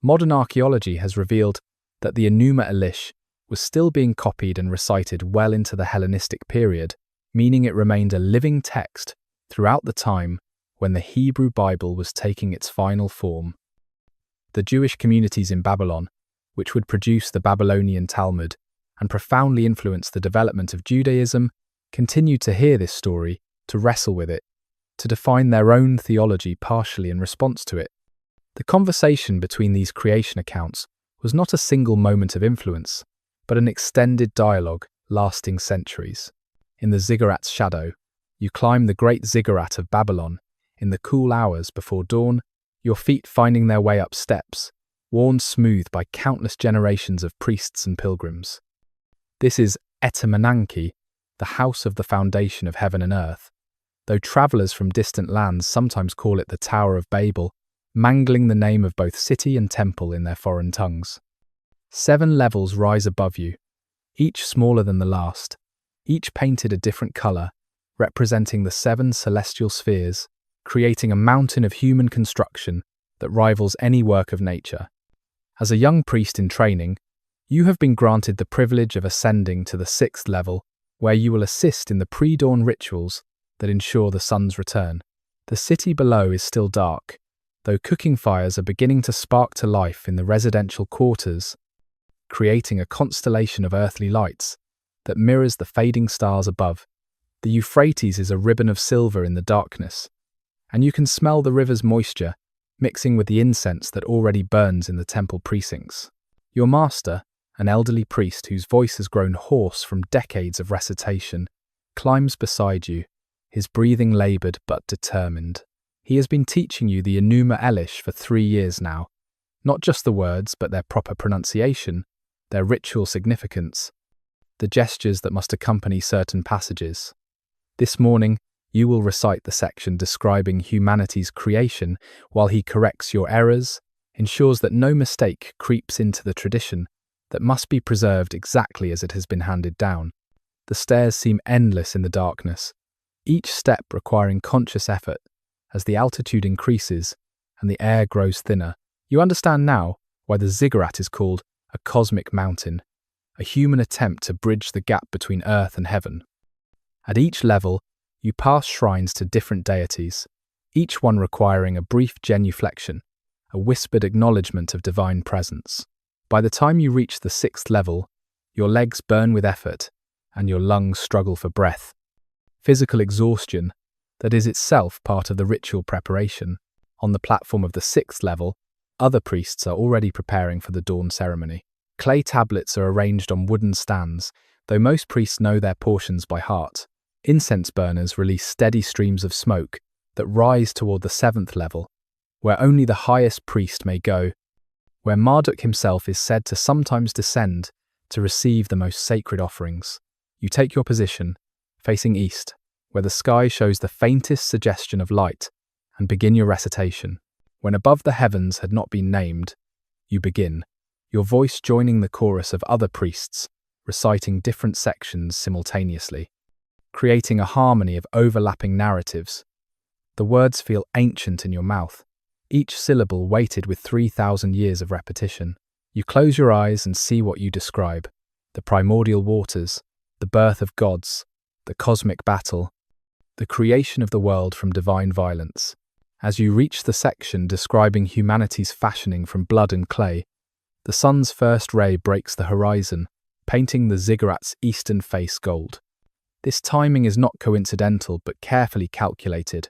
Modern archaeology has revealed that the Enuma Elish was still being copied and recited well into the Hellenistic period, meaning it remained a living text throughout the time when the Hebrew Bible was taking its final form. The Jewish communities in Babylon, which would produce the Babylonian Talmud and profoundly influence the development of Judaism, continued to hear this story, to wrestle with it, to define their own theology partially in response to it. The conversation between these creation accounts was not a single moment of influence, but an extended dialogue lasting centuries. In the ziggurat's shadow, you climb the great ziggurat of Babylon in the cool hours before dawn, your feet finding their way up steps, worn smooth by countless generations of priests and pilgrims. This is Etemenanki, the house of the foundation of heaven and earth, though travellers from distant lands sometimes call it the Tower of Babel, mangling the name of both city and temple in their foreign tongues. 7 levels rise above you, each smaller than the last, each painted a different colour, representing the 7 celestial spheres, creating a mountain of human construction that rivals any work of nature. As a young priest in training, you have been granted the privilege of ascending to the 6th level, where you will assist in the pre-dawn rituals that ensure the sun's return. The city below is still dark, though cooking fires are beginning to spark to life in the residential quarters, creating a constellation of earthly lights that mirrors the fading stars above. The Euphrates is a ribbon of silver in the darkness, and you can smell the river's moisture mixing with the incense that already burns in the temple precincts. Your master, an elderly priest whose voice has grown hoarse from decades of recitation, climbs beside you, his breathing laboured but determined. He has been teaching you the Enuma Elish for 3 years now, not just the words but their proper pronunciation, their ritual significance, the gestures that must accompany certain passages. This morning, you will recite the section describing humanity's creation while he corrects your errors, ensures that no mistake creeps into the tradition that must be preserved exactly as it has been handed down. The stairs seem endless in the darkness, each step requiring conscious effort as the altitude increases and the air grows thinner. You understand now why the ziggurat is called a cosmic mountain, a human attempt to bridge the gap between earth and heaven. At each level, you pass shrines to different deities, each one requiring a brief genuflection, a whispered acknowledgement of divine presence. By the time you reach the 6th level, your legs burn with effort and your lungs struggle for breath. Physical exhaustion, that is itself part of the ritual preparation. On the platform of the 6th level, other priests are already preparing for the dawn ceremony. Clay tablets are arranged on wooden stands, though most priests know their portions by heart. Incense burners release steady streams of smoke that rise toward the 7th level, where only the highest priest may go, where Marduk himself is said to sometimes descend to receive the most sacred offerings. You take your position, facing east, where the sky shows the faintest suggestion of light, and begin your recitation. When above the heavens had not been named, you begin, your voice joining the chorus of other priests, reciting different sections simultaneously, creating a harmony of overlapping narratives. The words feel ancient in your mouth, each syllable weighted with 3,000 years of repetition. You close your eyes and see what you describe: the primordial waters, the birth of gods, the cosmic battle, the creation of the world from divine violence. As you reach the section describing humanity's fashioning from blood and clay, the sun's first ray breaks the horizon, painting the ziggurat's eastern face gold. This timing is not coincidental but carefully calculated,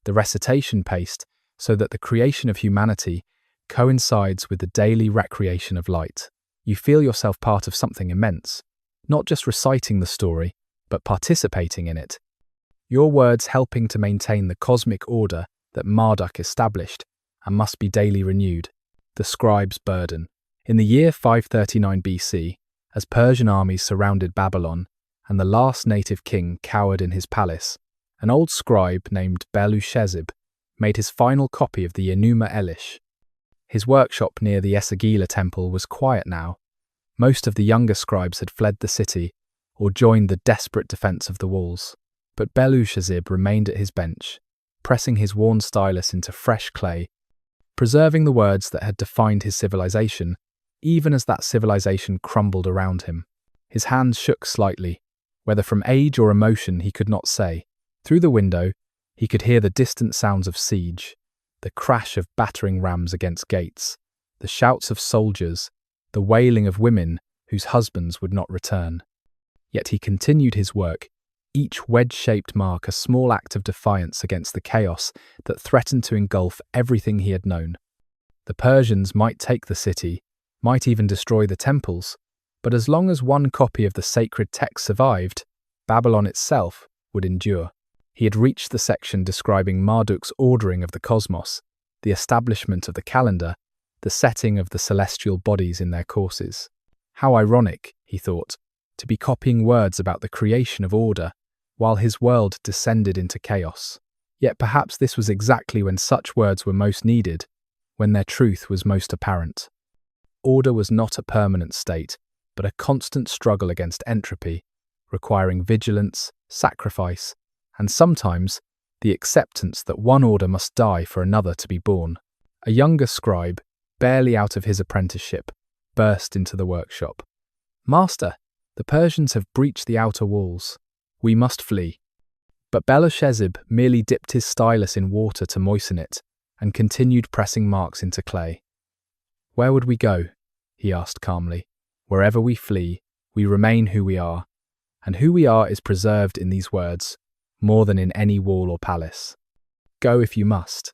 the recitation paced so that the creation of humanity coincides with the daily recreation of light. You feel yourself part of something immense, not just reciting the story, but participating in it. Your words helping to maintain the cosmic order that Marduk established and must be daily renewed. The scribe's burden. In the year 539 BC, as Persian armies surrounded Babylon and the last native king cowered in his palace, an old scribe named Belushezib made his final copy of the Enuma Elish. His workshop near the Esagila temple was quiet now. Most of the younger scribes had fled the city or joined the desperate defense of the walls. But Belushezib remained at his bench, pressing his worn stylus into fresh clay, preserving the words that had defined his civilization, even as that civilization crumbled around him. His hands shook slightly, whether from age or emotion he could not say. Through the window, he could hear the distant sounds of siege, the crash of battering rams against gates, the shouts of soldiers, the wailing of women whose husbands would not return. Yet he continued his work, each wedge-shaped mark a small act of defiance against the chaos that threatened to engulf everything he had known. The Persians might take the city, might even destroy the temples, but as long as one copy of the sacred text survived, Babylon itself would endure. He had reached the section describing Marduk's ordering of the cosmos, the establishment of the calendar, the setting of the celestial bodies in their courses. How ironic, he thought, to be copying words about the creation of order, while his world descended into chaos. Yet perhaps this was exactly when such words were most needed, when their truth was most apparent. Order was not a permanent state, but a constant struggle against entropy, requiring vigilance, sacrifice, and sometimes the acceptance that one order must die for another to be born. A younger scribe, barely out of his apprenticeship, burst into the workshop. "Master, the Persians have breached the outer walls. We must flee." But Belshazzar merely dipped his stylus in water to moisten it and continued pressing marks into clay. "Where would we go?" he asked calmly. "Wherever we flee, we remain who we are, and who we are is preserved in these words, more than in any wall or palace. Go if you must,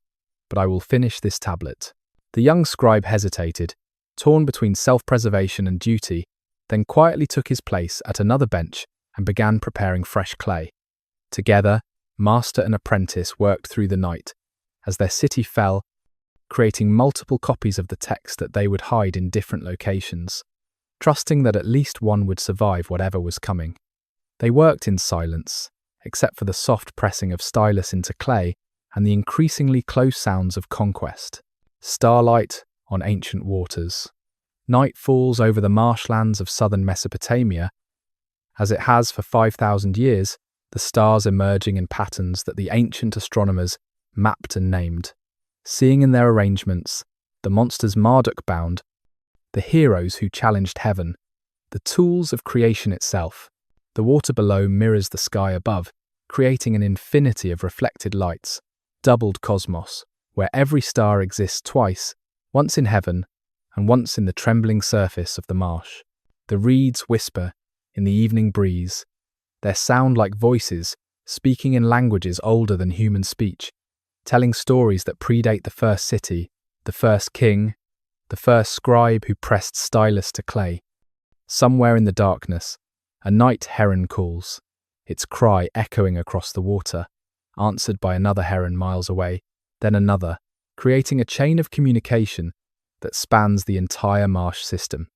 but I will finish this tablet." The young scribe hesitated, torn between self-preservation and duty, then quietly took his place at another bench and began preparing fresh clay. Together, master and apprentice worked through the night, as their city fell, creating multiple copies of the text that they would hide in different locations, trusting that at least one would survive whatever was coming. They worked in silence, except for the soft pressing of stylus into clay and the increasingly close sounds of conquest. Starlight on ancient waters. Night falls over the marshlands of southern Mesopotamia, as it has for 5,000 years, the stars emerging in patterns that the ancient astronomers mapped and named, seeing in their arrangements the monsters Marduk bound, the heroes who challenged heaven, the tools of creation itself. The water below mirrors the sky above, creating an infinity of reflected lights, doubled cosmos, where every star exists twice, once in heaven and once in the trembling surface of the marsh. The reeds whisper in the evening breeze, their sound like voices, speaking in languages older than human speech, telling stories that predate the first city, the first king, the first scribe who pressed stylus to clay. Somewhere in the darkness, a night heron calls, its cry echoing across the water, answered by another heron miles away, then another, creating a chain of communication that spans the entire marsh system.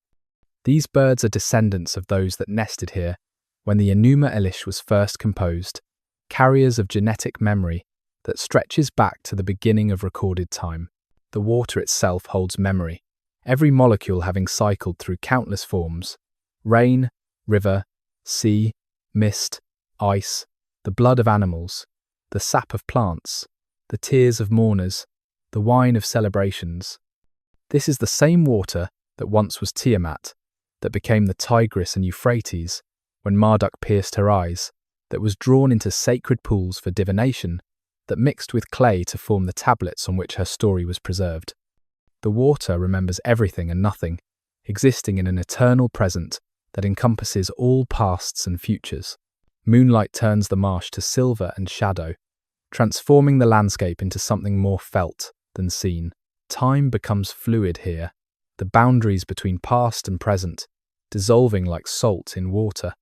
These birds are descendants of those that nested here when the Enuma Elish was first composed, carriers of genetic memory that stretches back to the beginning of recorded time. The water itself holds memory, every molecule having cycled through countless forms: rain, river, sea, mist, ice, the blood of animals, the sap of plants, the tears of mourners, the wine of celebrations. This is the same water that once was Tiamat, that became the Tigris and Euphrates when Marduk pierced her eyes, that was drawn into sacred pools for divination, that mixed with clay to form the tablets on which her story was preserved. The water remembers everything and nothing, existing in an eternal present that encompasses all pasts and futures. Moonlight turns the marsh to silver and shadow, transforming the landscape into something more felt than seen. Time becomes fluid here, the boundaries between past and present, dissolving like salt in water.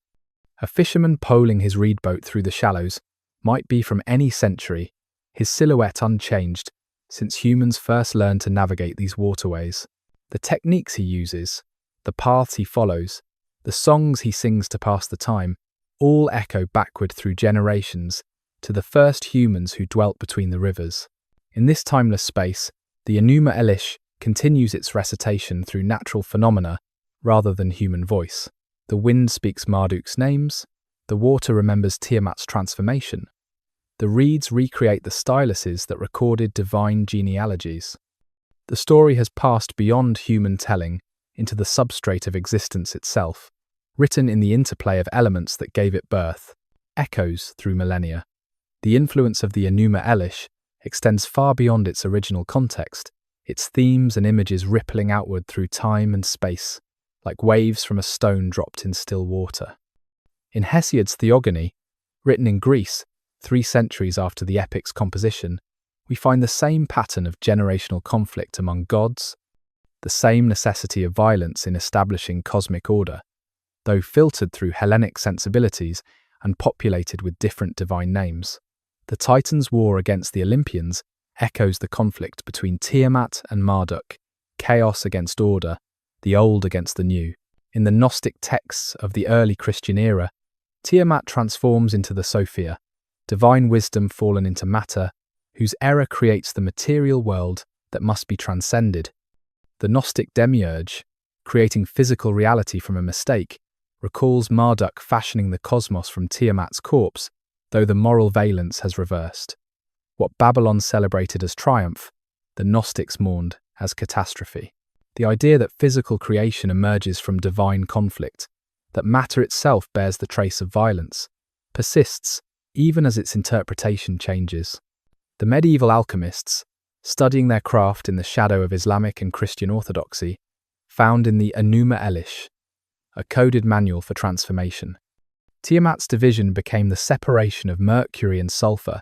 A fisherman poling his reed boat through the shallows might be from any century, his silhouette unchanged since humans first learned to navigate these waterways. The techniques he uses, the paths he follows, the songs he sings to pass the time, all echo backward through generations to the first humans who dwelt between the rivers. In this timeless space, the Enuma Elish continues its recitation through natural phenomena rather than human voice. The wind speaks Marduk's names, the water remembers Tiamat's transformation, the reeds recreate the styluses that recorded divine genealogies. The story has passed beyond human telling into the substrate of existence itself, written in the interplay of elements that gave it birth, echoes through millennia. The influence of the Enuma Elish extends far beyond its original context, its themes and images rippling outward through time and space, like waves from a stone dropped in still water. In Hesiod's Theogony, written in Greece 3 centuries after the epic's composition, we find the same pattern of generational conflict among gods, the same necessity of violence in establishing cosmic order, though filtered through Hellenic sensibilities and populated with different divine names. The Titans' war against the Olympians echoes the conflict between Tiamat and Marduk, chaos against order, the old against the new. In the Gnostic texts of the early Christian era, Tiamat transforms into the Sophia, divine wisdom fallen into matter, whose error creates the material world that must be transcended. The Gnostic demiurge, creating physical reality from a mistake, recalls Marduk fashioning the cosmos from Tiamat's corpse, though the moral valence has reversed. What Babylon celebrated as triumph, the Gnostics mourned as catastrophe. The idea that physical creation emerges from divine conflict, that matter itself bears the trace of violence, persists even as its interpretation changes. The medieval alchemists, studying their craft in the shadow of Islamic and Christian orthodoxy, found in the Enuma Elish a coded manual for transformation. Tiamat's division became the separation of mercury and sulfur,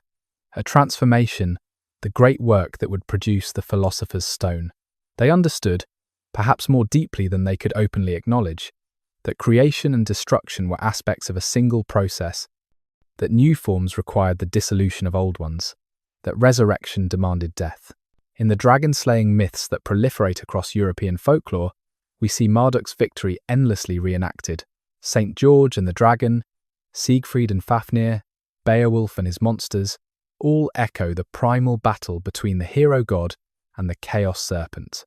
a transformation, the great work that would produce the philosopher's stone. They understood, perhaps more deeply than they could openly acknowledge, that creation and destruction were aspects of a single process, that new forms required the dissolution of old ones, that resurrection demanded death. In the dragon-slaying myths that proliferate across European folklore, we see Marduk's victory endlessly reenacted. St. George and the dragon, Siegfried and Fafnir, Beowulf and his monsters, all echo the primal battle between the hero god and the chaos serpent.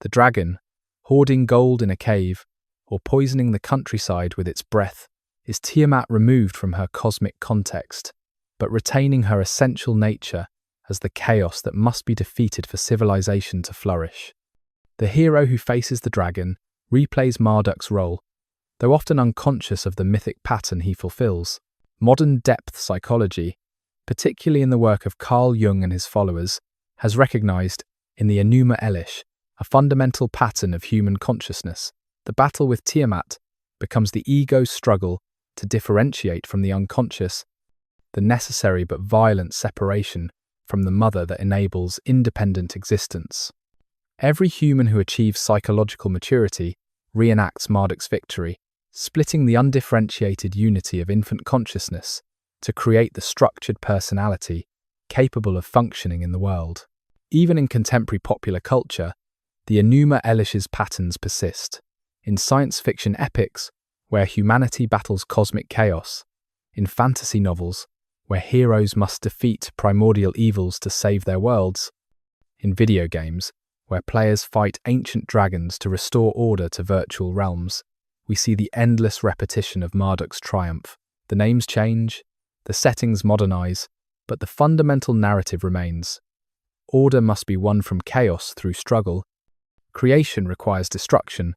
The dragon, hoarding gold in a cave, or poisoning the countryside with its breath, is Tiamat removed from her cosmic context, but retaining her essential nature as the chaos that must be defeated for civilization to flourish. The hero who faces the dragon replays Marduk's role, though often unconscious of the mythic pattern he fulfills. Modern depth psychology, particularly in the work of Carl Jung and his followers, has recognized, in the Enuma Elish, a fundamental pattern of human consciousness. The battle with Tiamat becomes the ego's struggle to differentiate from the unconscious, the necessary but violent separation from the mother that enables independent existence. Every human who achieves psychological maturity reenacts Marduk's victory, splitting the undifferentiated unity of infant consciousness to create the structured personality capable of functioning in the world. Even in contemporary popular culture, the Enuma Elish's patterns persist. In science fiction epics, where humanity battles cosmic chaos, in fantasy novels, where heroes must defeat primordial evils to save their worlds, in video games, where players fight ancient dragons to restore order to virtual realms, we see the endless repetition of Marduk's triumph. The names change, the settings modernize, but the fundamental narrative remains. Order must be won from chaos through struggle. Creation requires destruction.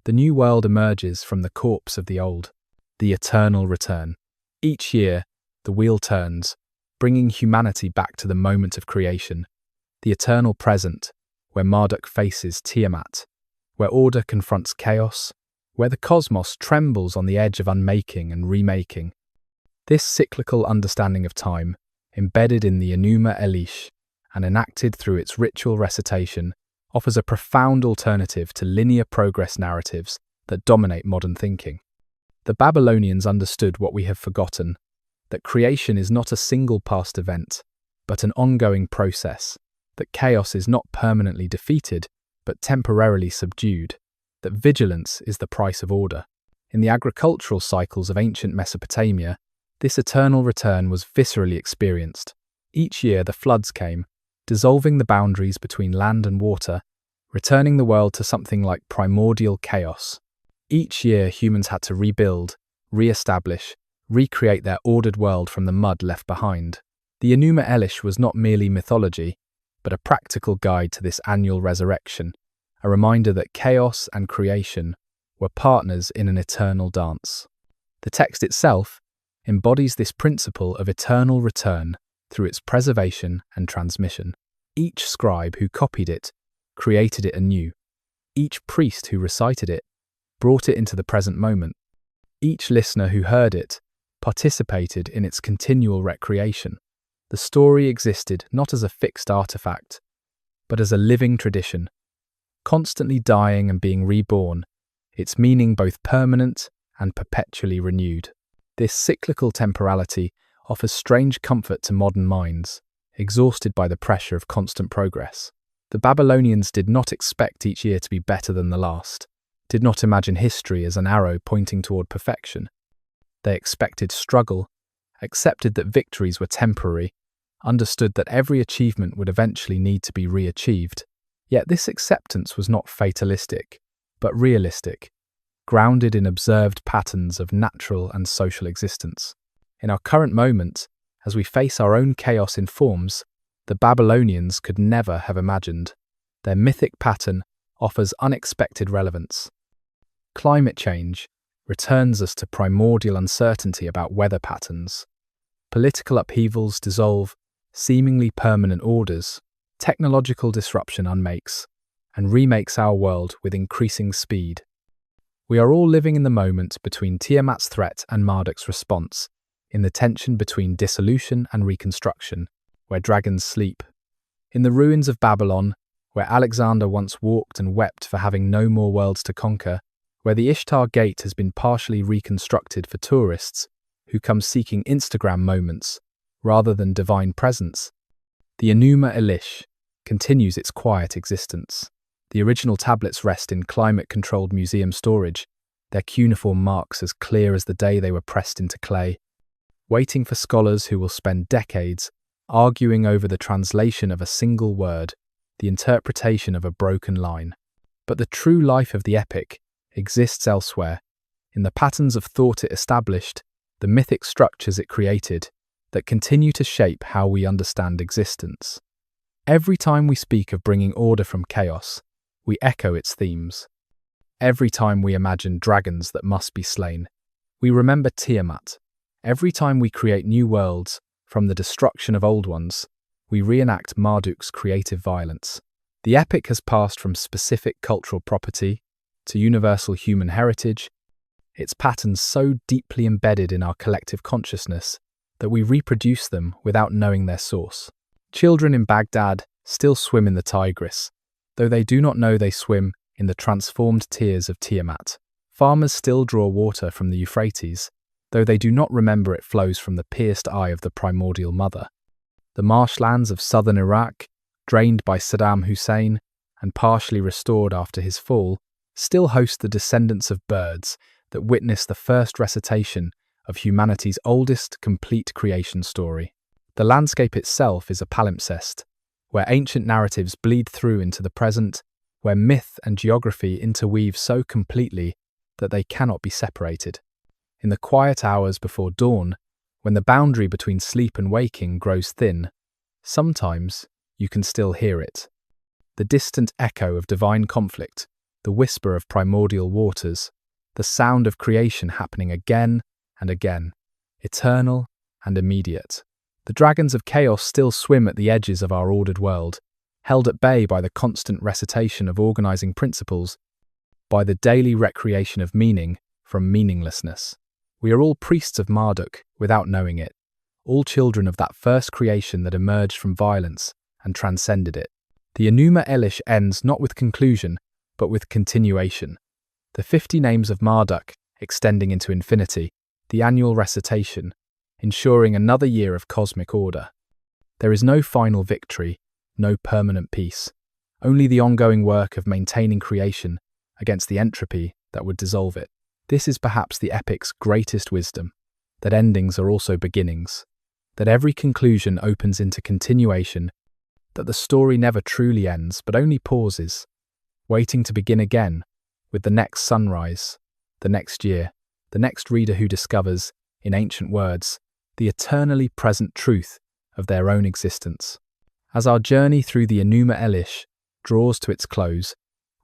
The new world emerges from the corpse of the old. The eternal return. Each year, the wheel turns, bringing humanity back to the moment of creation. The eternal present, where Marduk faces Tiamat, where order confronts chaos, where the cosmos trembles on the edge of unmaking and remaking. This cyclical understanding of time, embedded in the Enuma Elish and enacted through its ritual recitation, offers a profound alternative to linear progress narratives that dominate modern thinking. The Babylonians understood what we have forgotten, that creation is not a single past event, but an ongoing process, that chaos is not permanently defeated, but temporarily subdued, that vigilance is the price of order. In the agricultural cycles of ancient Mesopotamia, this eternal return was viscerally experienced. Each year the floods came, dissolving the boundaries between land and water, returning the world to something like primordial chaos. Each year humans had to rebuild, re-establish, recreate their ordered world from the mud left behind. The Enuma Elish was not merely mythology, but a practical guide to this annual resurrection, a reminder that chaos and creation were partners in an eternal dance. The text itself embodies this principle of eternal return through its preservation and transmission. Each scribe who copied it created it anew. Each priest who recited it brought it into the present moment. Each listener who heard it participated in its continual recreation. The story existed not as a fixed artifact, but as a living tradition, constantly dying and being reborn, its meaning both permanent and perpetually renewed. This cyclical temporality offers strange comfort to modern minds, exhausted by the pressure of constant progress. The Babylonians did not expect each year to be better than the last, did not imagine history as an arrow pointing toward perfection. They expected struggle, accepted that victories were temporary, understood that every achievement would eventually need to be re-achieved. Yet this acceptance was not fatalistic, but realistic, grounded in observed patterns of natural and social existence. In our current moment, as we face our own chaos in forms, the Babylonians could never have imagined. Their mythic pattern offers unexpected relevance. Climate change returns us to primordial uncertainty about weather patterns. Political upheavals dissolve seemingly permanent orders. Technological disruption unmakes and remakes our world with increasing speed. We are all living in the moment between Tiamat's threat and Marduk's response, in the tension between dissolution and reconstruction, where dragons sleep. In the ruins of Babylon, where Alexander once walked and wept for having no more worlds to conquer, where the Ishtar Gate has been partially reconstructed for tourists who come seeking Instagram moments rather than divine presence, the Enuma Elish continues its quiet existence. The original tablets rest in climate-controlled museum storage, their cuneiform marks as clear as the day they were pressed into clay, waiting for scholars who will spend decades arguing over the translation of a single word, the interpretation of a broken line. But the true life of the epic exists elsewhere, in the patterns of thought it established, the mythic structures it created, that continue to shape how we understand existence. Every time we speak of bringing order from chaos, we echo its themes. Every time we imagine dragons that must be slain, we remember Tiamat. Every time we create new worlds from the destruction of old ones, we reenact Marduk's creative violence. The epic has passed from specific cultural property to universal human heritage, its patterns so deeply embedded in our collective consciousness that we reproduce them without knowing their source. Children in Baghdad still swim in the Tigris, though they do not know they swim in the transformed tears of Tiamat. Farmers still draw water from the Euphrates, though they do not remember it flows from the pierced eye of the primordial mother. The marshlands of southern Iraq, drained by Saddam Hussein and partially restored after his fall, still host the descendants of birds that witness the first recitation of humanity's oldest complete creation story. The landscape itself is a palimpsest, where ancient narratives bleed through into the present, where myth and geography interweave so completely that they cannot be separated. In the quiet hours before dawn, when the boundary between sleep and waking grows thin, sometimes you can still hear it. The distant echo of divine conflict, the whisper of primordial waters, the sound of creation happening again and again, eternal and immediate. The dragons of chaos still swim at the edges of our ordered world, held at bay by the constant recitation of organizing principles, by the daily recreation of meaning from meaninglessness. We are all priests of Marduk without knowing it, all children of that first creation that emerged from violence and transcended it. The Enuma Elish ends not with conclusion, but with continuation. The 50 names of Marduk extending into infinity, the annual recitation, ensuring another year of cosmic order. There is no final victory, no permanent peace, only the ongoing work of maintaining creation against the entropy that would dissolve it. This is perhaps the epic's greatest wisdom, that endings are also beginnings, that every conclusion opens into continuation, that the story never truly ends but only pauses, waiting to begin again with the next sunrise, the next year, the next reader who discovers, in ancient words, the eternally present truth of their own existence. As our journey through the Enuma Elish draws to its close,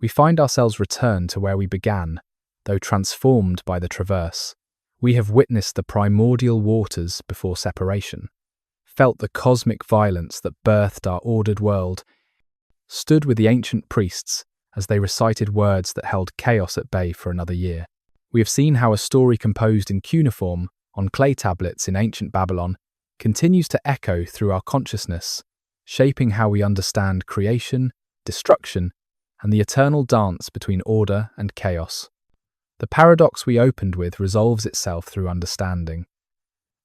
we find ourselves returned to where we began, though transformed by the traverse. We have witnessed the primordial waters before separation, felt the cosmic violence that birthed our ordered world, stood with the ancient priests as they recited words that held chaos at bay for another year. We have seen how a story composed in cuneiform on clay tablets in ancient Babylon continues to echo through our consciousness, shaping how we understand creation, destruction, and the eternal dance between order and chaos. The paradox we opened with resolves itself through understanding.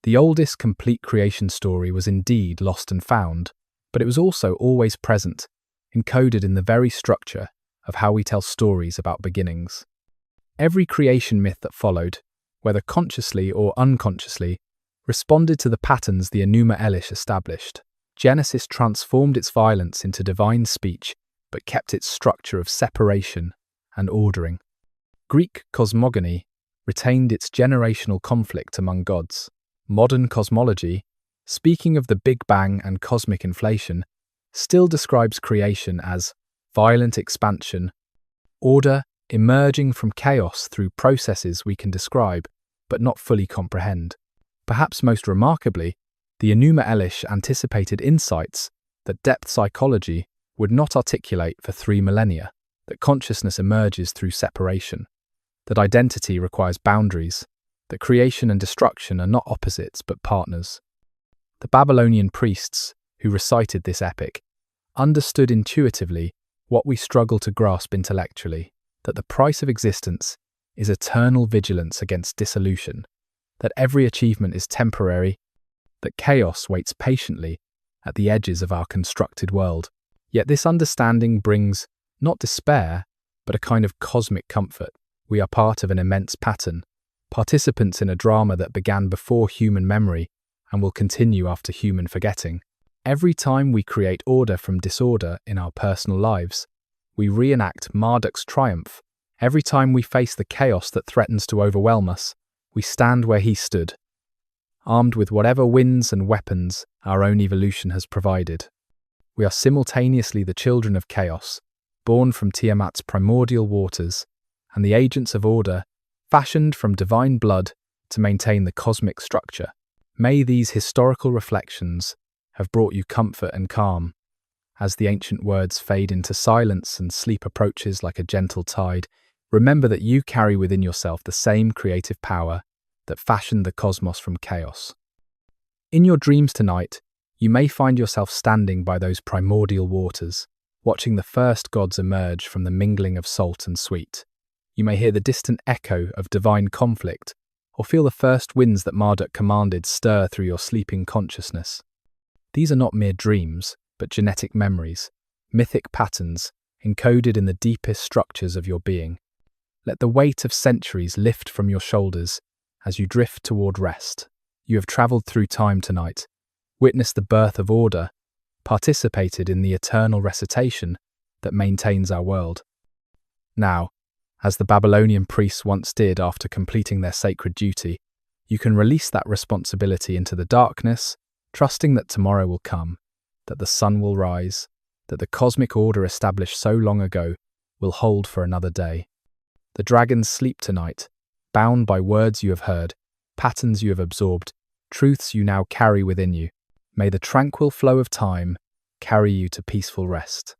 The oldest complete creation story was indeed lost and found, but it was also always present, encoded in the very structure of how we tell stories about beginnings. Every creation myth that followed, whether consciously or unconsciously, responded to the patterns the Enuma Elish established. Genesis transformed its violence into divine speech, but kept its structure of separation and ordering. Greek cosmogony retained its generational conflict among gods. Modern cosmology speaking of the Big Bang and cosmic inflation, still describes creation as violent expansion, order emerging from chaos through processes we can describe but not fully comprehend. Perhaps most remarkably, the Enuma Elish anticipated insights that depth psychology would not articulate for 3 millennia, that consciousness emerges through separation, that identity requires boundaries, that creation and destruction are not opposites but partners. The Babylonian priests, who recited this epic, understood intuitively what we struggle to grasp intellectually, that the price of existence is eternal vigilance against dissolution, that every achievement is temporary, that chaos waits patiently at the edges of our constructed world. Yet this understanding brings not despair, but a kind of cosmic comfort. We are part of an immense pattern, participants in a drama that began before human memory and will continue after human forgetting. Every time we create order from disorder in our personal lives, we reenact Marduk's triumph. Every time we face the chaos that threatens to overwhelm us, we stand where he stood, armed with whatever winds and weapons our own evolution has provided. We are simultaneously the children of chaos, born from Tiamat's primordial waters, and the agents of order, fashioned from divine blood to maintain the cosmic structure. May these historical reflections have brought you comfort and calm. As the ancient words fade into silence and sleep approaches like a gentle tide, remember that you carry within yourself the same creative power that fashioned the cosmos from chaos. In your dreams tonight, you may find yourself standing by those primordial waters, watching the first gods emerge from the mingling of salt and sweet. You may hear the distant echo of divine conflict, or feel the first winds that Marduk commanded stir through your sleeping consciousness. These are not mere dreams, but genetic memories, mythic patterns encoded in the deepest structures of your being. Let the weight of centuries lift from your shoulders as you drift toward rest. You have traveled through time tonight, witnessed the birth of order, participated in the eternal recitation that maintains our world. Now, as the Babylonian priests once did after completing their sacred duty, you can release that responsibility into the darkness, trusting that tomorrow will come, that the sun will rise, that the cosmic order established so long ago will hold for another day. The dragons sleep tonight, bound by words you have heard, patterns you have absorbed, truths you now carry within you. May the tranquil flow of time carry you to peaceful rest.